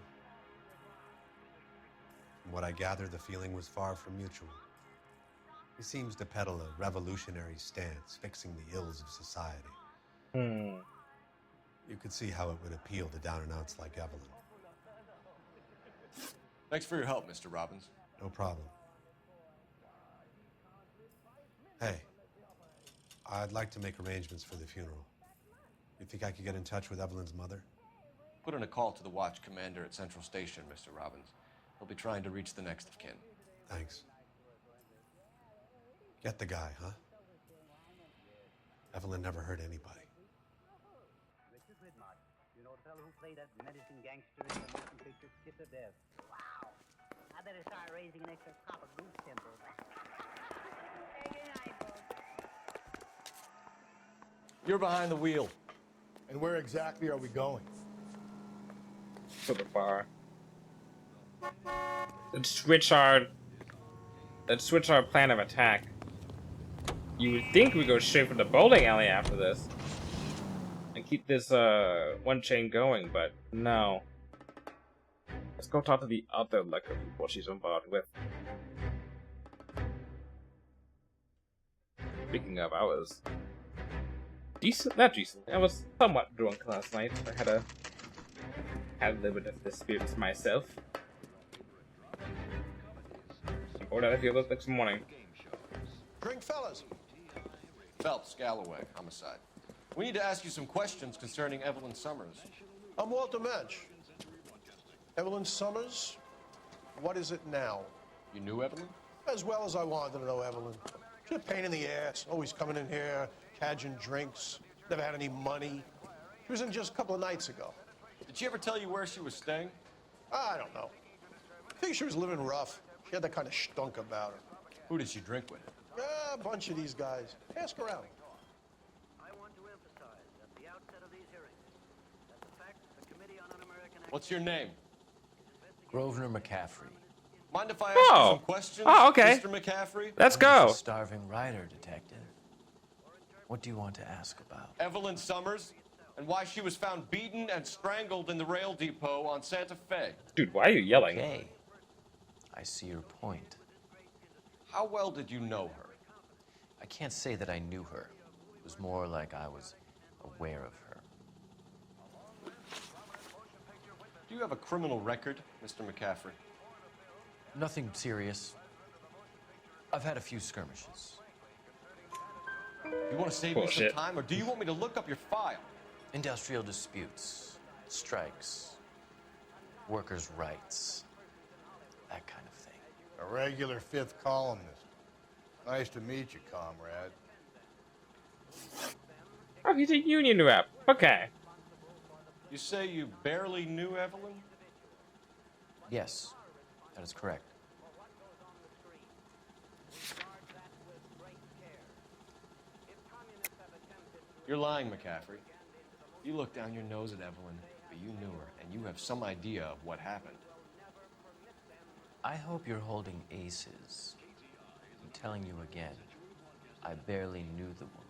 From what I gather, the feeling was far from mutual. He seems to peddle a revolutionary stance, fixing the ills of society. You could see how it would appeal to down-and-outs like Evelyn.
Thanks for your help, Mr. Robbins.
No problem. Hey, I'd like to make arrangements for the funeral. You think I could get in touch with Evelyn's mother?
Put in a call to the watch commander at Central Station, Mr. Robbins. He'll be trying to reach the next of kin.
Thanks. Get the guy, huh? Evelyn never hurt anybody.
You know the fellow who played that menacing gangster in the motion picture Kiss of Death? Wow. I better start raising an extra Papa Goose temple.
Hey, good night, folks.
You're behind the wheel.
And where exactly are we going?
To the bar. Let's switch our plan of attack. You would think we go straight for the bowling alley after this and keep this one chain going, but no. Let's go talk to the other liquor people she's involved with. Speaking of, I was not decent. I was somewhat drunk last night. I had a little bit of the spirits myself. Or did I feel this next morning?
Drink, fellas. Phelps, Galloway, homicide. We need to ask you some questions concerning Evelyn Summers.
I'm Walter Mensch. Evelyn Summers? What is it now?
You knew Evelyn?
As well as I wanted to know Evelyn. She's a pain in the ass, always coming in here, cadging drinks, never had any money. She was in just a couple of nights ago.
Did she ever tell you where she was staying?
I don't know. I think she was living rough. She had that kind of stunk about her.
Who did she drink with?
A bunch of these guys. Ask around.
What's your name?
Grosvenor McCaffrey.
Mind if I ask you
Oh.
some questions,
Oh, okay.
Mr. McCaffrey?
Let's
I'm
go.
just a starving writer, detective. What do you want to ask about?
Evelyn Summers, and why she was found beaten and strangled in the rail depot on Santa Fe.
Dude, why are you yelling?
Okay. I see your point.
How well did you know her?
I can't say that I knew her. It was more like I was aware of her.
Do you have a criminal record, Mr. McCaffrey?
Nothing serious. I've had a few skirmishes.
You want to save me some time, or do you want me to look up your file?
Industrial disputes, strikes, workers' rights, that kind of thing.
A regular fifth columnist. Nice to meet you, comrade.
Oh, he's a union rep. Okay.
You say you barely knew Evelyn?
Yes, that is correct.
You're lying, McCaffrey. You look down your nose at Evelyn, but you knew her, and you have some idea of what happened.
I hope you're holding aces. I'm telling you again, I barely knew the woman.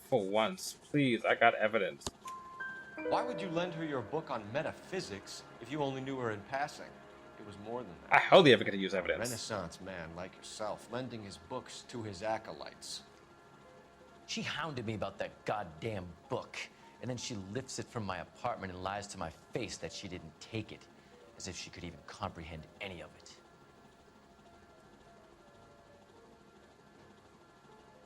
For once, please, I got evidence.
Why would you lend her your book on metaphysics if you only knew her in passing? It was more than that.
I hardly ever get to use evidence.
Renaissance man like yourself, lending his books to his acolytes.
She hounded me about that goddamn book, and then she lifts it from my apartment and lies to my face that she didn't take it, as if she could even comprehend any of it.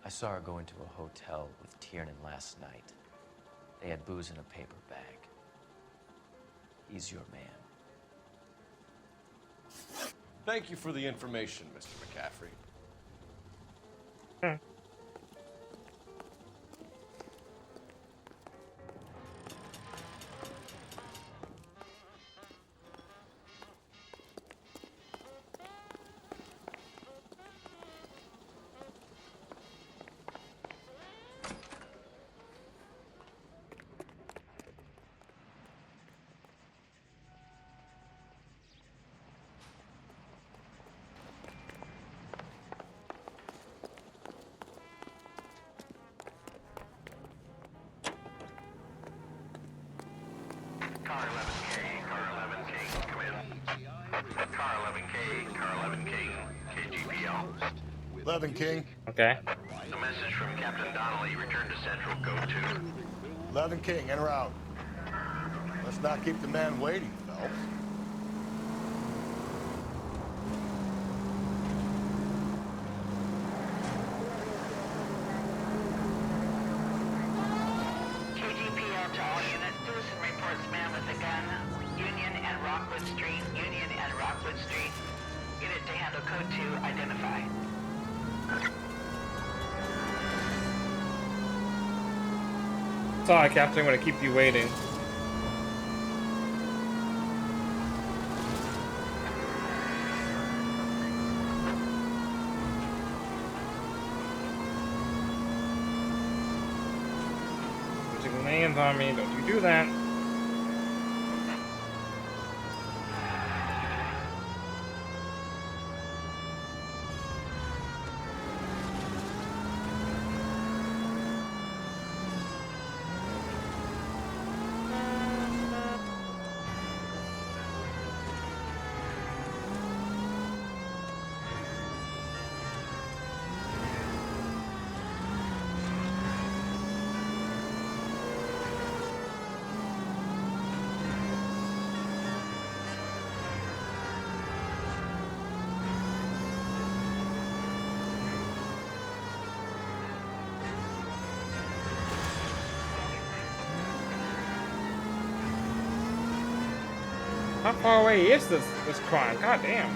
I saw her go into a hotel with Tiernan last night. They had booze in a paper bag. He's your man.
Thank you for the information, Mr. McCaffrey.
Car 11K, Car 11K, come in. Car 11K, Car 11K, KGPL.
11 King.
Okay.
A message from Captain Donnelly, return to Central, go to.
11 King, en route. Let's not keep the man waiting, Phelps.
KGPL to all units. Citizen reports man with a gun. Union and Rockwood Street. Union and Rockwood Street. Unit to handle code 2. Identify.
Sorry, Captain. I'm gonna keep you waiting. Putting your hands on me. Don't you do that. How far away is this crime? God damn.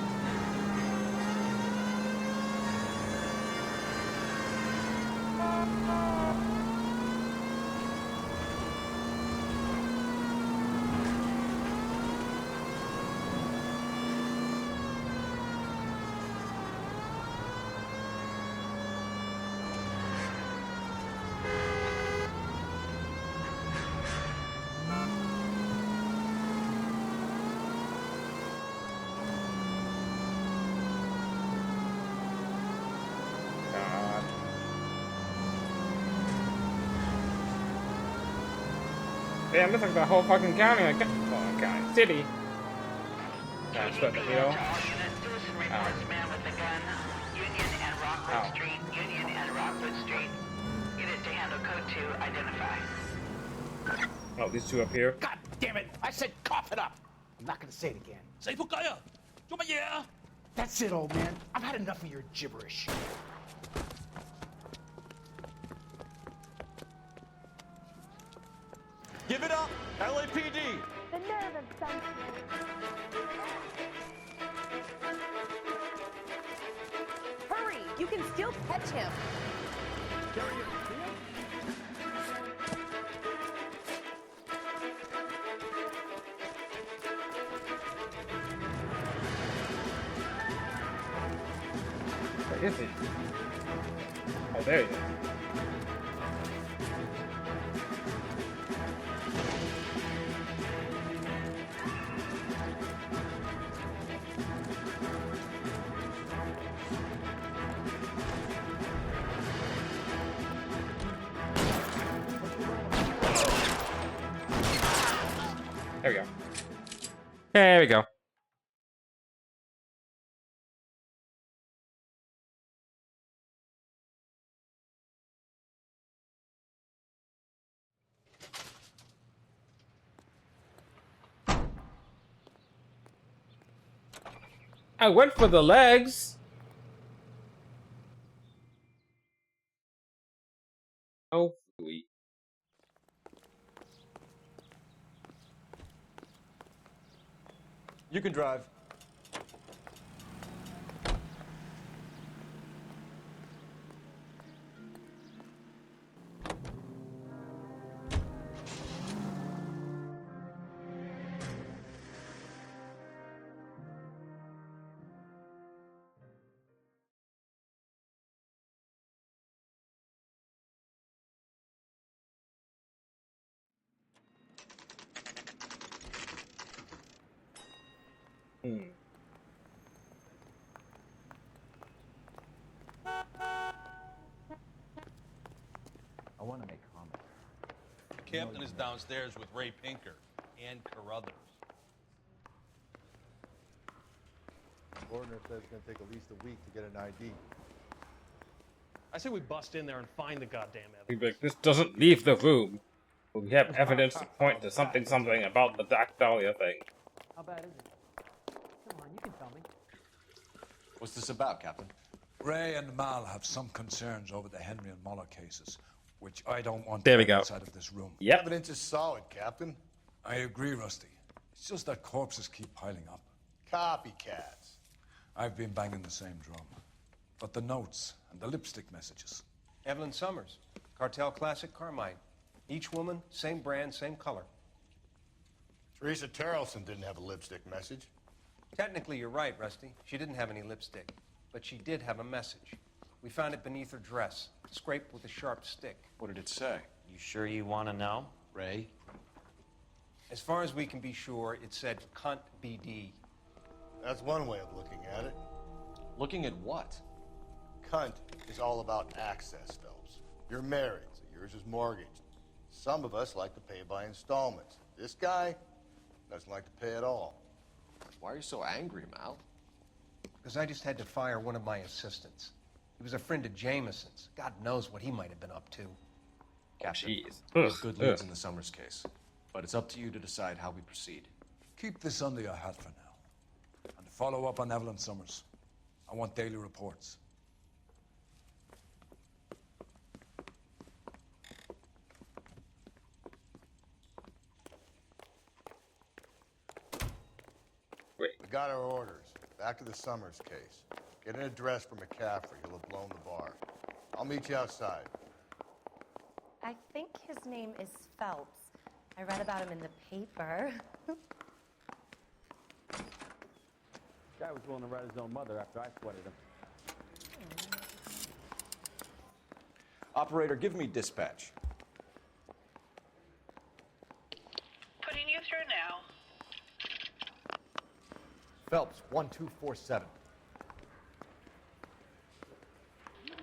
Damn, this like the whole fucking county. Like, well, county, city. Nah, it's the hill.
Reports man with a gun. Union and Rockwood Street. Union and Rockwood Street. Unit to handle code 2. Identify.
Oh, these two up here.
God damn it! I said cough it up. I'm not gonna say it again.
Say for kaya.
That's it, old man. I've had enough of your gibberish.
Give it up, LAPD.
The nerve of some
Hurry! You can still catch him.
Where is he? Oh, there he is. There we go. There we go. I went for the legs. Oh, sweet.
You can drive.
I want to make comments.
Captain is downstairs with Ray Pinker and Carruthers.
Gordner says it's going to take at least a week to get an ID.
I say we bust in there and find the goddamn evidence.
He'd be like, this doesn't leave the room. We have evidence to point to something about the Black Dahlia thing.
How bad is it? Come on, you can tell me.
What's this about, Captain?
Ray and Mal have some concerns over the Henry and Muller cases, which I don't want
There we go.
outside of this room.
Yep.
Evidence is solid, Captain.
I agree, Rusty. It's just that corpses keep piling up.
Copycats.
I've been banging the same drum. But the notes and the lipstick messages.
Evelyn Summers, Cartel Classic Carmine. Each woman, same brand, same color.
Teresa Terrelson didn't have a lipstick message.
Technically, you're right, Rusty. She didn't have any lipstick, but she did have a message. We found it beneath her dress, scraped with a sharp stick.
What did it say?
You sure you want to know?
Ray?
As far as we can be sure, it said cunt BD.
That's one way of looking at it.
Looking at what?
Cunt is all about access, Phelps. You're married, so yours is mortgaged. Some of us like to pay by installments. This guy doesn't like to pay at all.
Why are you so angry, Mal?
Because I just had to fire one of my assistants. He was a friend of Jameson's. God knows what he might have been up to.
Captain,
Jeez.
we have good leads in the Summers case, but it's up to you to decide how we proceed.
Keep this under your hat for now. And follow up on Evelyn Summers. I want daily reports.
Wait.
We got our orders. Back to the Summers case. Get an address for McCaffrey. He'll have blown the bar. I'll meet you outside.
I think his name is Phelps. I read about him in the paper.
Guy was willing to write his own mother after I sweated him.
Operator, give me dispatch.
Putting you through now.
Phelps, 1247.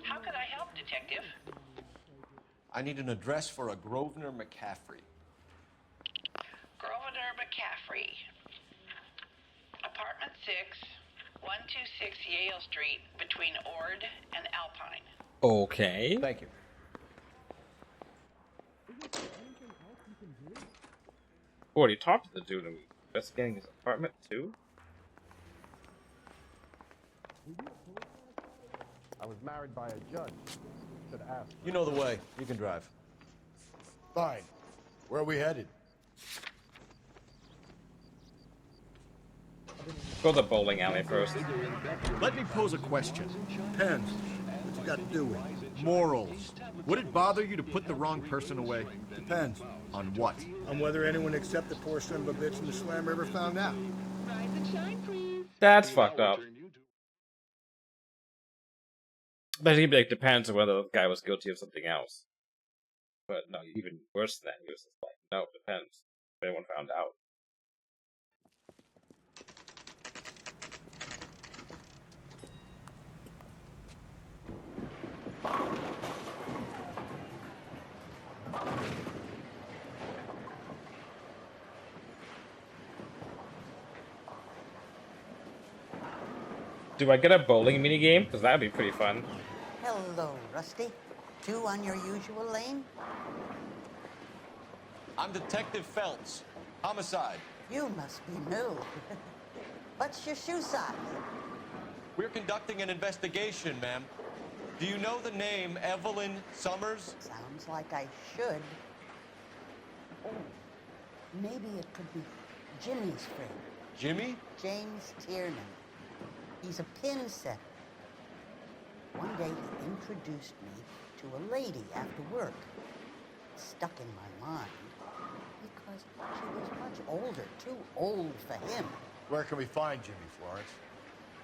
How could I help, Detective?
I need an address for a Grosvenor McCaffrey.
126 Yale Street between Ord and Alpine.
Okay.
Thank you.
Already talked to the dude and investigating his apartment too.
I was married by a judge. Should ask.
You know the way. You can drive.
Fine. Where are we headed?
Go to the bowling alley first.
Let me pose a question.
Depends. What's it got to do with it?
Morals. Would it bother you to put the wrong person away?
Depends.
On what?
On whether anyone except the poor son of a bitch in the Slam ever found out.
That's fucked up. But he like depends on whether the guy was guilty of something else. But no, even worse than that, he was just like, no, it depends. If anyone found out. Do I get a bowling mini game? Because that would be pretty fun.
Hello, Rusty. Two on your usual lane?
I'm Detective Phelps. Homicide.
You must be new. What's your shoe size?
We're conducting an investigation, ma'am. Do you know the name Evelyn Summers?
Sounds like I should. Oh, maybe it could be Jimmy's friend.
Jimmy?
James Tiernan. He's a pin setter. One day he introduced me to a lady after work. It stuck in my mind because she was much older, too old for him.
Where can we find Jimmy, Florence?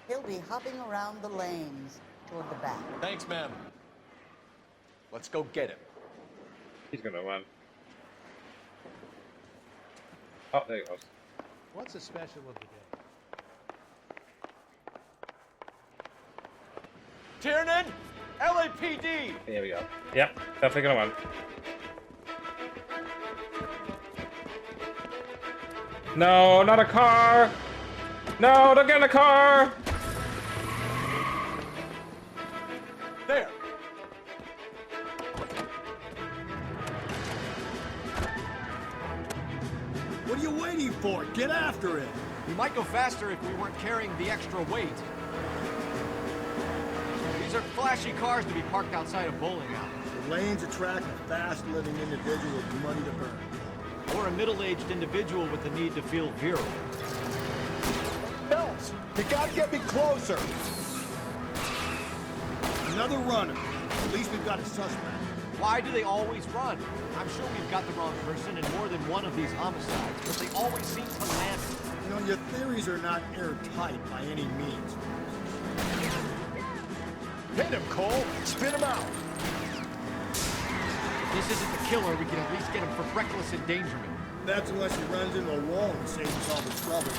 He'll be hopping around the lanes toward the back.
Thanks, ma'am. Let's go get him.
He's gonna run. Oh, there he goes.
What's the special of the day?
Tiernan! LAPD!
There we go. Yep, definitely gonna run. No, not a car! No, don't get in a car!
There!
What are you waiting for? Get after it!
We might go faster if we weren't carrying the extra weight. These are flashy cars to be parked outside a bowling alley.
The lanes attract a fast-living individual with money to burn.
Or a middle-aged individual with the need to feel virile.
Phelps, you gotta get me closer! Another runner. At least we've got a suspect.
Why do they always run? I'm sure we've got the wrong person in more than one of these homicides, but they always seem to land.
You know, your theories are not airtight by any means. Hit him, Cole! Spit him out!
If this isn't the killer, we can at least get him for reckless endangerment.
That's unless he runs into a wall and saves us all the trouble.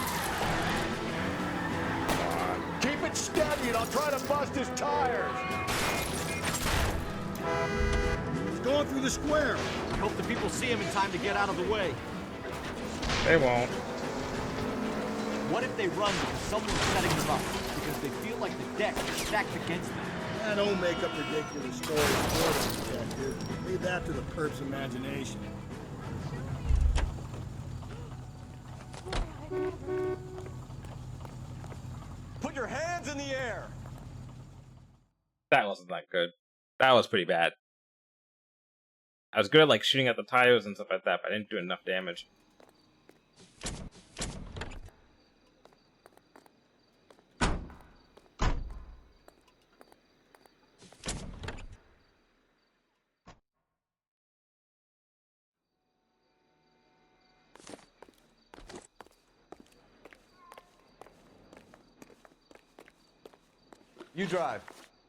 Keep it steady and I'll try to bust his tires! He's going through the square.
I hope the people see him in time to get out of the way.
They won't.
What if they run because someone's setting them up? Because they feel like the deck is stacked against them.
Don't make up ridiculous stories for them, detective. Leave that to the perp's imagination.
Put your hands in the air!
That wasn't that good. That was pretty bad. I was good at like shooting at the tires and stuff like that, but I didn't do enough damage.
You drive.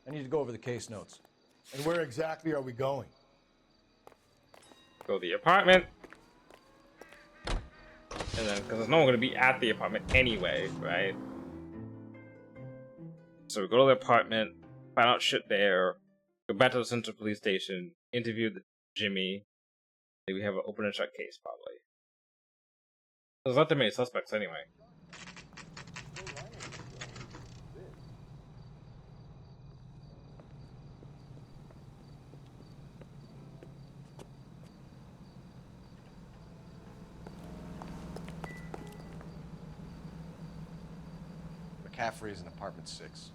I need to go over the case notes.
And where exactly are we going?
Go to the apartment. And then, because there's no one going to be at the apartment anyway, right? So we go to the apartment, find out shit there, go back to the Central Police Station, interview Jimmy. Maybe we have an open and shut case, probably. There's not that many suspects anyway.
McCaffrey is in apartment 6.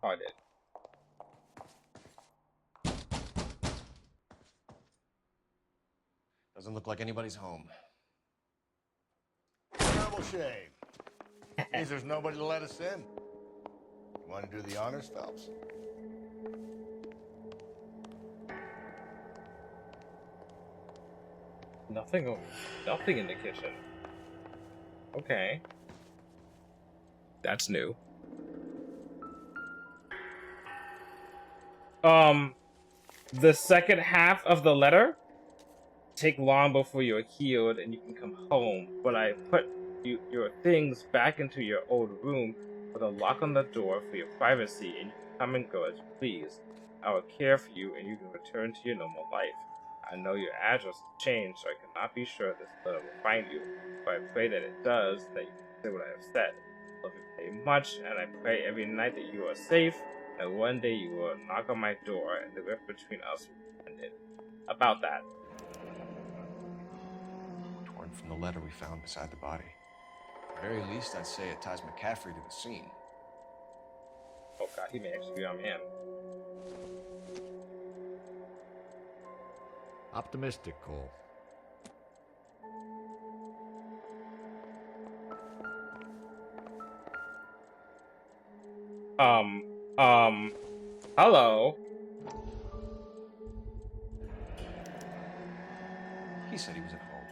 Oh, I did.
Doesn't look like anybody's home.
Terrible shame. Means there's nobody to let us in. You want to do the honors, Phelps?
Nothing in the kitchen. Okay. That's new. The second half of the letter take long before you're healed and you can come home, but I put your things back into your old room with a lock on the door for your privacy, and you can come and go as you please. I will care for you and you can return to your normal life. I know your address has changed, so I cannot be sure this letter will find you, but I pray that it does, that you can say what I have said. I love you very much, and I pray every night that you are safe, and one day you will knock on my door and the rift between us will be ended. About that.
Torn from the letter we found beside the body. At the very least, I'd say it ties McCaffrey to the scene.
Oh god, he may actually be on man.
Optimistic, Cole.
Hello.
He said he was at home.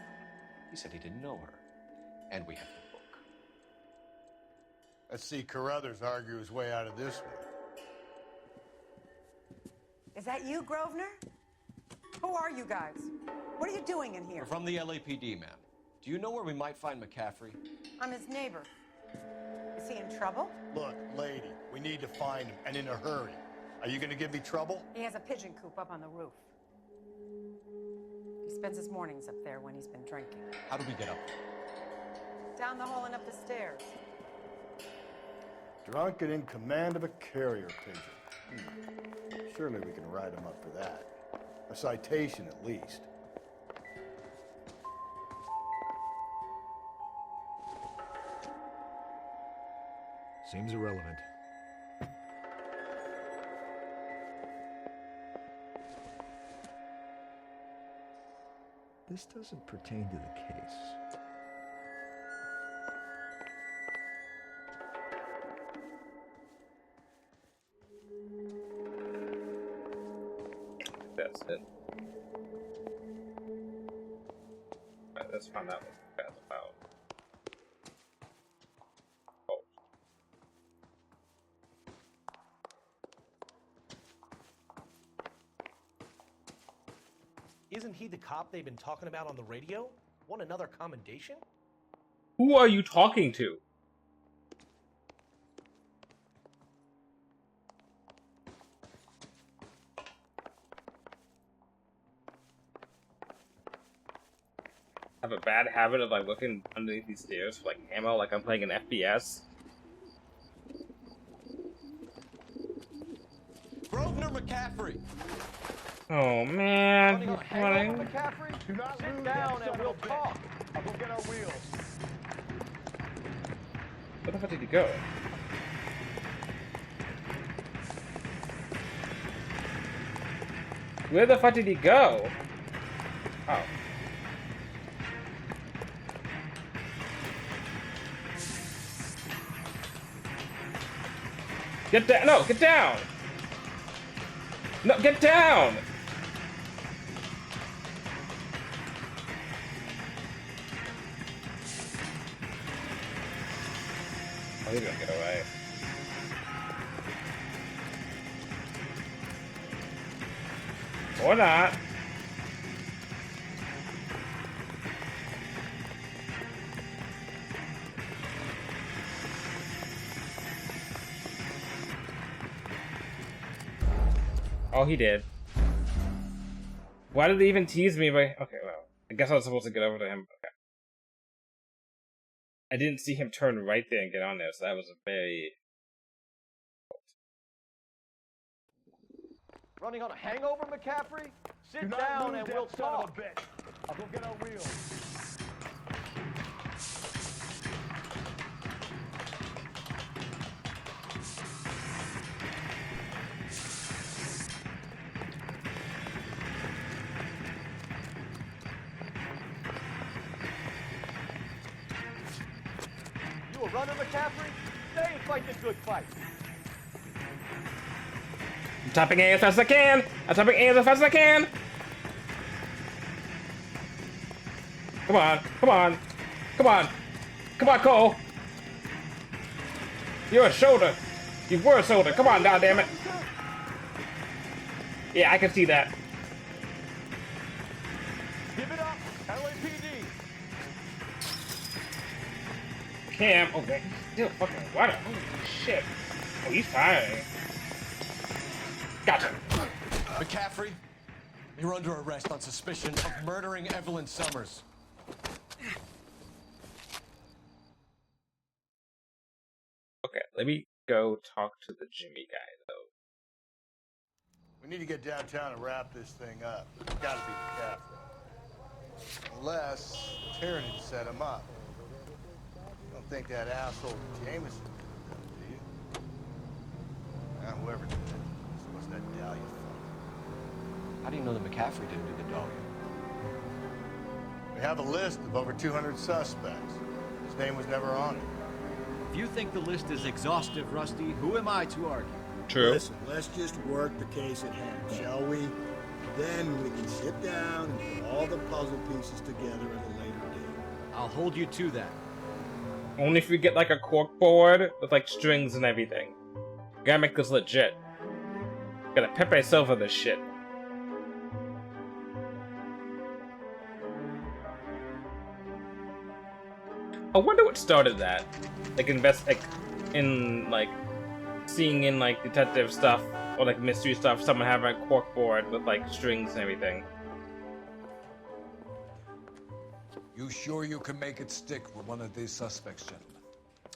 He said he didn't know her. And we have the book.
Let's see Carruthers argue his way out of this one.
Is that you, Grosvenor? Who are you guys? What are you doing in here?
We're from the LAPD, ma'am. Do you know where we might find McCaffrey?
I'm his neighbor. Is he in trouble?
Look, lady, we need to find him, and in a hurry. Are you going to give me trouble?
He has a pigeon coop up on the roof. He spends his mornings up there when he's been drinking.
How do we get up there?
Down the hall and up the stairs.
Drunk and in command of a carrier pigeon. Surely we can write him up for that. A citation, at least.
Seems irrelevant. This doesn't pertain to the case.
That's it. Alright, let's find out what that's about. Oh.
Isn't he the cop they've been talking about on the radio? Want another commendation?
Who are you talking to? I have a bad habit of like looking underneath these stairs for like ammo, like I'm playing an FPS.
Grosvenor McCaffrey!
Oh man,
Hang on, McCaffrey. Do not sit down and we'll talk. I'll go get our wheels.
Where the fuck did he go? Where the fuck did he go? Oh. Get down! No, get down! No, get down! Oh, he's gonna get away. Or not. Oh, he did. Why did they even tease me? Okay, well, I guess I was supposed to get over to him. Okay. I didn't see him turn right there and get on there, so that was a very...
Running on a hangover, McCaffrey? Sit
Do not
down
move
and
that
we'll
son of a
talk.
bitch. I'll go get our wheels.
You a runner, McCaffrey? Stay and fight the good fight.
I'm tapping A as fast as I can! I'm tapping A as fast as I can! Come on, come on, come on, come on, Cole! You're a shoulder. You were a shoulder. Come on, goddammit. Yeah, I can see that.
Give it up, LAPD.
Cam, okay. Still fucking water. Holy shit. Oh, he's firing. Gotcha.
McCaffrey, you're under arrest on suspicion of murdering Evelyn Summers.
Okay, let me go talk to the Jimmy guy, though.
We need to get downtown and wrap this thing up. It's gotta be McCaffrey. Unless Tiernan set him up. You don't think that asshole Jameson did that, do you? Now, whoever did it, what's that Dahlia fuck?
How do you know that McCaffrey didn't do the dog?
We have a list of over 200 suspects. His name was never on it.
If you think the list is exhaustive, Rusty, who am I to argue?
True.
Listen, let's just work the case at hand, shall we? Then we can sit down and put all the puzzle pieces together at a later date.
I'll hold you to that.
Only if we get like a cork board with like strings and everything. Gotta make this legit. Gotta Pepe Silva this shit. I wonder what started that. Like seeing in like detective stuff or like mystery stuff, someone having a cork board with like strings and everything.
You sure you can make it stick with one of these suspects, gentlemen?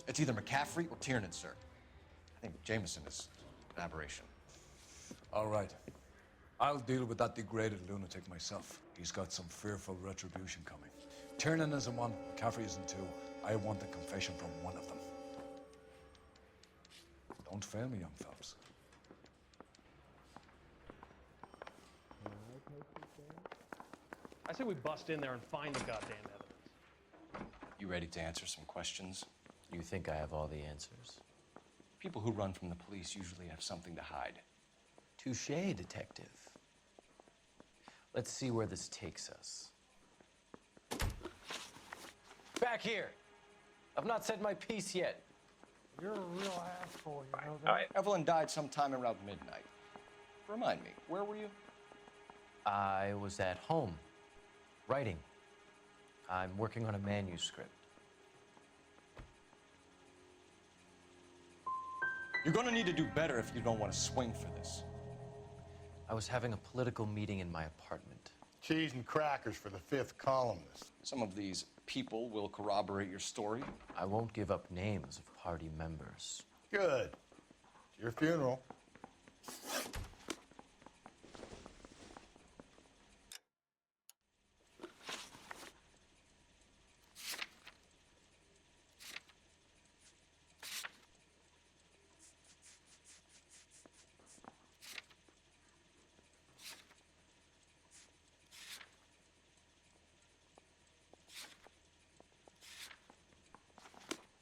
It's either McCaffrey or Tiernan, sir. I think Jameson is an aberration.
All right. I'll deal with that degraded lunatic myself. He's got some fearful retribution coming. Tiernan isn't one, McCaffrey isn't two. I want a confession from one of them. Don't fail me, young Phelps.
I say we bust in there and find the goddamn evidence.
You ready to answer some questions?
You think I have all the answers?
People who run from the police usually have something to hide.
Touché, detective. Let's see where this takes us. Back here! I've not said my piece yet.
You're a real asshole, you know that?
All right.
Evelyn died sometime around midnight. Remind me, where were you?
I was at home, writing. I'm working on a manuscript.
You're gonna need to do better if you don't want to swing for this.
I was having a political meeting in my apartment.
Cheese and crackers for the fifth columnist.
Some of these people will corroborate your story.
I won't give up names of party members.
Good. It's your funeral.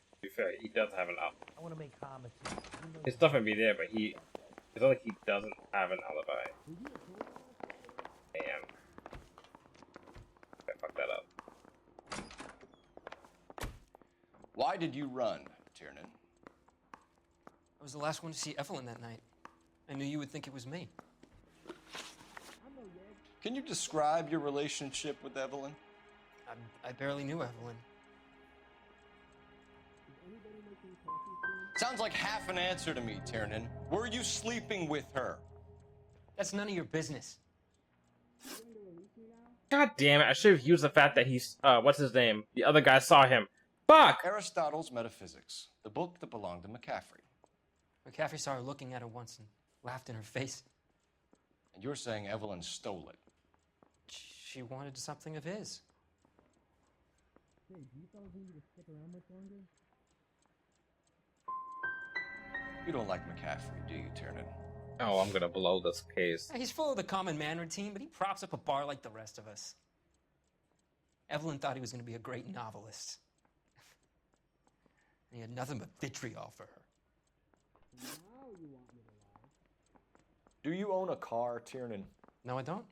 To be fair, he does have an alibi.
I want to make comments.
His stuff may be there, but it's not like he doesn't have an alibi. Damn. I fucked that up.
Why did you run, Tiernan?
I was the last one to see Evelyn that night. I knew you would think it was me.
Can you describe your relationship with Evelyn?
I barely knew Evelyn.
Sounds like half an answer to me, Tiernan. Were you sleeping with her?
That's none of your business.
God damn it! I should have used the fact that he's what's his name? The other guy saw him. Fuck!
Aristotle's Metaphysics, the book that belonged to McCaffrey.
McCaffrey saw her looking at her once and laughed in her face.
And you're saying Evelyn stole it?
She wanted something of his.
Hey, do you fellas need me to stick around much longer?
You don't like McCaffrey, do you, Tiernan?
Oh, I'm gonna blow this case.
He's full of the common man routine, but he props up a bar like the rest of us. Evelyn thought he was going to be a great novelist. And he had nothing but vitriol for her.
Now you want me to lie.
Do you own a car, Tiernan?
No, I don't.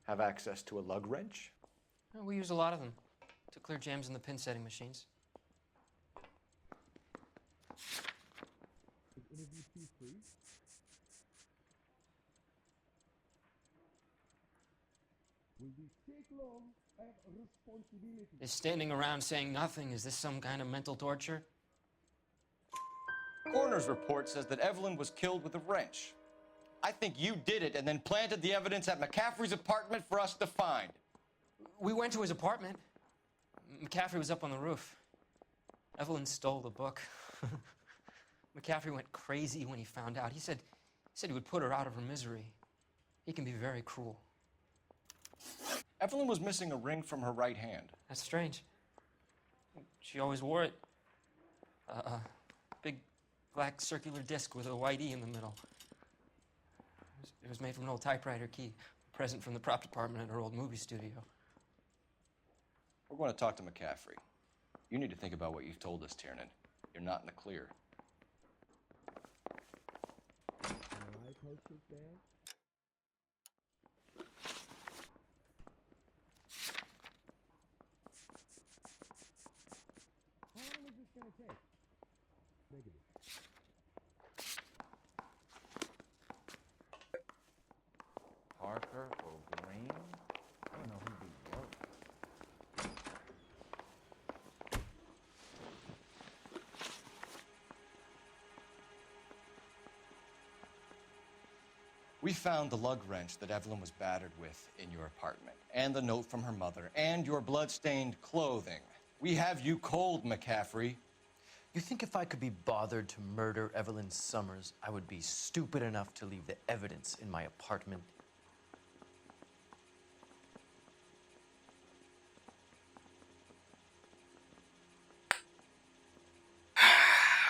Have access to a lug wrench?
Well, we use a lot of them to clear jams in the pin setting machines.
Is interview fee free? Will we take long? I have a responsibility.
Is standing around saying nothing, is this some kind of mental torture?
Coroner's report says that Evelyn was killed with a wrench. I think you did it and then planted the evidence at McCaffrey's apartment for us to find.
We went to his apartment. McCaffrey was up on the roof. Evelyn stole the book. McCaffrey went crazy when he found out. He said he would put her out of her misery. He can be very cruel.
Evelyn was missing a ring from her right hand.
That's strange. She always wore it. Big black circular disc with a white E in the middle. It was made from an old typewriter key, a present from the prop department at her old movie studio.
We're going to talk to McCaffrey. You need to think about what you've told us, Tiernan. You're not in the clear.
How long is this gonna take? Negative.
Parker O'Green? I don't know who these were.
We found the lug wrench that Evelyn was battered with in your apartment, and the note from her mother, and your blood-stained clothing. We have you cold, McCaffrey.
You think if I could be bothered to murder Evelyn Summers, I would be stupid enough to leave the evidence in my apartment?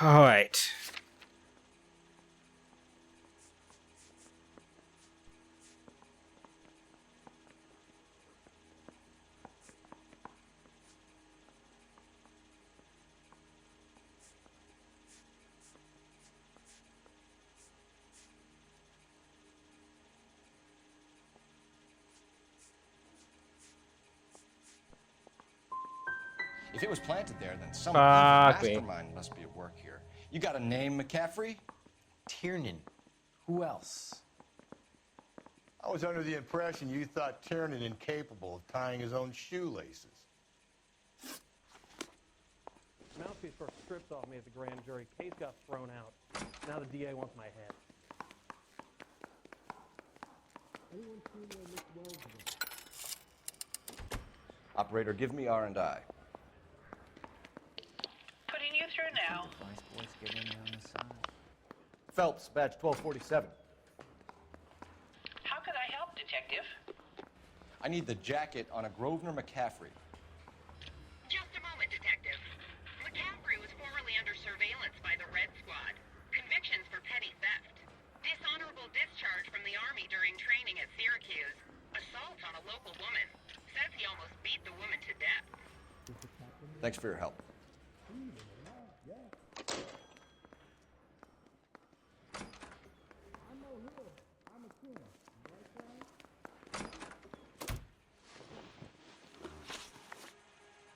All right.
If it was planted there, then some
Fuck me.
mastermind must be at work here. You got a name, McCaffrey?
Tiernan. Who else?
I was under the impression you thought Tiernan incapable of tying his own shoelaces.
Mouthpiece first stripped off me at the grand jury. Case got thrown out. Now the DA wants my head.
Anyone seen where Miss Wells went?
Operator, give me R&I.
Putting you through now.
Vice boys get in there on the side.
Phelps, badge 1247.
How could I help, Detective?
I need the jacket on a Grosvenor McCaffrey.
Just a moment, Detective. McCaffrey was formerly under surveillance by the Red Squad. Convictions for petty theft. Dishonorable discharge from the Army during training at Syracuse. Assault on a local woman. Says he almost beat the woman to death.
Thanks for your help.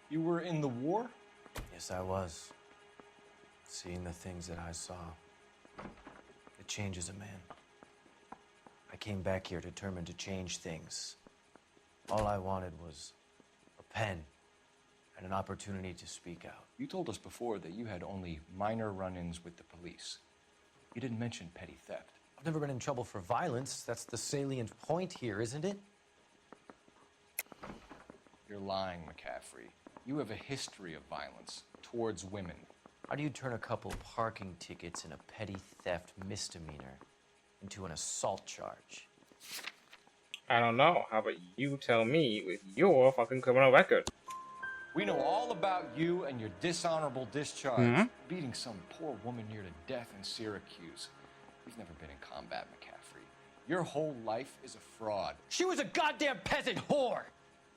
You were in the war?
Yes, I was. Seeing the things that I saw, it changes a man. I came back here determined to change things. All I wanted was a pen and an opportunity to speak out.
You told us before that you had only minor run-ins with the police. You didn't mention petty theft.
I've never been in trouble for violence. That's the salient point here, isn't it?
You're lying, McCaffrey. You have a history of violence towards women.
How do you turn a couple parking tickets and a petty theft misdemeanor into an assault charge?
I don't know. How about you tell me with your fucking criminal record?
We know all about you and your dishonorable discharge. Beating some poor woman near to death in Syracuse. You've never been in combat, McCaffrey. Your whole life is a fraud.
She was a goddamn peasant whore.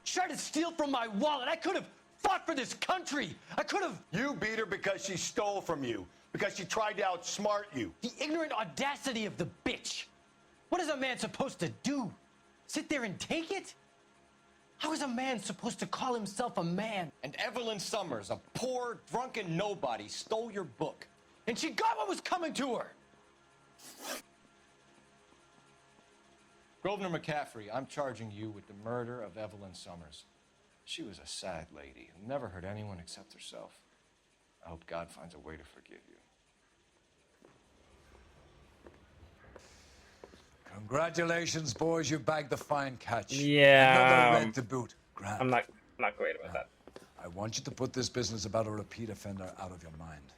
She tried to steal from my wallet. I could have fought for this country. I could have.
You beat her because she stole from you, because she tried to outsmart you.
The ignorant audacity of the bitch. What is a man supposed to do? Sit there and take it? How is a man supposed to call himself a man?
And Evelyn Summers, a poor, drunken nobody, stole your book.
And she got what was coming to her.
Grosvenor McCaffrey, I'm charging you with the murder of Evelyn Summers. She was a sad lady who never hurt anyone except herself. I hope God finds a way to forgive you.
Congratulations, boys. You bagged the fine catch.
Yeah.
Another red to boot. Grand.
I'm not great about that.
I want you to put this business about a repeat offender out of your mind.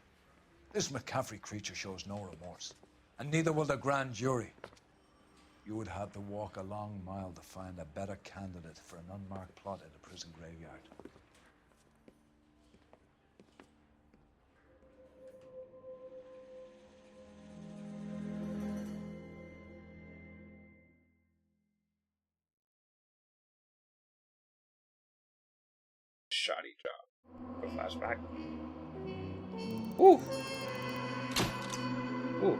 This McCaffrey creature shows no remorse, and neither will the grand jury. You would have to walk a long mile to find a better candidate for an unmarked plot in a prison graveyard.
Shoddy job. A flashback. Ooh. Ooh.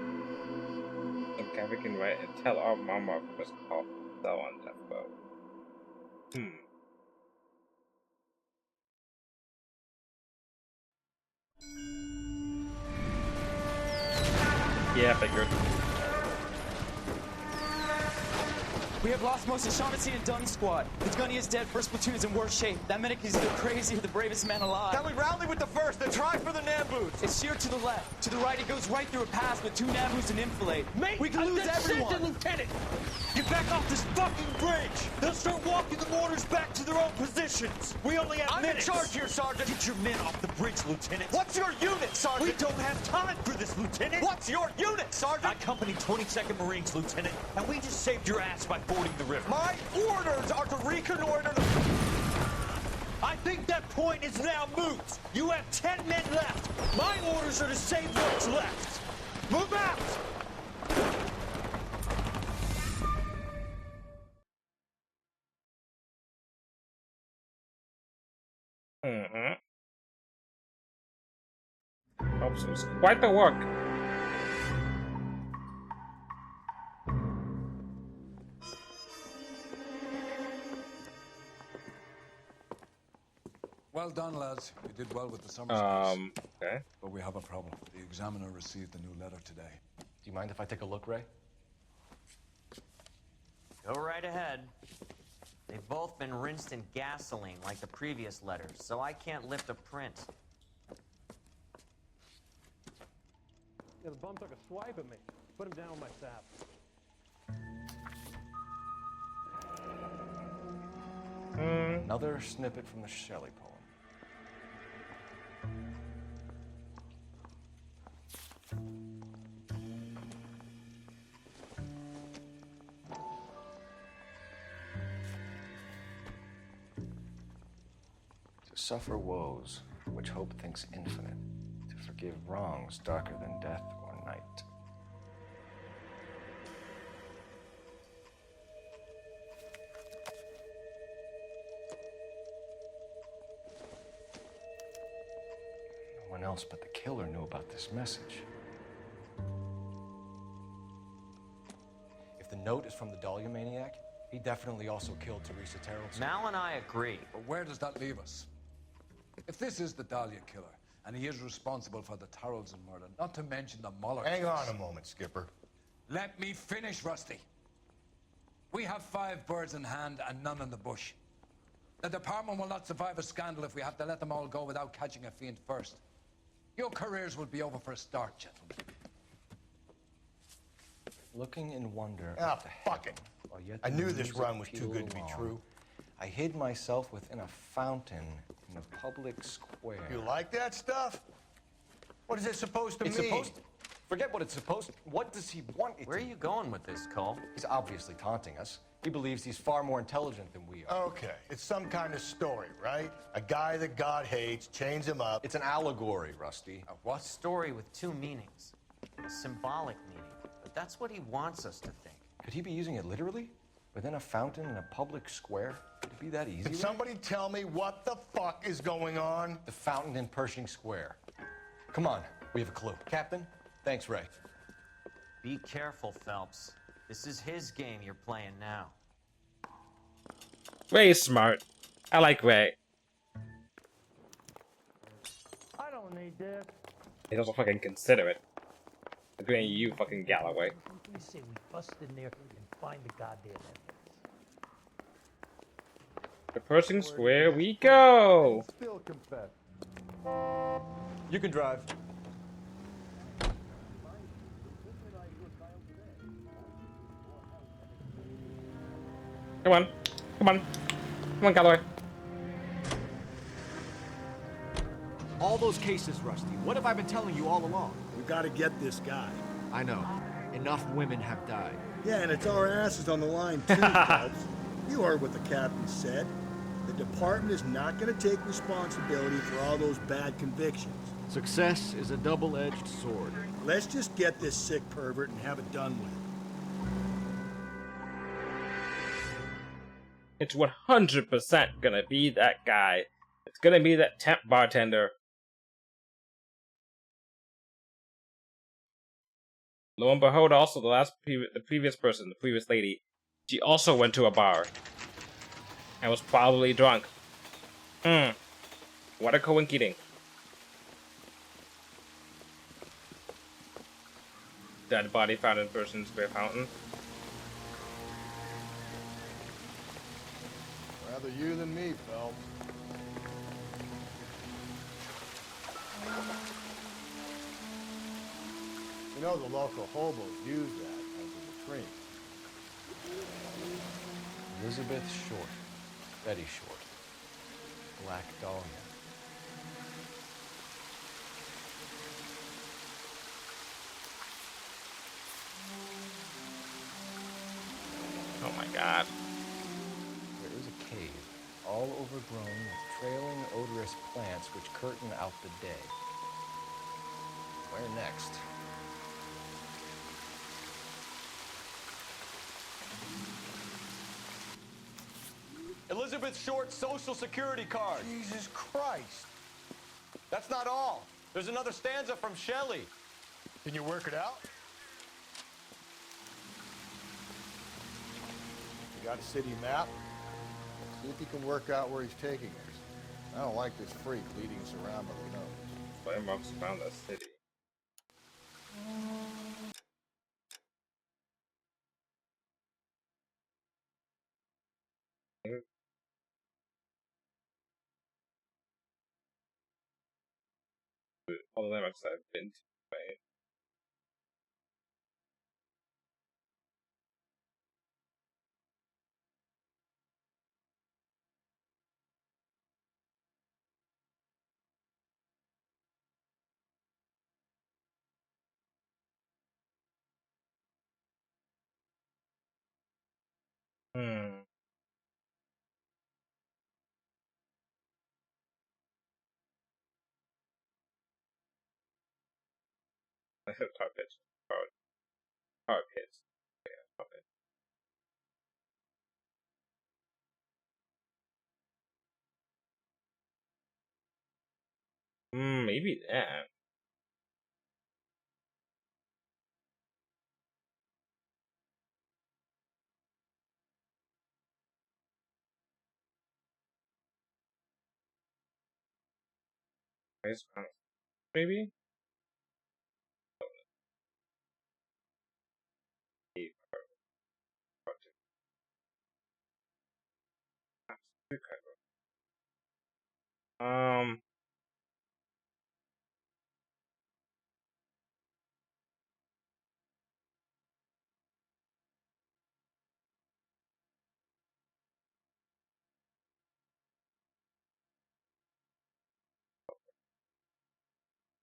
Okay, we can write and tell our mama was called so on tempo. Yeah, figured.
We have lost most of Shaughnessy and Dunn's squad. His gunny is dead, first platoon is in worse shape. That medic is either crazy or the bravest man alive.
Can we rally with the first and try for the Nambus?
It's sheer to the left. To the right, it goes right through a pass with 2 Nambus and enfilade.
Mate,
we can lose everyone.
Lieutenant, get back off this fucking bridge. They'll start walking the mortars back to their own positions. We only have minutes.
I'm in charge here, Sergeant.
Get your men off the bridge, Lieutenant.
What's your unit, Sergeant?
We don't have time for this, Lieutenant.
What's your unit, Sergeant?
I company 22nd Marines, Lieutenant, and we just saved your ass by fording the river.
My orders are to reconnoiter the...
I think that point is now moot. You have 10 men left. My orders are to save what's left. Move out!
Oops, it was quite the work.
Well done, lads. You did well with the summer case.
Okay.
But we have a problem. The examiner received a new letter today.
Do you mind if I take a look, Ray?
Go right ahead. They've both been rinsed in gasoline like the previous letters, so I can't lift a print.
Yeah, the bum took a swipe at me. Put him down with my sap.
Another snippet from the Shelley poem. To suffer woes which hope thinks infinite, to forgive wrongs darker than death or night. No one else but the killer knew about this message. If the note is from the Dahlia maniac, he definitely also killed Teresa Terrell.
Mal and I agree.
But where does that leave us? If this is the Dahlia killer, and he is responsible for the Tarrelson murder, not to mention the Muller
Hang
case.
on a moment, Skipper.
Let me finish, Rusty. We have 5 birds in hand and none in the bush. The department will not survive a scandal if we have to let them all go without catching a fiend first. Your careers will be over for a start, gentlemen.
looking in wonder.
Ah,
at the
fuck it.
heaven, while yet
I
the
knew this
music
run was too
pealed
good to be
along,
true.
I hid myself within a fountain in a public square.
You like that stuff? What is it supposed to
It's
mean?
supposed to... Forget what it's supposed to... What does he want it
Where are
to
you going with this, Cole?
He's obviously taunting us. He believes he's far more intelligent than we are.
Okay, it's some kind of story, right? A guy that God hates, chains him up.
It's an allegory, Rusty.
A what? Story with two meanings. A symbolic meaning. But that's what he wants us to think.
Could he be using it literally? Within a fountain in a public square? Could it be that easy?
Can somebody tell me what the fuck is going on?
The fountain in Pershing Square. Come on, we have a clue. Captain, thanks, Ray.
Be careful, Phelps. This is his game you're playing now.
Ray's smart. I like Ray.
I don't need this.
He's also fucking considerate. Agreeing you, fucking Galloway.
We say we bust in there and find the goddamn evidence.
The Pershing Square we go!
Still confess.
You can drive.
Come on. Come on. Come on, Galloway.
All those cases, Rusty. What have I been telling you all along?
We gotta get this guy.
I know. Enough women have died.
Yeah, and it's our asses on the line, too, Phelps. You heard what the captain said. The department is not gonna take responsibility for all those bad convictions.
Success is a double-edged sword.
Let's just get this sick pervert and have it done with.
It's 100% gonna be that guy. It's gonna be that temp bartender. Lo and behold, also the previous person, the previous lady, she also went to a bar and was probably drunk. What a coinkydink. Dead body found in Pershing Square fountain.
Rather you than me, Phelps. You know the local hobos use that as a latrine.
Elizabeth Short. Betty Short. Black Dahlia.
Oh my god.
There is a cave, all overgrown with trailing, odorous plants which curtain out the day. Where next?
Elizabeth Short's social security card.
Jesus Christ.
That's not all. There's another stanza from Shelley.
Can you work it out? You got a city map? See if you can work out where he's taking us. I don't like this freak leading us around by the nose.
Firemarks found that city. All the landmarks I've been to, right? Tar pits. Tar pits. Yeah, tar pits. Maybe that. Maybe? Um,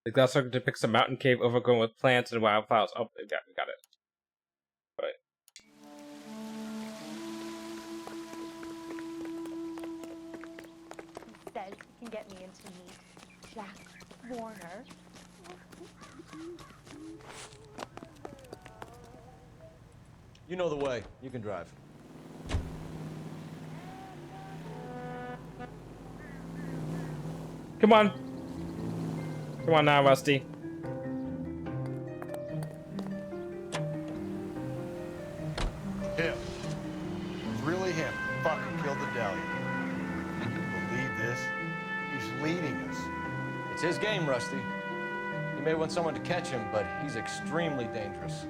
The glass circle depicts a mountain cave overgrown with plants and wildflowers. Oh, we got it. Right.
He says he can get me in to meet Jack Warner.
You know the way. You can drive.
Come on. Come on now, Rusty.
Him. It's really him. Fucking killed the Dahlia. Can you believe this? He's leading us.
It's his game, Rusty. He may want someone to catch him, but he's extremely dangerous.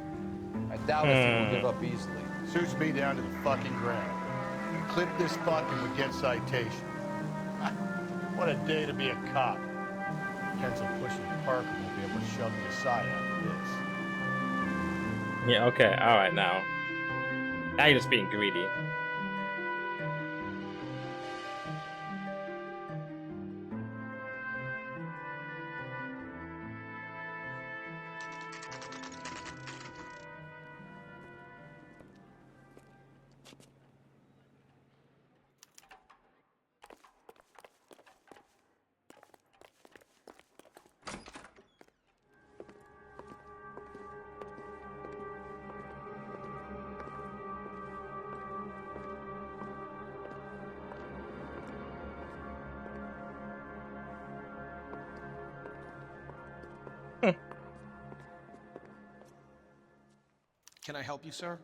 I doubt if he will give up easily.
Suits me down to the fucking ground. Clip this fuck and we get citation. What a day to be a cop. Pencil pushing Parker will be able to shove me aside after this.
Yeah, okay, alright now. Now you're just being greedy.
Can I help you, sir?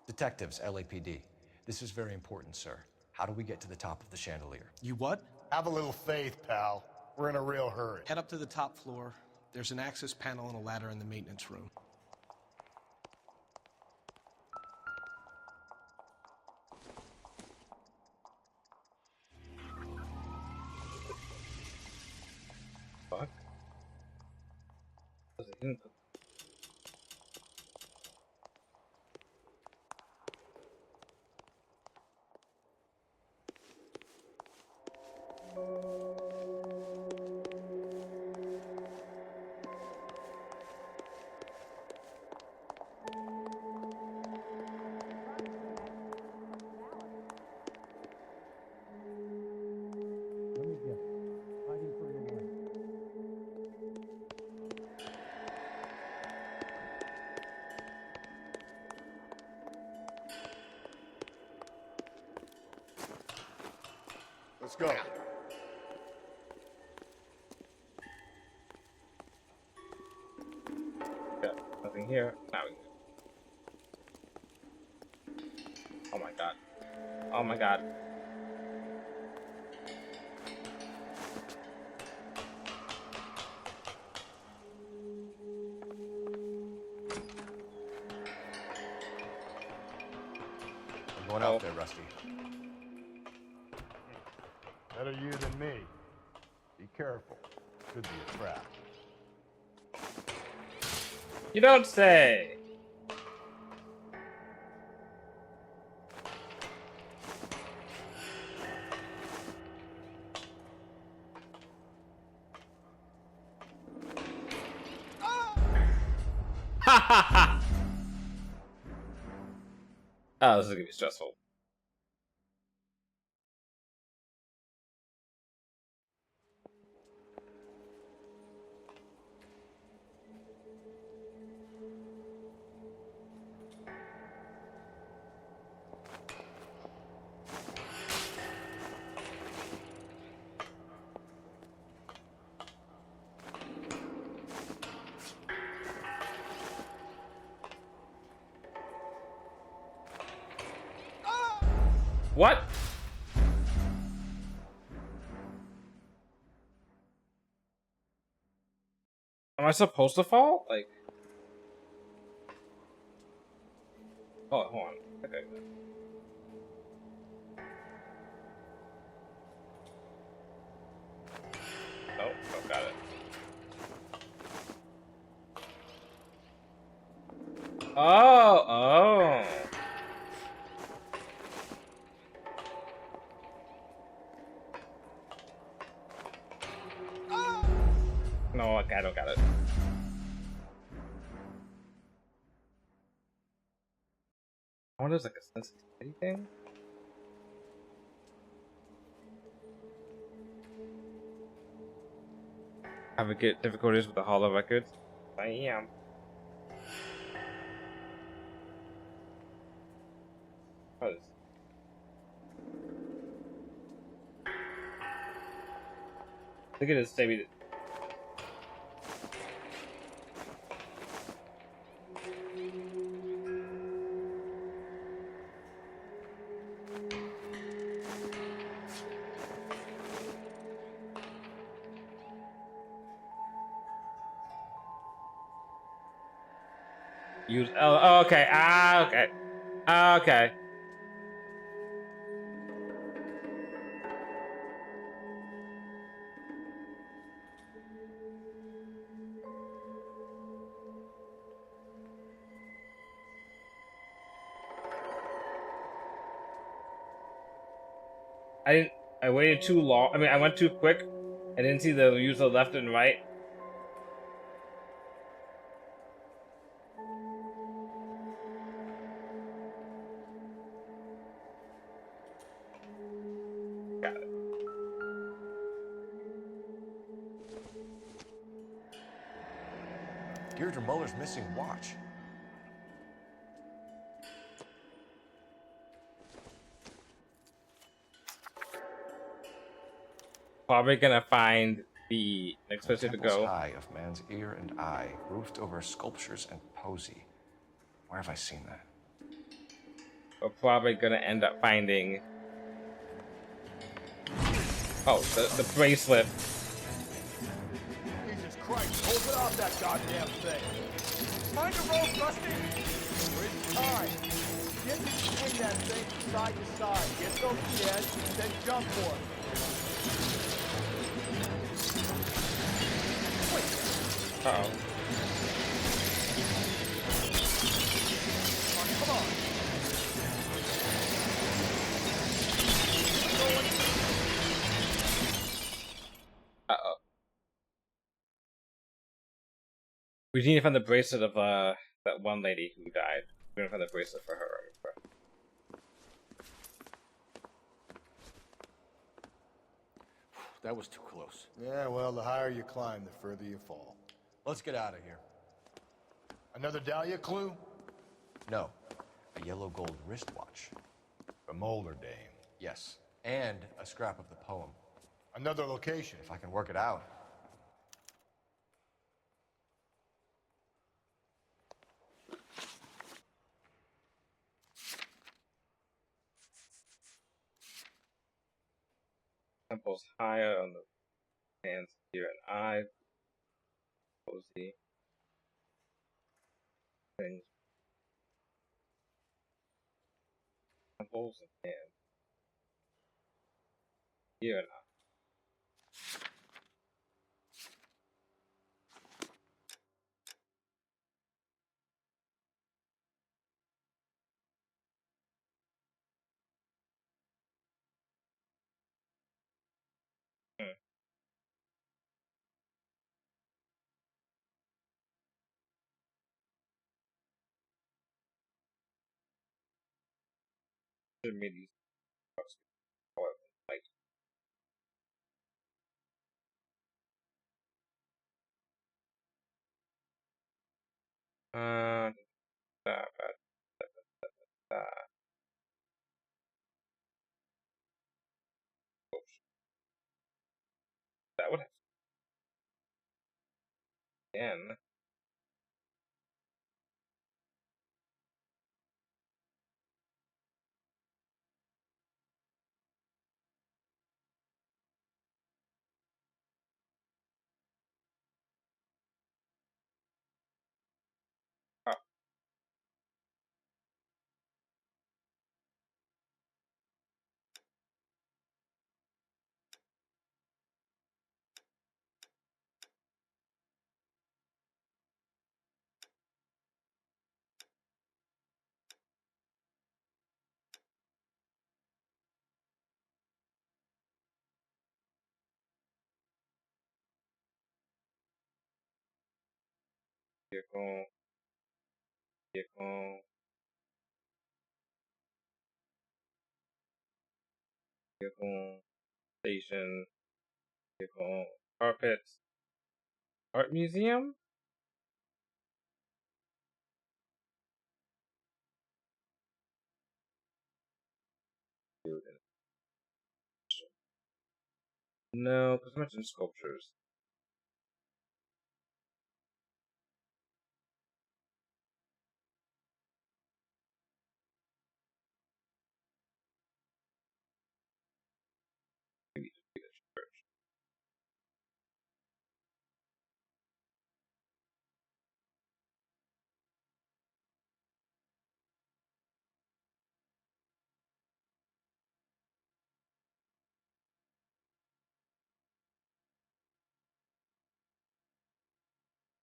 Detectives, LAPD. This is very important, sir. How do we get to the top of the chandelier?
You what?
Have a little faith, pal. We're in a real hurry.
Head up to the top floor. There's an access panel and a ladder in the maintenance room.
Fuck.
Let's go.
Yeah, nothing here. Now we go. Oh my god. Oh my god.
I'm going out there, Rusty.
Better you than me. Be careful. Could be a trap.
You don't say. Ha ha ha! Oh, this is gonna be stressful. What? Am I supposed to fall? Like... Oh, hold on. Okay. Oh, got it. Oh! okay, I don't got it. I wonder if there's like a sensitivity thing. Having difficulties with the hollow records? I am. What is... Look at this, maybe. Use L. Oh, okay. Ah, okay. Ah, okay. I waited too long. I mean, I went too quick. I didn't see the use of left and right. Got it.
Deirdre Muller's missing watch.
Probably gonna find the next place to
Temples
go.
high of man's ear and eye, roofed over sculptures and posy. Where have I seen that?
We're probably gonna end up finding. Oh, the bracelet.
Jesus Christ, hold it off that goddamn thing. Mind your rope, Rusty. We're time. Get to swing that thing from side to side. Get those to the edge, then jump for it.
Uh-oh.
Come on.
Uh-oh. We need to find the bracelet of that one lady who died. We're gonna find the bracelet for her.
That was too close.
Yeah, well, the higher you climb, the further you fall.
Let's get out of here.
Another Dahlia clue?
No. A yellow gold wristwatch.
From Mulder Dame.
Yes. And a scrap of the poem.
Another location.
If I can work it out.
Temples higher on the hands, ear, and eye. Posy. Things. Temples and hands. Ear and eye. Should be these like da, da, da, da. Oh, that would have again. Vehicle. Vehicle. Vehicle. Station. Vehicle. Carpets. Art museum? No, because I mentioned sculptures. Maybe just be the church.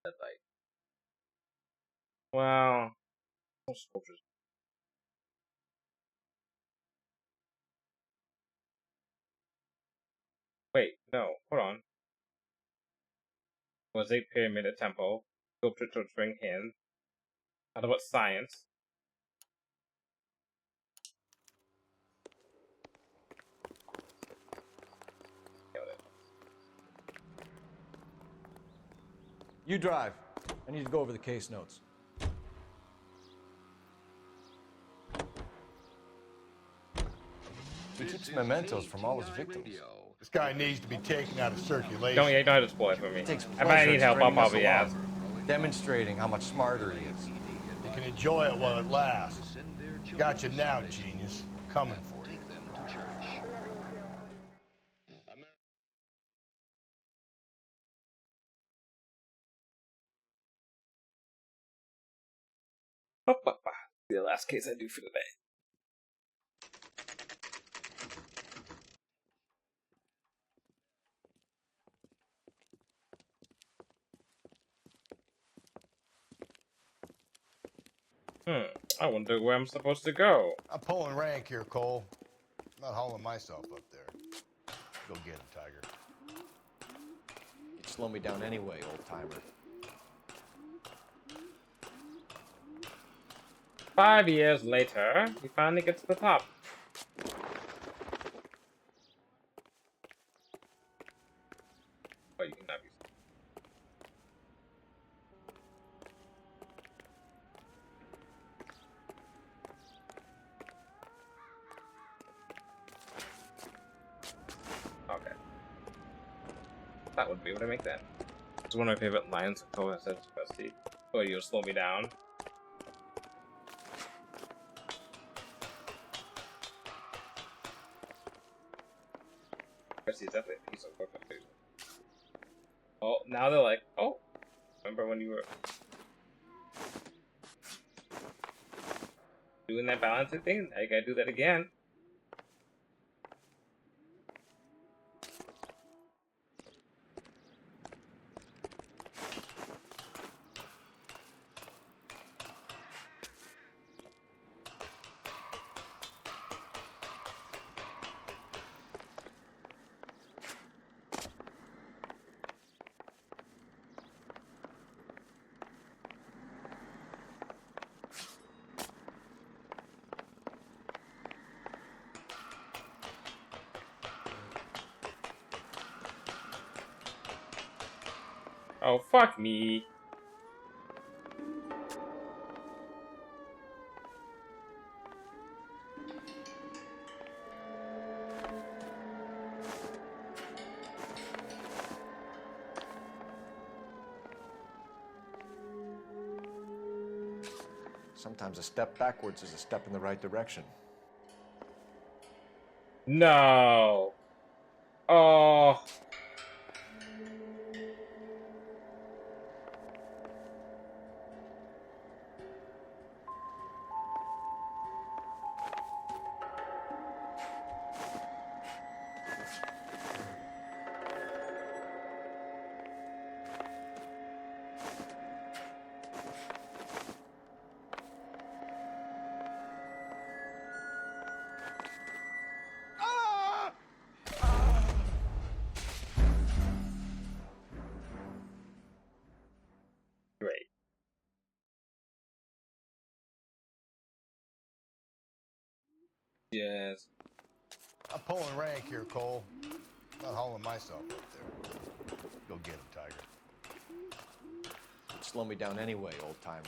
That light. Wow. No sculptures. Wait, no, hold on. Mosaic pyramid, a temple. Sculpture torturing hands. How about science?
You drive. I need to go over the case notes. He keeps mementos from all his victims.
This guy needs to be taken out of circulation.
Don't you don't have to spoil it for me.
Takes
If I
pleasure
need
in
help, I'll
stringing us
probably
along,
ask.
demonstrating how much smarter he is.
You can enjoy it while it lasts. Got you now, genius. Coming for you.
The last case I do for today. I wonder where I'm supposed to go.
I'm pulling rank here, Cole. I'm not hauling myself up there. Go get him, Tiger.
You'd slow me down anyway, old timer.
5 years later, he finally gets to the top. Oh, you cannot be. Okay. That would be able to make that. It's one of my favorite lines of Cole says to Rusty. Oh, you'll slow me down. Rusty's definitely a piece of work. Oh, now they're like, oh, remember when you were doing that balancing thing? Now you gotta do that again. Oh, fuck me.
Sometimes a step backwards is a step in the right direction.
No. Oh. Yes.
I'm pulling rank here, Cole. Not hauling myself up there. Go get him, Tiger.
Slow me down anyway, old timer.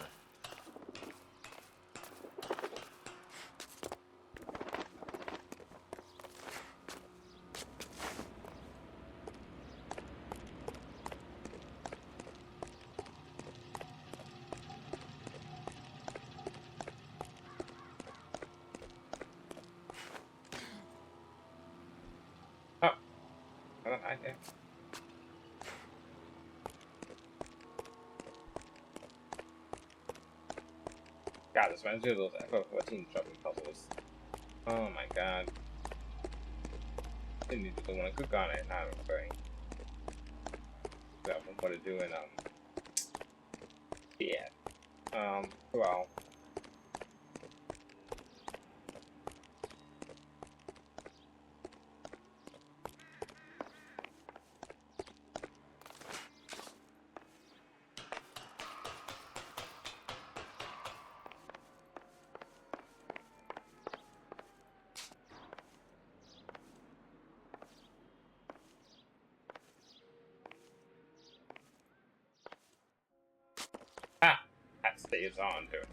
God, this reminds me of those FF14 jumping puzzles. Oh my god. Didn't need to want to cook on it. Not very. Got more to do in yeah. Well. That stays on, dude.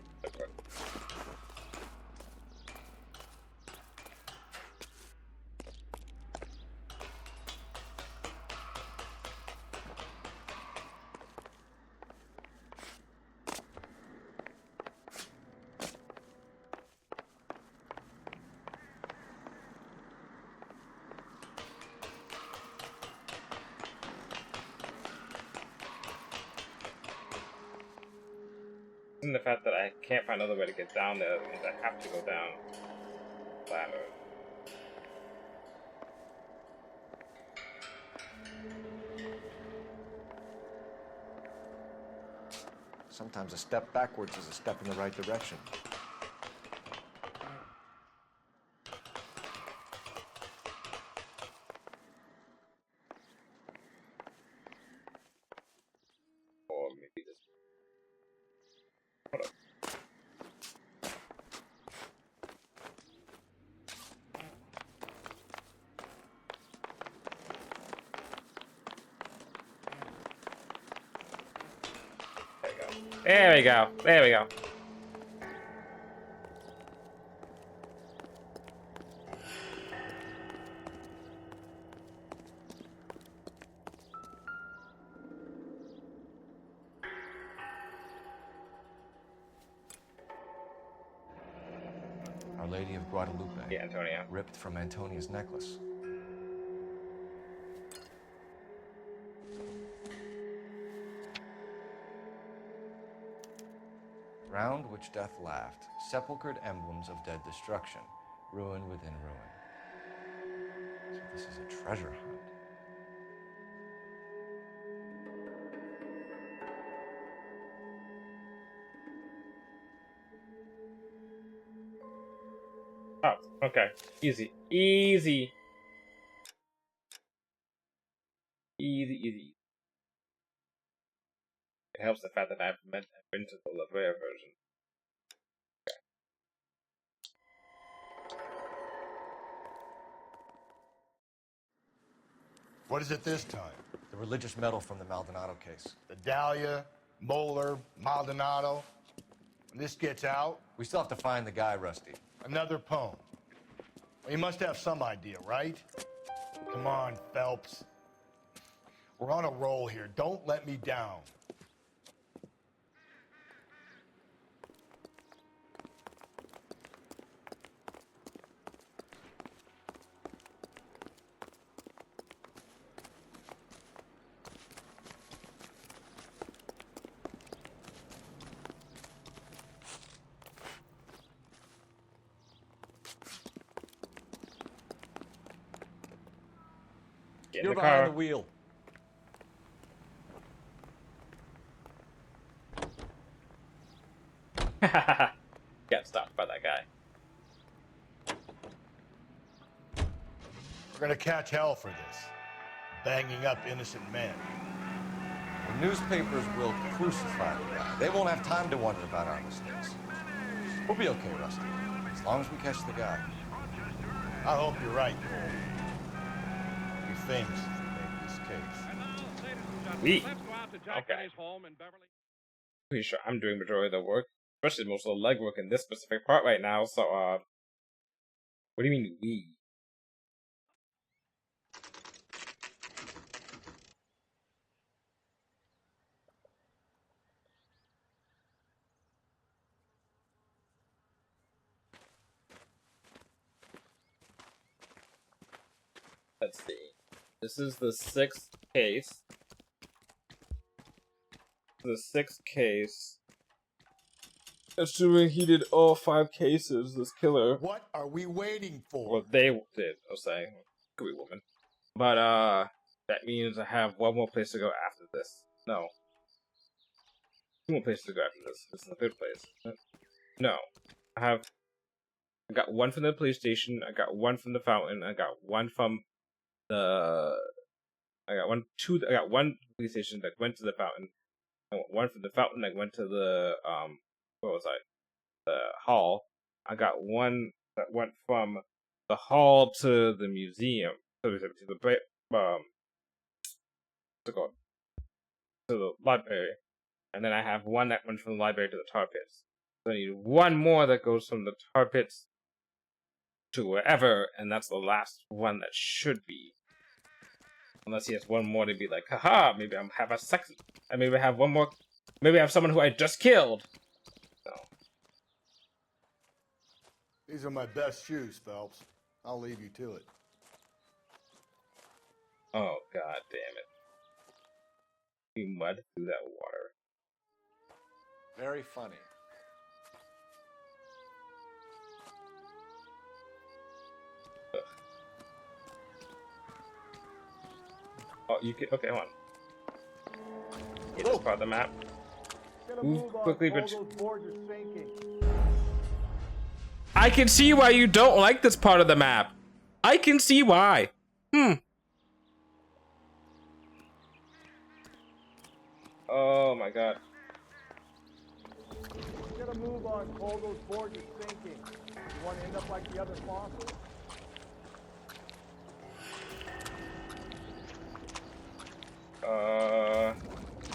And the fact that I can't find another way to get down there means I have to go down ladder.
Sometimes a step backwards is a step in the right direction.
Or maybe this. Hold up. There we go. There we go.
Our Lady of Guadalupe.
Yeah, Antonia.
Ripped from Antonia's necklace. Round which death laughed, sepulchred emblems of dead destruction, ruin within ruin. So this is a treasure hunt.
Oh, okay. Easy. Easy. Easy, easy. It helps the fact that I've been to the La Brea version. Okay.
What is it this time?
The religious medal from the Maldonado case.
The Dahlia, Moeller, Maldonado. When this gets out...
We still have to find the guy, Rusty.
Another poem. Well, you must have some idea, right? Come on, Phelps. We're on a roll here. Don't let me down.
Get
You're
in the
behind
car.
the wheel.
Got stopped by that guy.
We're gonna catch hell for this. Banging up innocent men.
The newspapers will crucify the guy. They won't have time to wonder about our mistakes. We'll be okay, Rusty. As long as we catch the guy.
I hope you're right, Cole. You're famous if you make this case.
We. Okay. Pretty sure I'm doing majority of the work, especially most of the legwork in this specific part right now. So, what do you mean we? Let's see. This is the 6th case. The 6th case. Assuming he did all 5 cases, this killer.
What are we waiting for?
Well, they did, I'll say. Could be woman. But, that means I have one more place to go after this. No. 2 more places to go after this. This is the 3rd place. No. I got 1 from the police station, I got 1 from the fountain, I got 1 from the... I got 1 police station that went to the fountain. I got 1 from the fountain that went to the, what was I? The hall. I got 1 that went from the hall to the museum. To the, what's it called? To the library. And then I have 1 that went from the library to the tar pits. So I need 1 more that goes from the tar pits to wherever, and that's the last one that should be. Unless he has 1 more to be like, haha, maybe I have a second. And maybe I have 1 more. Maybe I have someone who I just killed. So.
These are my best shoes, Phelps. I'll leave you to it.
Oh, god damn it. You mud through that water.
Very funny.
Ugh. Oh, you can. Okay, hold on. Get this part of the map. Move quickly, but. I can see why you don't like this part of the map. I can see why. Oh my god.
Get a move on, Cole. Those boards are sinking. You want to end up like the other fossils?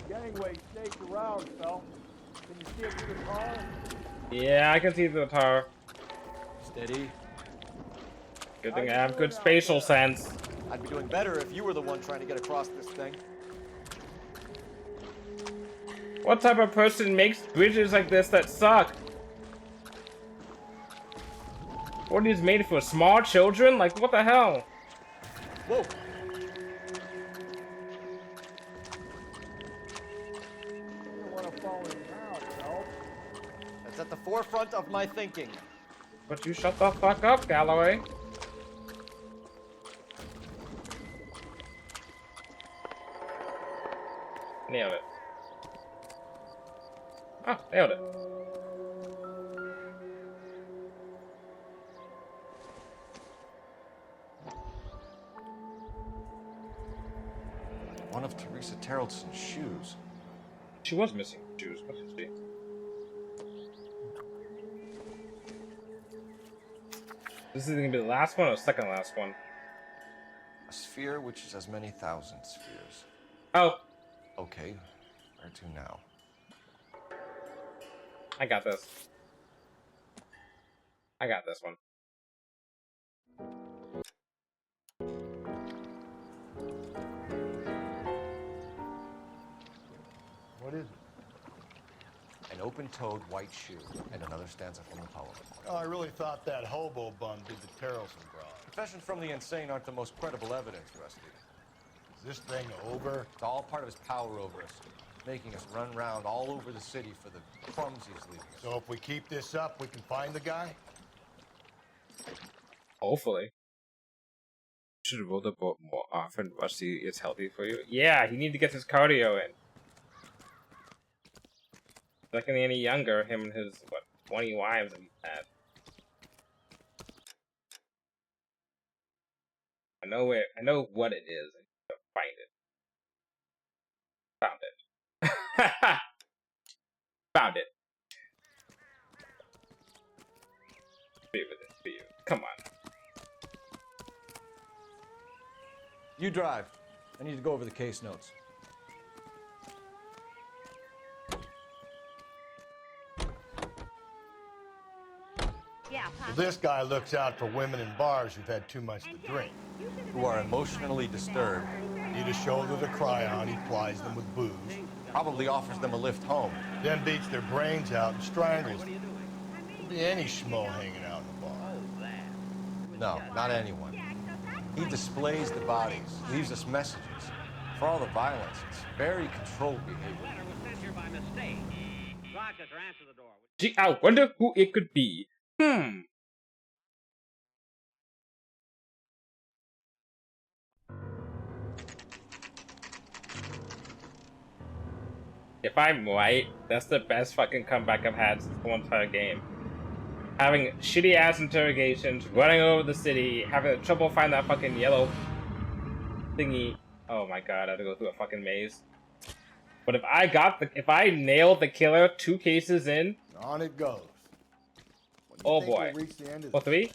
Gangway staked around, Phelps. Can you see it through the tar?
Yeah, I can see the tar.
Steady.
Good thing I have good spatial sense.
I'd be doing better if you were the one trying to get across this thing.
What type of person makes bridges like this that suck? What are these made for? Small children? Like, what the hell?
Whoa. That's at the forefront of my thinking.
But you shut the fuck up, Galloway. Nailed it. Oh, nailed it.
One of Teresa Terrelson's shoes.
She was missing shoes, wasn't she? This is gonna be the last one or the second last one?
A sphere which is as many thousand spheres.
Oh.
Okay, where to now?
I got this. I got this one.
What is it?
An open-toed white shoe and another stanza from the poem.
Oh, I really thought that hobo bum did the Terrelson broad.
Confessions from the insane aren't the most credible evidence, Rusty.
Is this thing over?
It's all part of his power over us, making us run around all over the city for the crumbs he's leaving us.
So if we keep this up, we can find the guy?
Hopefully. Should roll the boat more often. Rusty is healthy for you. Yeah, he need to get his cardio in. Not getting any younger, him and his, what, 20 wives that he's had. I know what it is. I need to find it. Found it. Found it. For you. Come on.
You drive. I need to go over the case notes.
This guy looks out for women in bars who've had too much to drink.
Who are emotionally disturbed.
Need a shoulder to cry on, he plies them with booze.
Probably offers them a lift home.
Then beats their brains out and strangles them. Could be any schmo hanging out in the bar.
No, not anyone. He displays the bodies, leaves us messages. For all the violence, it's very controlled behavior.
Gee, I wonder who it could be. If I'm right, that's the best fucking comeback I've had since the whole entire game. Having shitty ass interrogations, running over the city, having trouble finding that fucking yellow thingy. Oh my god, I have to go through a fucking maze. But if I nailed the killer 2 cases in,
on it goes.
Oh boy.
We'll reach the end of
Or 3?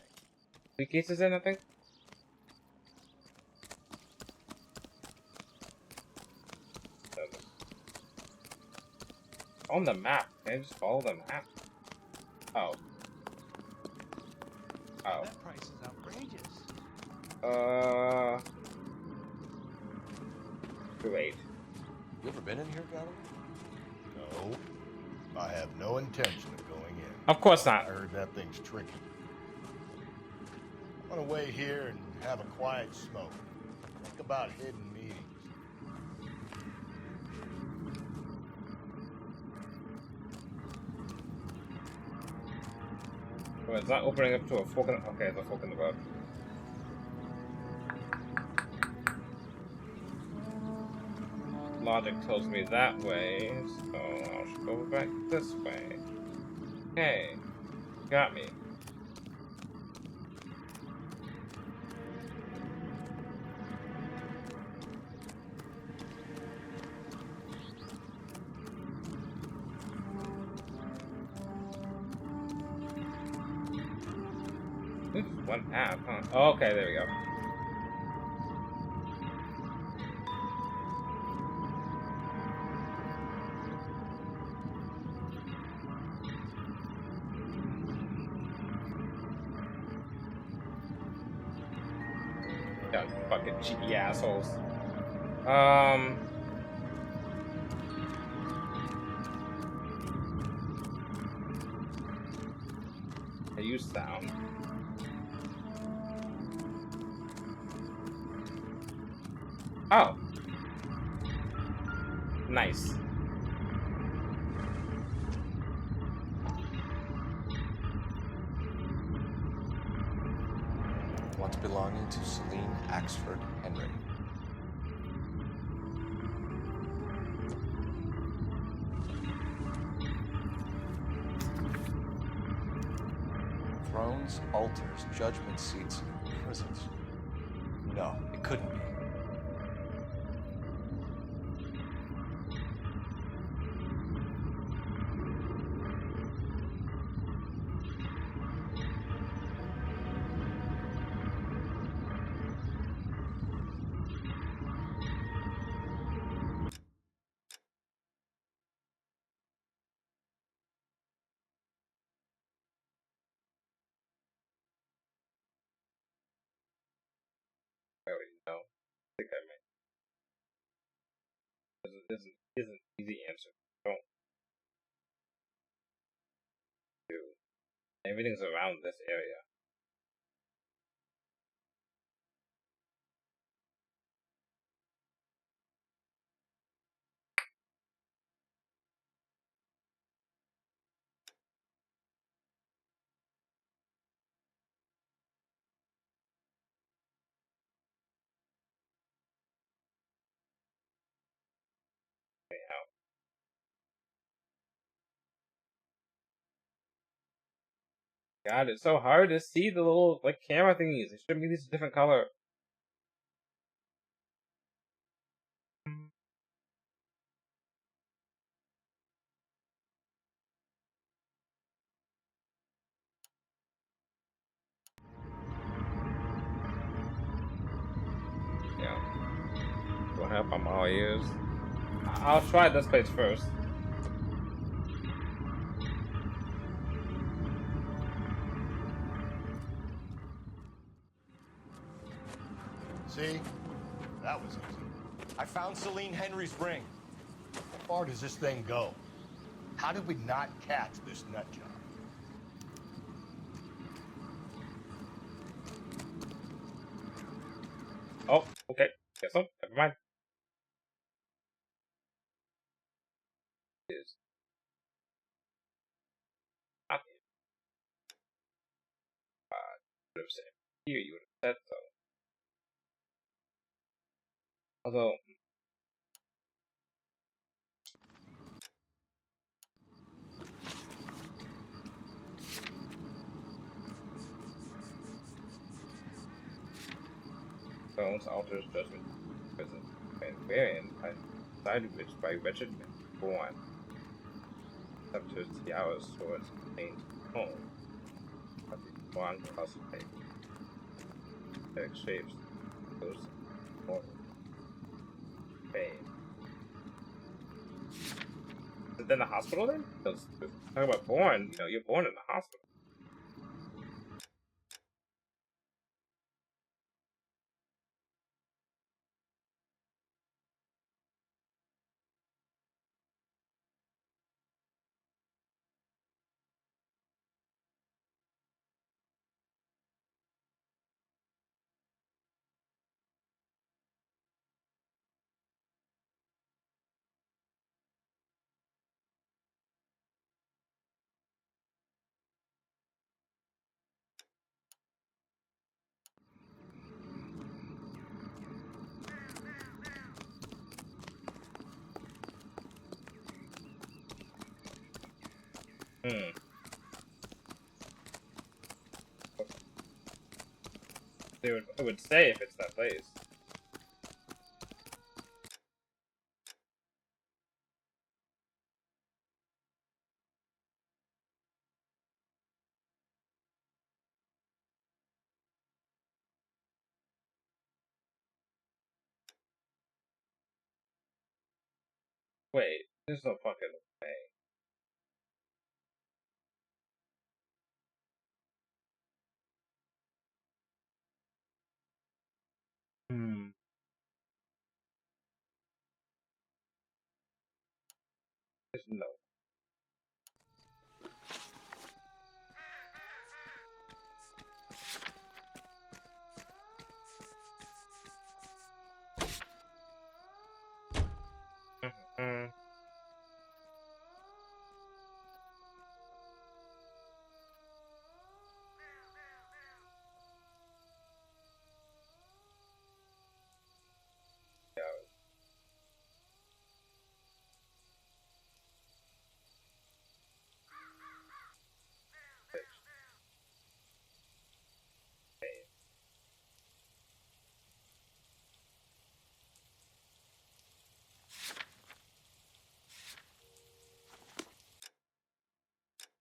3 cases in, I think. On the map. Can I just follow the map? Oh. Oh.
That price is outrageous.
Great.
You ever been in here, Gavin?
No. I have no intention of going in.
Of course not.
I heard that thing's tricky. I'm gonna wait here and have a quiet smoke. Think about hidden meetings.
Oh, it's not opening up to a fork in the... Okay, it's a fork in the road. Logic tells me that way, so I should go back this way. Okay. Got me. Oops, one path, huh? Oh, okay, there we go. Yeah, fucking cheeky assholes. I use sound. Oh. Nice.
Once belonging to Celine Axford Henry. Thrones, altars, judgment seats, prisons. No, it couldn't be.
I already know. I think I may. This is an easy answer. Don't do. Everything's around this area. Anyhow. God, it's so hard to see the little like camera thingies. It should be these a different color. Yeah. growing up. I'm all ears. I'll try this place first.
See? That was easy.
I found Celine Henry's ring.
How far does this thing go? How did we not catch this nut job?
Oh, okay. Guess so. Never mind. Is up would have said here. You would have said so. Although. Stones alters judgment present and wherein by decided which by wretched men born up to the hours towards contained home of the one concentrate that shapes those mortal pain. Is it in the hospital then? Because talking about born, you know, you're born in the hospital. It would say if it's that place. Wait, there's no fucking way. There's no.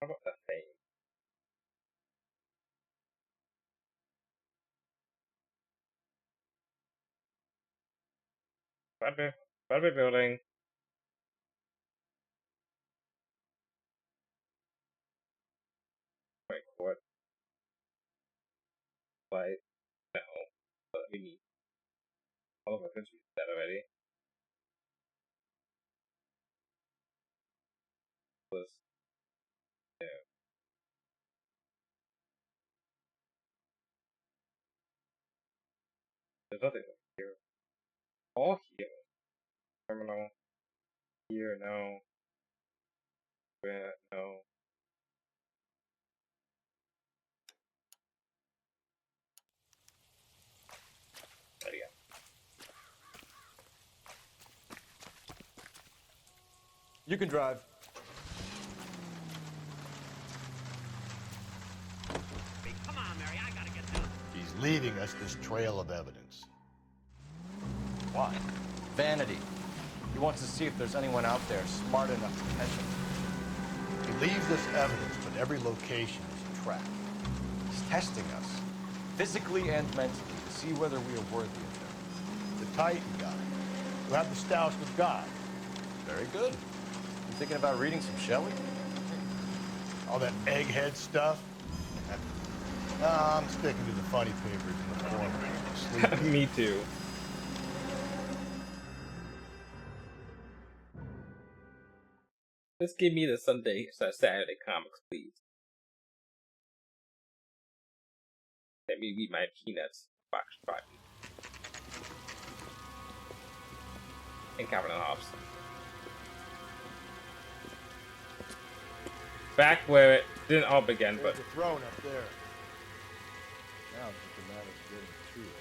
How about that thing? Bradbury building. Wait, what? Like, no. But we need all of our countries dead already. Was yeah. There's nothing here. All here. Terminal. Here, no. Where, no. There you go.
You can drive.
Hey, come on, Mary, I gotta get down. He's leaving us this trail of evidence.
Why? Vanity. He wants to see if there's anyone out there smart enough to catch him.
He leaves us evidence, but every location is a trap.
He's testing us, physically and mentally, to see whether we are worthy of him.
The Titan guy. who have the stoush with God.
Very good. You thinking about reading some Shelley?
All that egghead stuff? Nah, I'm sticking to the funny papers in the form.
Me too. Just give me the Saturday comics, please. Let me read my Peanuts box button. And Calvin and Hobbes. Back where it didn't all begin, but
There's a throne up there. Now it's just a matter of getting to it.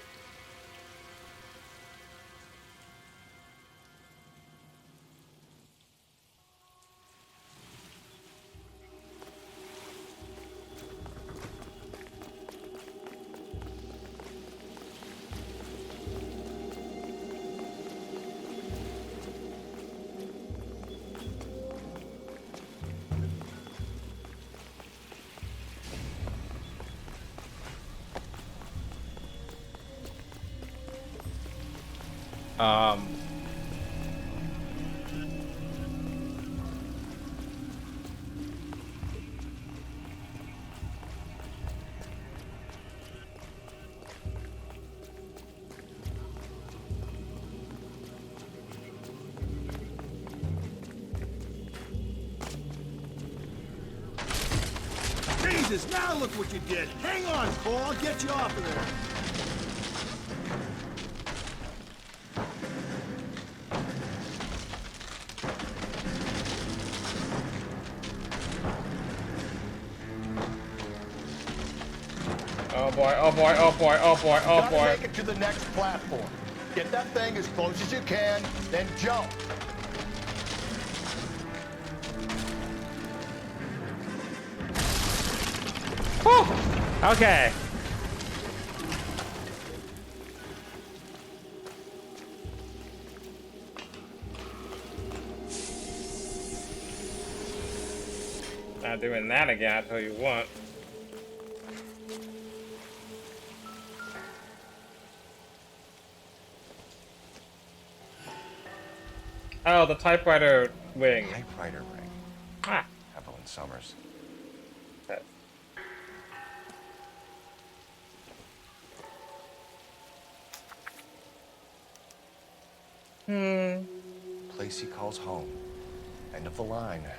Jesus, now look what you did. Hang on, Paul. I'll get you off of there.
Oh boy, oh boy, oh boy, oh boy, oh
Gotta
boy.
make it to the next platform. Get that thing as close as you can, then jump.
Whew. Okay. Not doing that again, I tell you what. Oh, the typewriter wing.
Typewriter ring.
Ah.
Evelyn Summers.
That.
Place he calls home. End of the line.
No.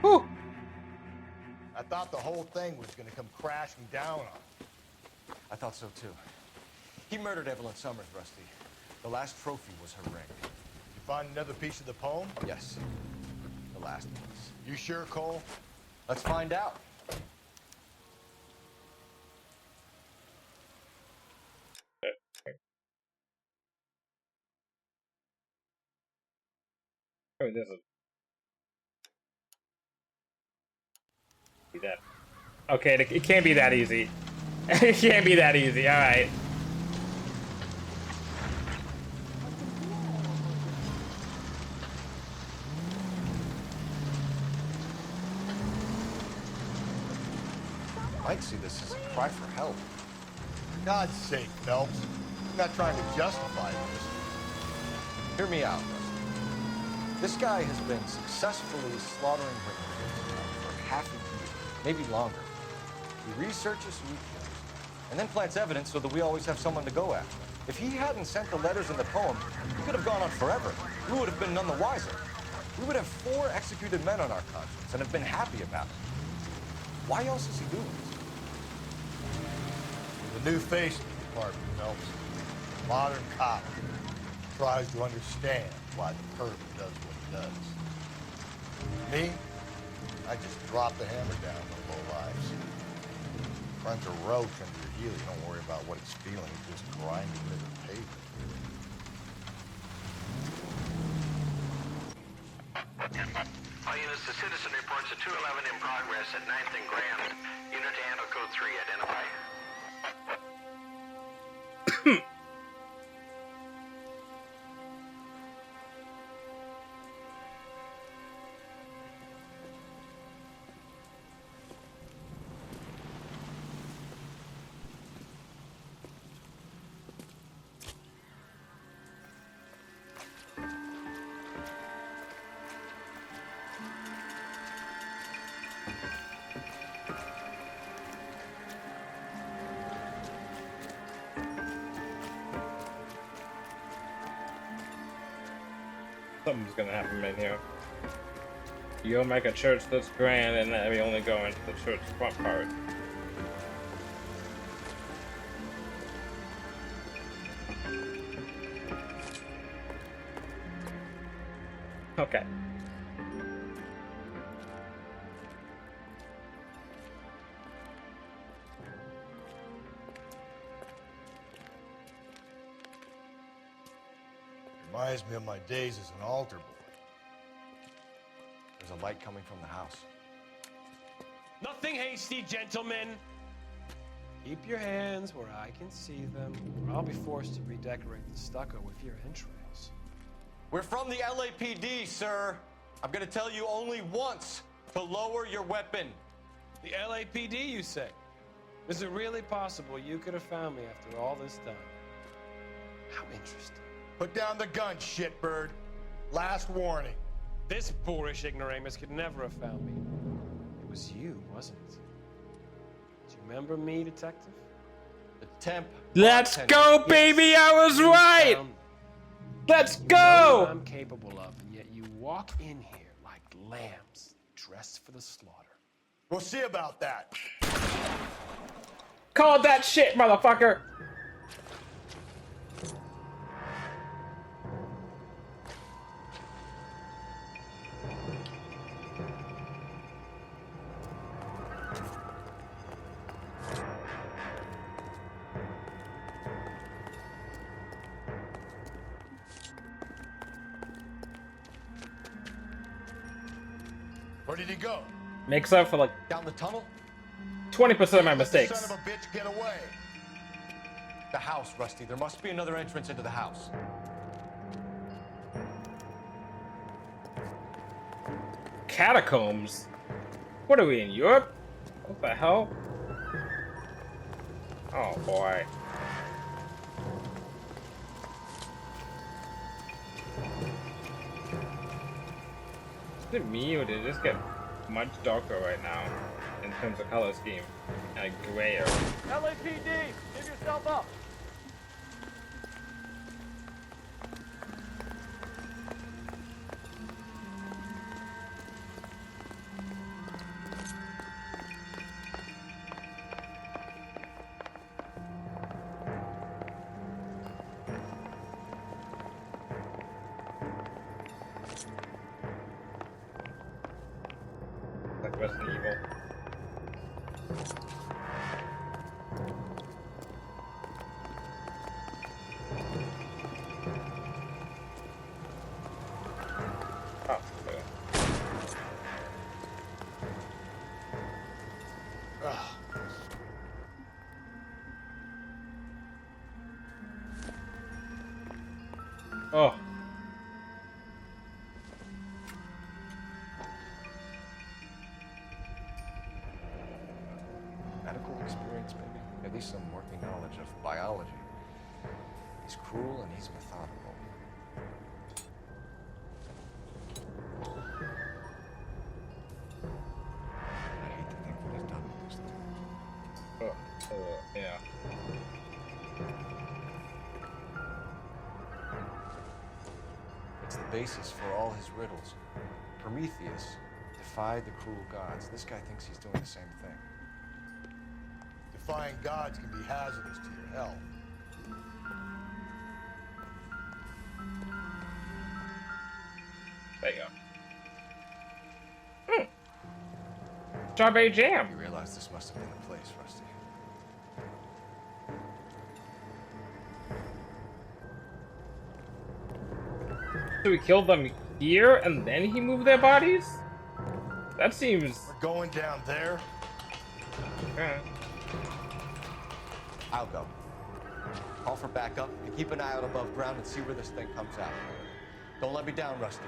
Whew. I thought the whole thing was gonna come crashing down on him.
I thought so too. He murdered Evelyn Summers, Rusty. The last trophy was her ring.
You find another piece of the poem?
Yes. The last piece.
You sure, Cole?
Let's find out.
Oh, there's a... Be that. Okay, it can't be that easy. It can't be that easy. All right.
Might see this as a cry for help.
For God's sake, Phelps. I'm not trying to justify this.
Hear me out, Rusty. This guy has been successfully slaughtering victims for half a year, maybe longer. He researches who he kills, and then plants evidence so that we always have someone to go after. If he hadn't sent the letters in the poem, he could have gone on forever. We would have been none the wiser. We would have 4 executed men on our conscience and have been happy about it. Why else is he doing this?
The new face of the department, Phelps. Modern cop. Tries to understand why the perp does what he does. Me? I just drop the hammer down on the low lives. Crunch a roach under your heel, you don't worry about what it's feeling, you just grind it into the pavement.
All units, the citizen reports a 211 in progress at 9th and Grand. Unit to handle code 3, identify.
Something's gonna happen in here. You'll make a church this grand and then we only go into the church front part. Okay.
Reminds me of my days as an altar boy.
There's a light coming from the house.
Nothing hasty, gentlemen. Keep your hands where I can see them, or I'll be forced to redecorate the stucco with your entrails.
We're from the LAPD, sir. I'm gonna tell you only once to lower your weapon.
The LAPD, you say? Is it really possible you could have found me after all this time? How interesting.
Put down the gun, shitbird. Last warning.
This boorish ignoramus could never have found me. It was you, wasn't it? Do you remember me, detective?
The temp.
Let's go, baby! I was right! Let's go!
You know what I'm capable of, and yet you walk in here like lambs dressed for the slaughter.
We'll see about that.
Call that shit, motherfucker!
Where did he go?
Makes up for like
down the tunnel.
20% of my
Let the
mistakes.
son of a bitch get away.
The house, Rusty. There must be another entrance into the house.
Catacombs? What are we in Europe? What the hell? Oh boy. Is it me or did it just get much darker right now in terms of color scheme? And grayer.
LAPD, give yourself up.
Like Resident Evil. Oh, okay. Oh.
Medical experience, maybe? At least some working knowledge of biology. He's cruel and he's methodical. I hate to think what he's done with this thing.
Yeah.
It's the basis for all his riddles. Prometheus defied the cruel gods. This guy thinks he's doing the same thing.
Defying gods can be hazardous to your health.
There you go. Strawberry jam.
You realize this must have been the place, Rusty.
So he killed them here and then he moved their bodies? That seems...
We're going down there?
Okay.
I'll go. Call for backup and keep an eye out above ground and see where this thing comes out. Don't let me down, Rusty.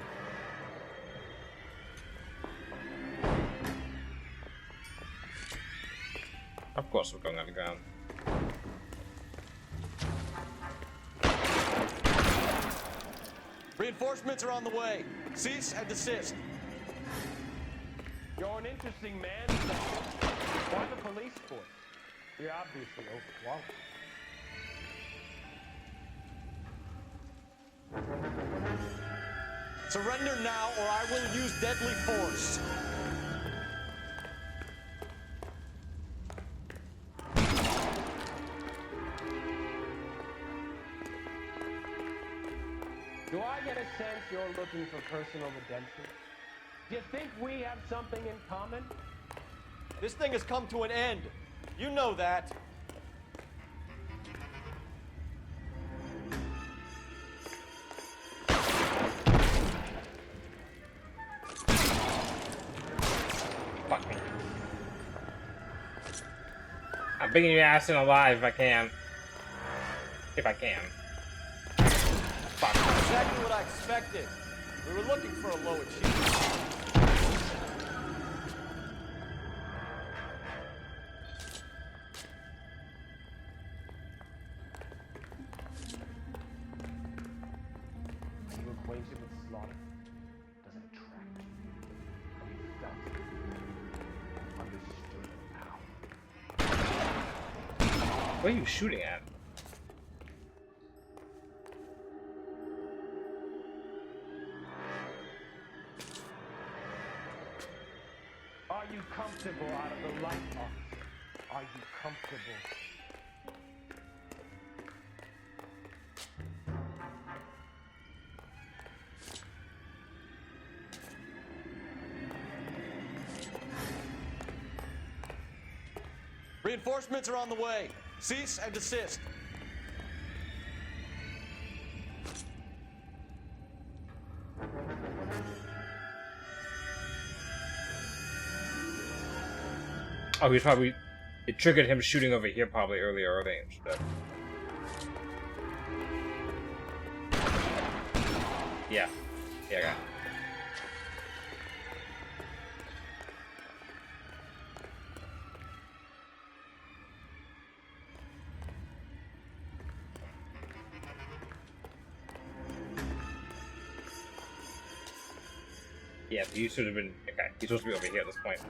Of course we're going underground.
Reinforcements are on the way. Cease and desist.
You're an interesting man, Detective. Why the police force? You're obviously overqualified.
Surrender now, or I will use deadly force.
Do I get a sense you're looking for personal redemption? Do you think we have something in common?
This thing has come to an end. You know that.
Fuck me. I'm bringing your ass in alive if I can. If I can. Fuck.
Exactly what I expected. We were looking for a low achiever.
Are you acquainted with slaughter? Does it attract you? Have you felt it? Understood how?
What are you shooting at?
Are you comfortable out of the light, officer? Are you comfortable?
Reinforcements are on the way. Cease and desist.
Oh, he's probably... It triggered him shooting over here probably earlier range. But... Yeah. Yeah, I got it. Yeah, so you should have been... Okay, he's supposed to be over here at this point.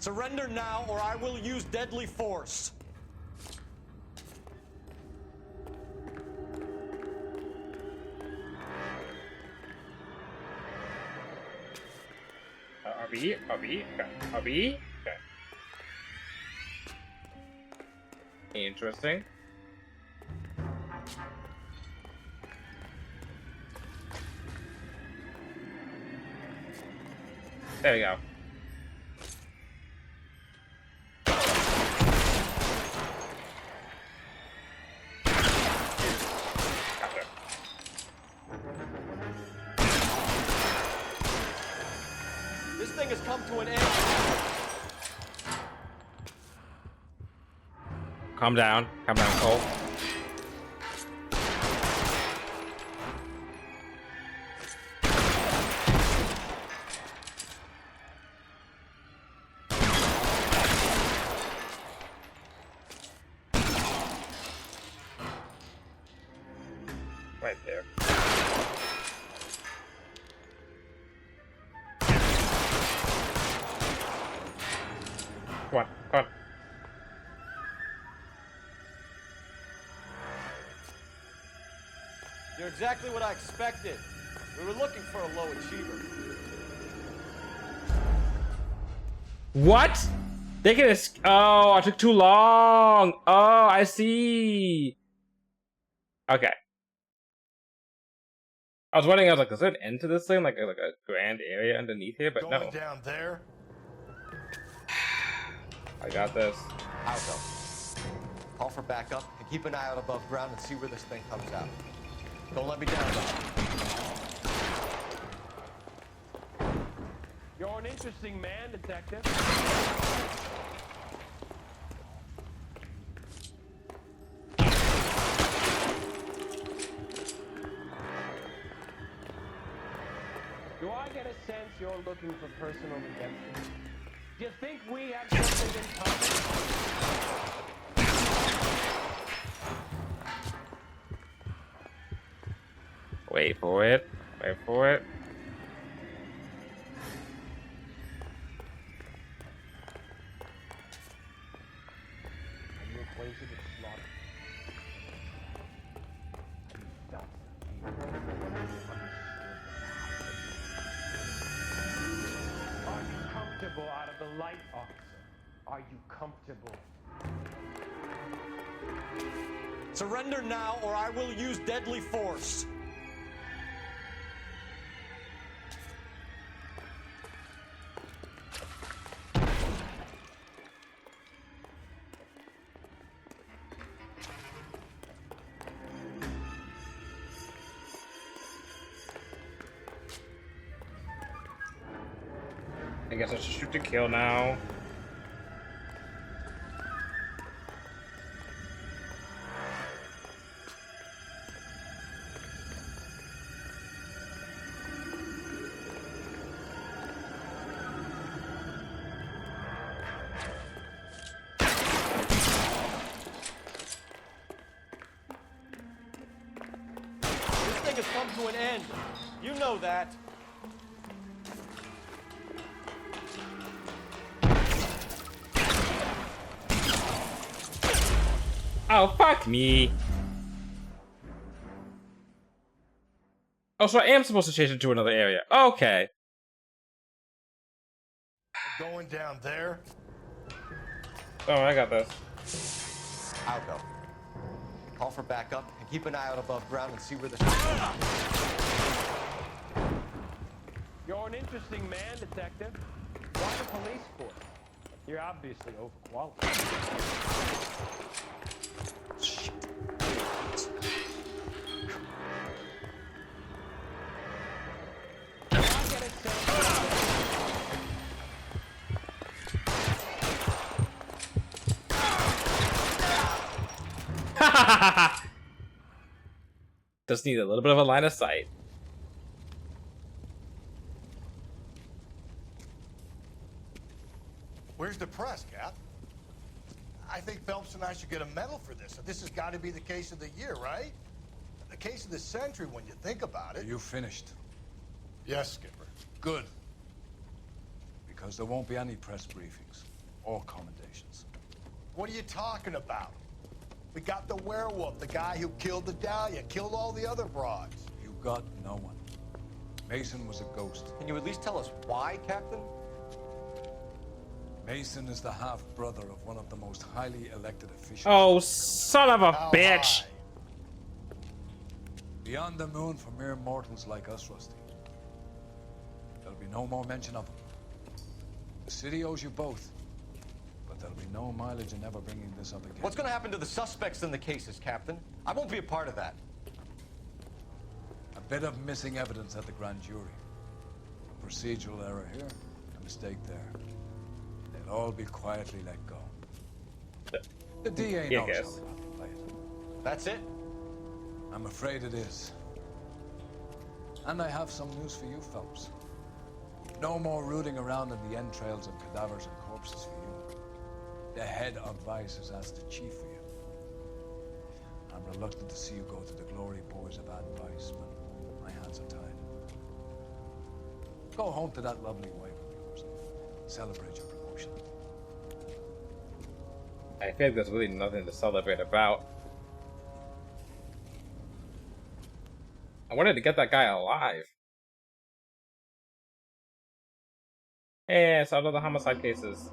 Surrender now, or I will use deadly force.
RB? Okay. RB? Okay. Interesting. There we go.
This thing has come to an end.
Calm down, Cole. Right there. Come on, come on.
You're exactly what I expected. We were looking for a low achiever.
What? They can oh, I took too long. Oh, I see. Okay. I was wondering, I was like, is there an end to this thing? Like a grand area underneath here? But no.
Going down there.
I got this.
I'll go. Call for backup and keep an eye out above ground and see where this thing comes out. Don't let me down, though.
You're an interesting man, Detective. Do I get a sense you're looking for personal redemption? Do you think we have something in common?
Wait for it. Wait for it.
Are you acquainted with Slaughter? Are you comfortable out of the light, officer? Are you comfortable?
Surrender now, or I will use deadly force.
I guess I should shoot to kill now.
This thing has come to an end. You know that.
Oh, fuck me. Oh, so I am supposed to chase it to another area. Okay.
Going down there.
Oh, I got this.
I'll go. Call for backup and keep an eye out above ground and see where this.
You're an interesting man, Detective. Why the police force? You're obviously overqualified.
Shit.
Just need a little bit of a line of sight.
Where's the press, Cap? I think Phelps and I should get a medal for this. This has got to be the case of the year, right? The case of the century when you think about it.
Are you finished?
Yes, Skipper.
Good. Because there won't be any press briefings or commendations.
What are you talking about? We got the werewolf, the guy who killed the Dahlia, killed all the other broads.
You got no one. Mason was a ghost.
Can you at least tell us why, Captain?
Mason is the half-brother of one of the most highly elected officials.
Oh, son of a bitch!
Beyond the moon for mere mortals like us, Rusty. There'll be no more mention of him. The city owes you both. But there'll be no mileage in ever bringing this up again.
What's going to happen to the suspects in the cases, Captain? I won't be a part of that.
A bit of missing evidence at the grand jury. A procedural error here, a mistake there. They'll all be quietly let go. The DA knows how to play it.
That's it?
I'm afraid it is. And I have some news for you, Phelps. No more rooting around in the entrails of cadavers and corpses for you. The head of Vice has asked the chief for you. I'm reluctant to see you go to the glory boys of bad, Weissman. My hands are tied. Go home to that lovely wife of yours. Celebrate your promotion.
I feel like there's really nothing to celebrate about. I wanted to get that guy alive. Hey, it's out of the homicide cases.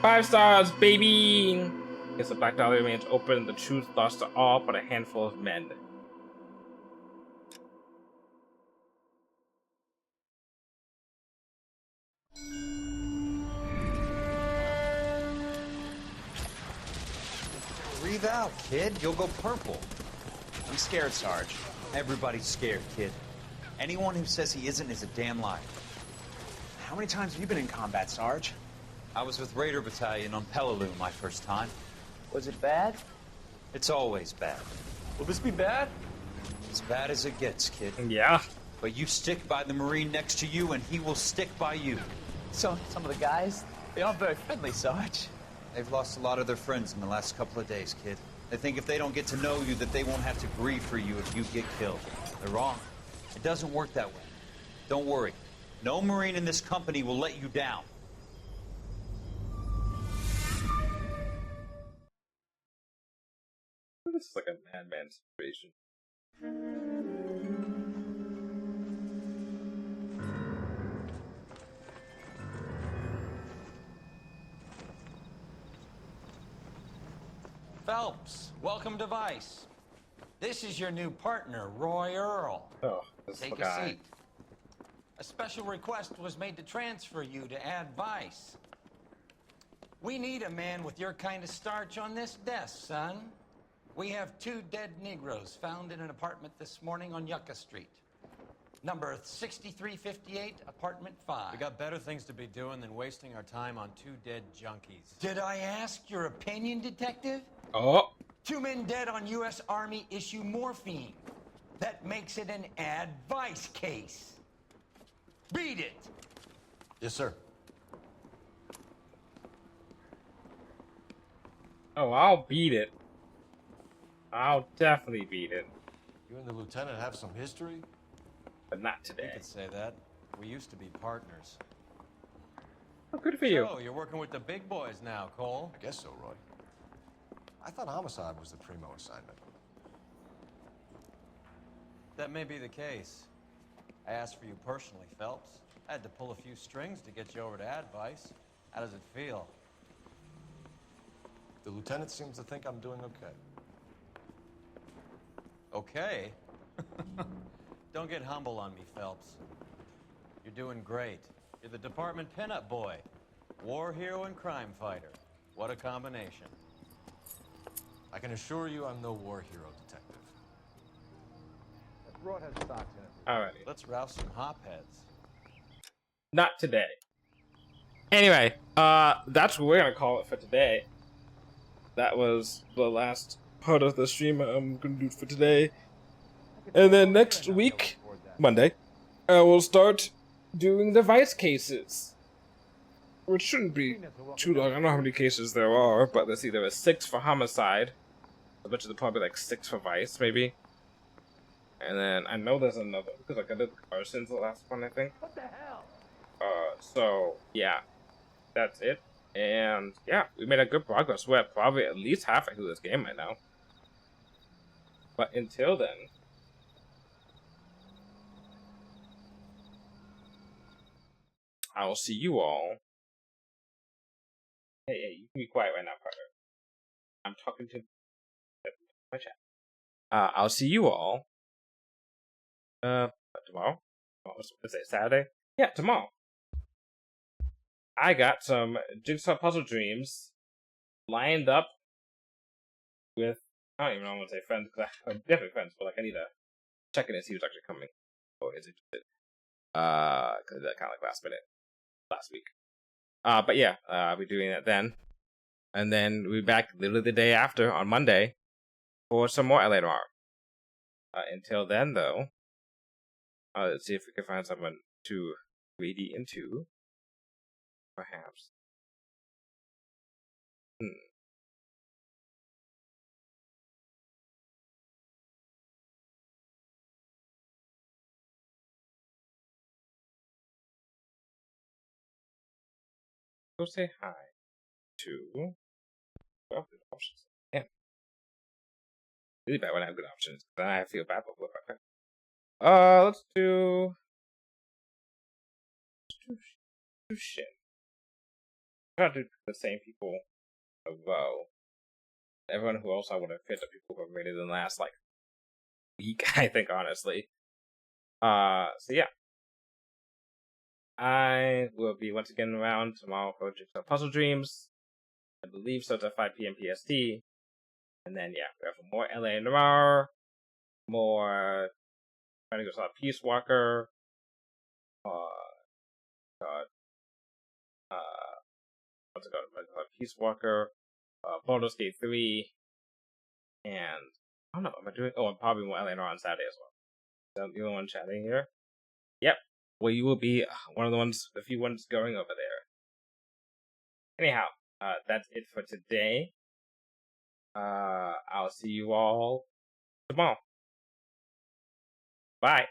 5 stars, baby! Guess the Black Dahlia remains open, the truth lost to all but a handful of men.
Breathe out, kid. You'll go purple. I'm scared, Sarge. Everybody's scared, kid. Anyone who says he isn't is a damn liar. How many times have you been in combat, Sarge? I was with Raider Battalion on Peleliu my first time. Was it bad? It's always bad.
Will this be bad?
As bad as it gets, kid.
Yeah.
But you stick by the Marine next to you, and he will stick by you.
So, some of the guys, they aren't very friendly, Sarge.
They've lost a lot of their friends in the last couple of days, kid. They think if they don't get to know you, that they won't have to grieve for you if you get killed. They're wrong. It doesn't work that way. Don't worry. No Marine in this company will let you down.
This is like a madman situation.
Phelps, welcome to Vice. This is your new partner, Roy Earl.
Oh, this
Take
guy.
a seat. A special request was made to transfer you to Ad Vice. We need a man with your kind of starch on this desk, son. We have 2 dead Negroes found in an apartment this morning on Yucca Street. Number 6358, apartment 5.
We got better things to be doing than wasting our time on 2 dead junkies.
Did I ask your opinion, detective?
Oh.
2 men dead on U.S. Army issue morphine. That makes it an Ad Vice case. Beat it.
Yes, sir.
Oh, I'll beat it. I'll definitely beat it.
You and the lieutenant have some history?
But not
You
today.
could say that. We used to be partners.
Oh, good for you.
So, you're working with the big boys now, Cole.
I guess so, Roy. I thought homicide was the primo assignment.
That may be the case. I asked for you personally, Phelps. I had to pull a few strings to get you over to Advice. How does it feel?
The lieutenant seems to think I'm doing okay.
Okay? Don't get humble on me, Phelps. You're doing great. You're the department pinup boy. War hero and crime fighter. What a combination.
I can assure you I'm no war hero, detective.
That broad has socks in it.
Alrighty.
Let's rouse some hopheads.
Not today. Anyway, that's what we're gonna call it for today. That was the last part of the stream I'm gonna do for today. And then next week, Monday, I will start doing the Vice cases. Which shouldn't be too long. I don't know how many cases there are, but let's see, there was 6 for homicide. I bet you there's probably like 6 for Vice, maybe. And then I know there's another, because like I did arson's the last one, I think.
What the hell?
So yeah, that's it. And yeah, we made a good progress. We're probably at least halfway through this game right now. But until then, I will see you all. Hey, you can be quiet right now, partner. I'm talking to my chat. I'll see you all. Tomorrow? What's it, Saturday? Yeah, tomorrow. I got some Jigsaw Puzzle Dreams lined up with, I don't even know what to say friends, because I'm definitely friends, but like I need to check in and see who's actually coming. Or is interested. Because that kind of like last week. But yeah, I'll be doing that then. And then we'll be back literally the day after, on Monday, for some more LA Noire. Until then, though, let's see if we can find someone to greedy into. Perhaps. go say hi to. Well, good options. Damn. Really bad when I have good options. Then I feel bad about what let's do shit. Try to do the same people as well. Everyone who also would have fit the people who have rated in the last like week, I think, honestly. So yeah. I will be once again around tomorrow for Jigsaw Puzzle Dreams. I believe so. It's at 5 p.m. PST. And then yeah, we have more LA Noire, more trying to go saw Peace Walker. What's it called? Peace Walker, Baldur's Gate 3, and I don't know. Am I doing? Oh, I'm probably more LA Noire on Saturday as well. So the only one chatting here. Yep. Well, you will be one of the few ones going over there. Anyhow, that's it for today. I'll see you all tomorrow. Bye.